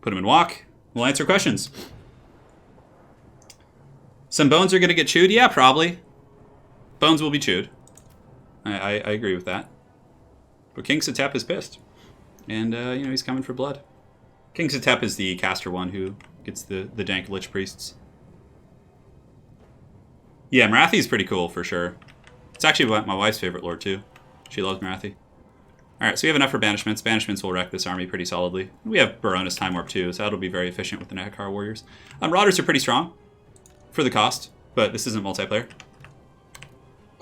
Speaker 1: Put him in walk. We'll answer questions. Some bones are going to get chewed? Yeah, probably. Bones will be chewed. I agree with that. But King Khatep is pissed. And, you know, he's coming for blood. King Khatep is the caster one who gets the dank Lich Priests. Yeah, Marathi's pretty cool, for sure. It's actually my wife's favorite lord, too. She loves Marathi. Alright, so we have enough for banishments. Banishments will wreck this army pretty solidly. We have Barona's Time Warp too, so that'll be very efficient with the Nehekar warriors. Marauders are pretty strong for the cost, but this isn't multiplayer.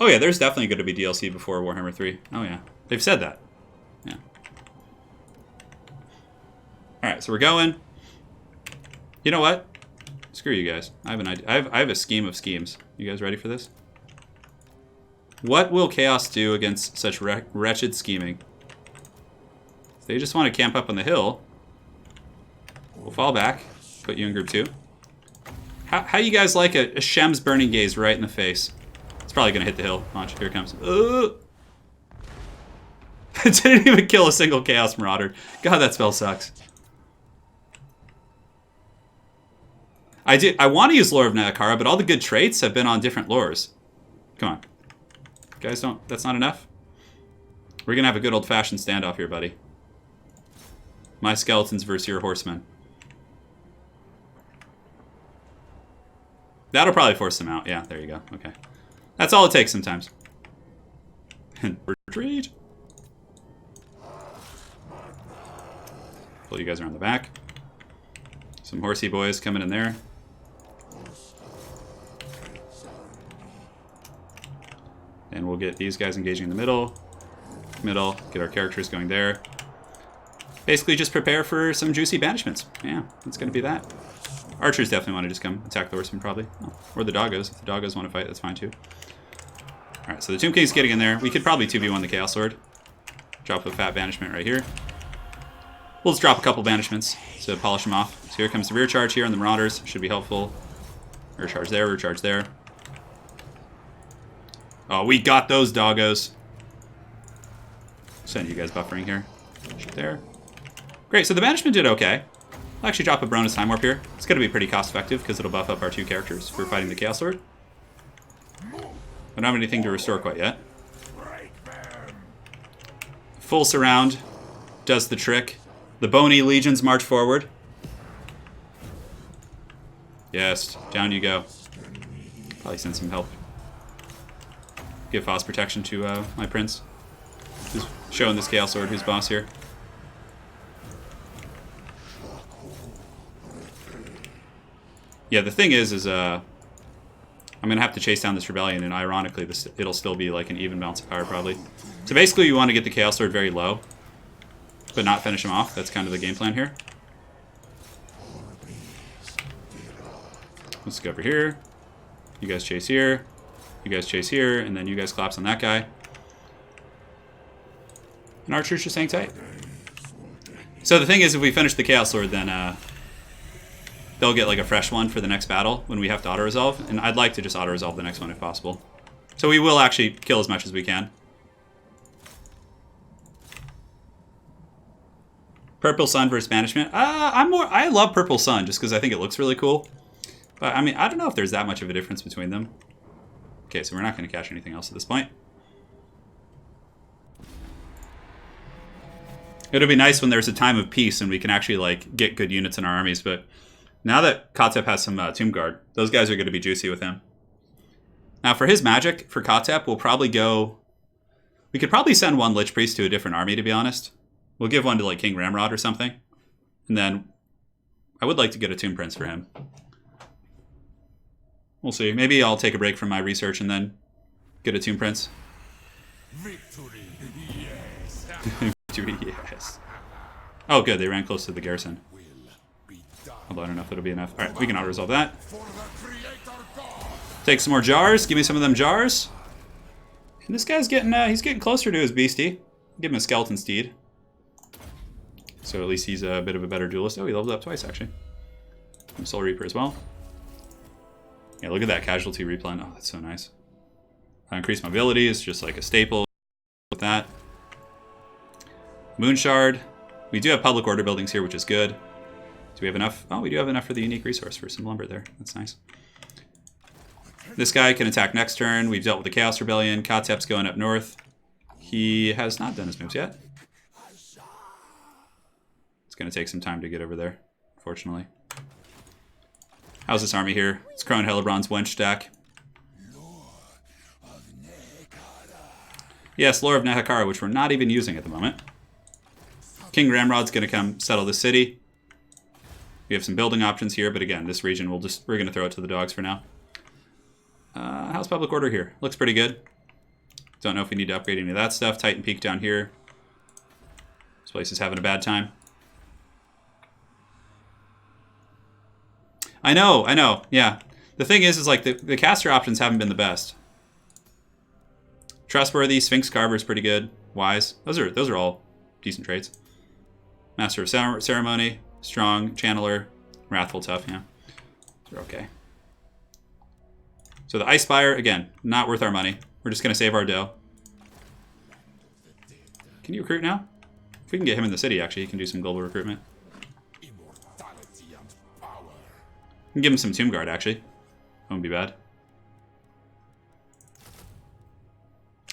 Speaker 1: Oh yeah, there's definitely going to be DLC before Warhammer 3. Oh yeah, they've said that. Yeah. Alright, so we're going. You know what? Screw you guys. I have an idea. I have a scheme of schemes. You guys ready for this? What will Chaos do against such wretched scheming? They just want to camp up on the hill. We'll fall back. Put you in group 2. How you guys like a Shem's Burning Gaze right in the face? It's probably going to hit the hill. Watch, here it comes. It didn't even kill a single Chaos Marauder. God, that spell sucks. I want to use Lore of Nehekara, but all the good traits have been on different lores. Come on. Guys, don't... That's not enough? We're going to have a good old-fashioned standoff here, buddy. My skeletons versus your horsemen. That'll probably force them out. Yeah, there you go. Okay. That's all it takes sometimes. And retreat. Pull you guys around the back. Some horsey boys coming in there. And we'll get these guys engaging in the middle. Middle. Get our characters going there. Basically just prepare for some juicy banishments. Yeah, it's going to be that. Archers definitely want to just come attack the horsemen, probably. Oh, or the doggos. If the doggos want to fight, that's fine, too. Alright, so the Tomb King's getting in there. We could probably 2v1 the Chaos Lord. Drop a fat banishment right here. We'll just drop a couple banishments to polish them off. So here comes the rear charge here on the Marauders. Should be helpful. Rear charge there, rear charge there. Oh, we got those doggos. Send you guys buffering here. There. Great, so the banishment did okay. I'll actually drop a bonus time warp here. It's going to be pretty cost effective because it'll buff up our 2 characters for fighting the Chaos Lord. I don't have anything to restore quite yet. Full surround does the trick. The bony legions march forward. Yes, down you go. Probably send some help. Give Foss protection to my prince. Who's showing this Chaos Lord who's boss here. Yeah, the thing is I'm going to have to chase down this rebellion, and ironically, it'll still be like an even balance of power, probably. So basically, you want to get the Chaos Lord very low, but not finish him off. That's kind of the game plan here. Let's go over here. You guys chase here. You guys chase here, and then you guys collapse on that guy. And archers just hang tight. So the thing is, if we finish the Chaos Lord, then they'll get like a fresh one for the next battle when we have to auto-resolve. And I'd like to just auto-resolve the next one if possible. So we will actually kill as much as we can. Purple Sun versus Banishment. I love Purple Sun just because I think it looks really cool. But I mean, I don't know if there's that much of a difference between them. Okay, so we're not going to cache anything else at this point. It'll be nice when there's a time of peace and we can actually like get good units in our armies, but now that Khatep has some Tomb Guard, those guys are going to be juicy with him. Now for his magic, for Khatep, we'll probably go... We could probably send one Lich Priest to a different army, to be honest. We'll give one to like King Ramrod or something. And then I would like to get a Tomb Prince for him. We'll see. Maybe I'll take a break from my research and then get a Tomb Prince.
Speaker 2: Victory, yes.
Speaker 1: Victory, yes. Oh, good. They ran close to the garrison. Although I don't know if it'll be enough. Alright, we can auto-resolve that. Take some more jars. Give me some of them jars. And this guy's getting, he's getting closer to his beastie. Give him a skeleton steed. So at least he's a bit of a better duelist. Oh, he leveled up twice, actually. And Soul Reaper as well. Yeah, look at that casualty replan. Oh, that's so nice. Increased mobility is just like a staple with that. Moon Shard. We do have public order buildings here, which is good. Do we have enough? Oh, we do have enough for the unique resource for some lumber there. That's nice. This guy can attack next turn. We've dealt with the Chaos Rebellion. Khatep's going up north. He has not done his moves yet. It's going to take some time to get over there, fortunately. How's this army here? It's Crone Hellebron's wench stack. Yes, Lore of Nehek, which we're not even using at the moment. King Ramrod's going to come settle the city. We have some building options here, but again, this region we're going to throw it to the dogs for now. How's public order here? Looks pretty good. Don't know if we need to upgrade any of that stuff. Titan Peak down here. This place is having a bad time. I know, yeah. The thing is like the caster options haven't been the best. Trustworthy, Sphinx Carver is pretty good. Wise, those are all decent traits. Master of Ceremony, Strong, Channeler, Wrathful, Tough, yeah. They're okay. So the Ice Spire, again, not worth our money. We're just going to save our dough. Can you recruit now? If we can get him in the city, actually, he can do some global recruitment. We can give him some Tomb Guard, actually. Won't be bad.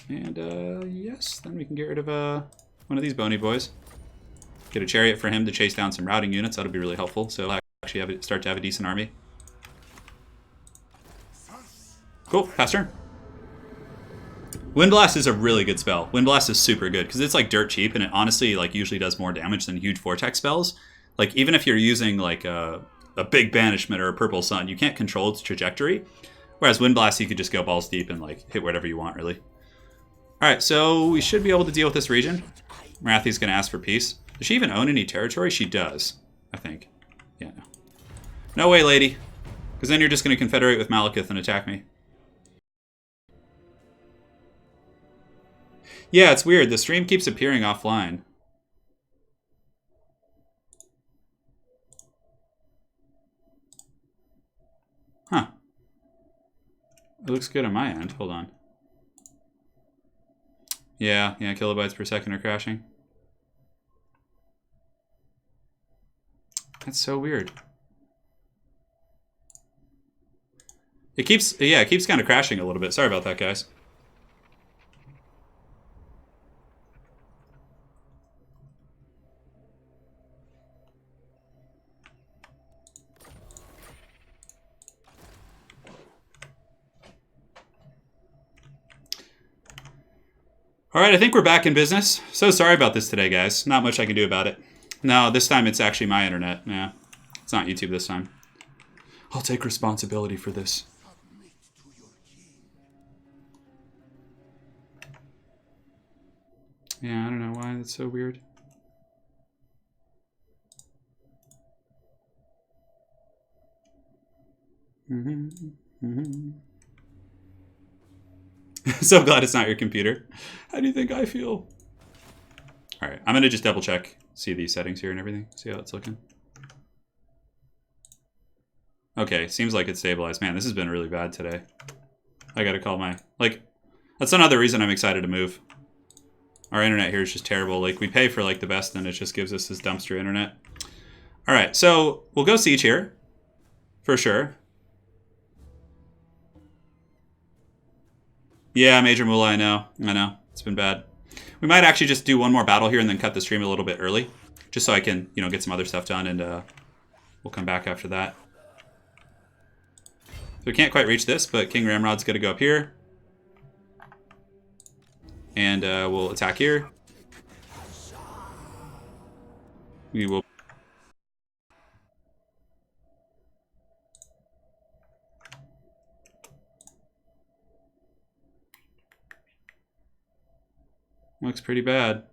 Speaker 1: And, yes, then we can get rid of one of these bony boys. Get a chariot for him to chase down some routing units. That'll be really helpful. So we'll actually start to have a decent army. Cool, pass turn. Windblast is a really good spell. Windblast is super good because it's like dirt cheap, and it honestly like usually does more damage than huge vortex spells. Like even if you're using like a big banishment or a purple sun, you can't control its trajectory. Whereas Windblast, you could just go balls deep and like hit whatever you want, really. All right, so we should be able to deal with this region. Marathi's going to ask for peace. Does she even own any territory? She does, I think. Yeah, no. No way, lady. Because then you're just going to confederate with Malekith and attack me. Yeah, it's weird. The stream keeps appearing offline. Huh. It looks good on my end. Hold on. Yeah, kilobytes per second are crashing. That's so weird. It keeps kind of crashing a little bit. Sorry about that, guys. All right, I think we're back in business. So sorry about this today, guys. Not much I can do about it. No, this time it's actually my internet. Yeah, it's not YouTube this time. I'll take responsibility for this. Yeah, I don't know why that's so weird. So glad it's not your computer. How do you think I feel? All right, I'm gonna just double check, see these settings here and everything, see how it's looking. Okay, seems like it's stabilized. Man, this has been really bad today. I gotta call my, like, that's another reason I'm excited to move. Our internet here is just terrible. Like, we pay for, like, the best, and it just gives us this dumpster internet. All right, so we'll go siege here, for sure. Yeah, Major Moolah, I know. It's been bad. We might actually just do one more battle here and then cut the stream a little bit early, just so I can, you know, get some other stuff done, and we'll come back after that. So we can't quite reach this, but King Ramrod's going to go up here. And we'll attack here. We will... Looks pretty bad.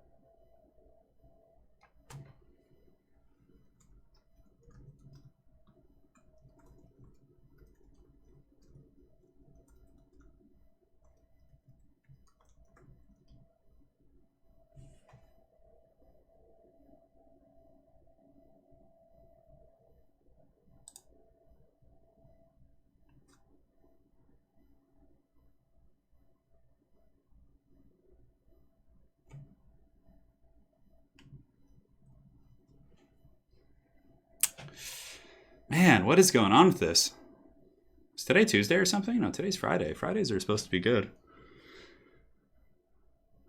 Speaker 1: Man, what is going on with this? Is today Tuesday or something? No, today's Friday. Fridays are supposed to be good.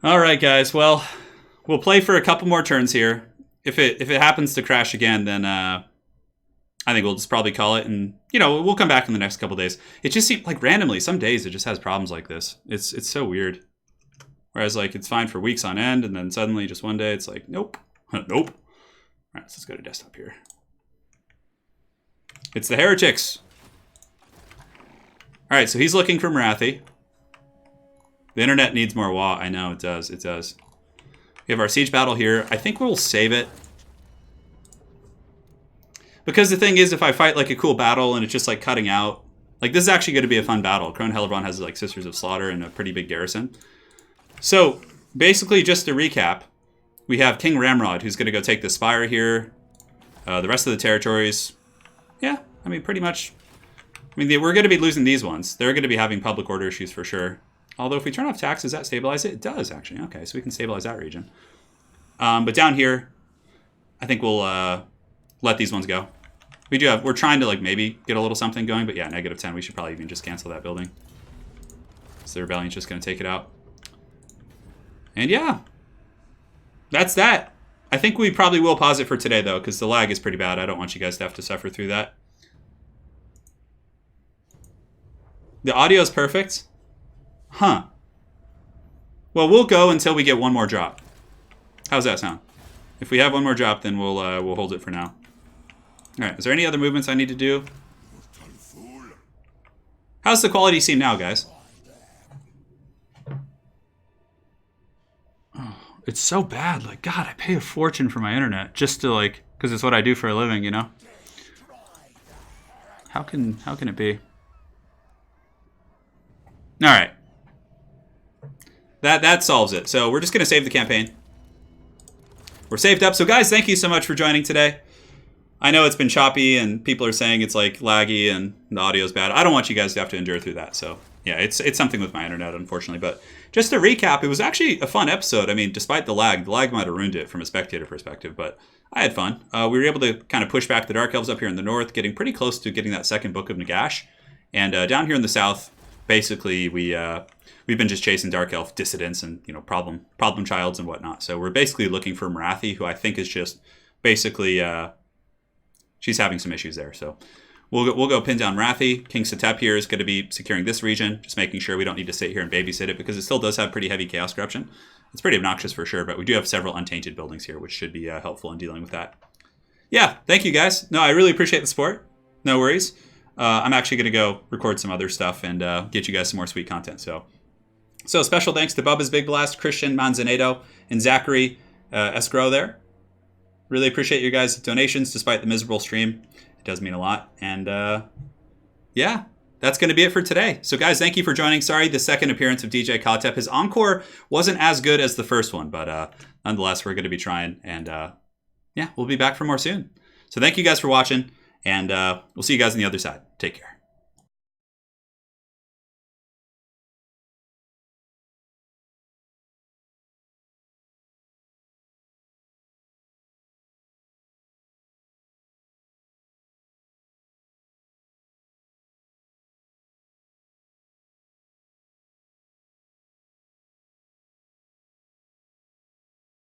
Speaker 1: All right, guys. Well, we'll play for a couple more turns here. If it happens to crash again, then I think we'll just probably call it, and you know, we'll come back in the next couple days. It just seems like randomly, some days it just has problems like this. It's so weird. Whereas like it's fine for weeks on end, and then suddenly just one day it's like nope, nope. All right, so let's go to desktop here. It's the heretics. All right, so he's looking for Marathi. The internet needs more WA. I know, it does. It does. We have our siege battle here. I think we'll save it. Because the thing is, if I fight like a cool battle and it's just like cutting out, like this is actually going to be a fun battle. Crone Hellebron has like Sisters of Slaughter and a pretty big garrison. So basically, just to recap, we have King Ramrod who's going to go take the Spire here. The rest of the territories... Yeah, I mean, pretty much. I mean, we're going to be losing these ones. They're going to be having public order issues for sure. Although if we turn off tax, does that stabilize it? It does, actually. Okay, so we can stabilize that region. But down here, I think we'll let these ones go. We're trying to like maybe get a little something going, but yeah, -10. We should probably even just cancel that building. So the rebellion's just going to take it out. And yeah, that's that. I think we probably will pause it for today, though, because the lag is pretty bad. I don't want you guys to have to suffer through that. The audio is perfect? Huh. Well, we'll go until we get one more drop. How's that sound? If we have one more drop, then we'll hold it for now. All right, is there any other movements I need to do? How's the quality seem now, guys? It's so bad. Like, God, I pay a fortune for my internet just to like, because it's what I do for a living, you know? How can it be? All right. That solves it. So we're just going to save the campaign. We're saved up. So guys, thank you so much for joining today. I know it's been choppy and people are saying it's like laggy and the audio's bad. I don't want you guys to have to endure through that. So Yeah, it's something with my internet, unfortunately. But just to recap, it was actually a fun episode. I mean, despite the lag might have ruined it from a spectator perspective, but I had fun. We were able to kind of push back the Dark Elves up here in the north, getting pretty close to getting that second Book of Nagash. And down here in the south, basically we've been just chasing Dark Elf dissidents and problem childs and whatnot. So we're basically looking for Marathi, who I think is just basically she's having some issues there. So we'll go pin down Marathi. King Khatep here is going to be securing this region, just making sure we don't need to sit here and babysit it because it still does have pretty heavy chaos corruption. It's pretty obnoxious for sure, but we do have several untainted buildings here, which should be helpful in dealing with that. Yeah, thank you guys. No, I really appreciate the support. No worries. I'm actually going to go record some other stuff and get you guys some more sweet content. So special thanks to Bubba's Big Blast, Christian Manzanedo, and Zachary Escrow there. Really appreciate you guys' donations despite the miserable stream. It does mean a lot. And yeah, that's going to be it for today. So guys, thank you for joining. Sorry, the second appearance of DJ Khatep. His encore wasn't as good as the first one, but nonetheless, we're going to be trying. And yeah, we'll be back for more soon. So thank you guys for watching, and we'll see you guys on the other side. Take care.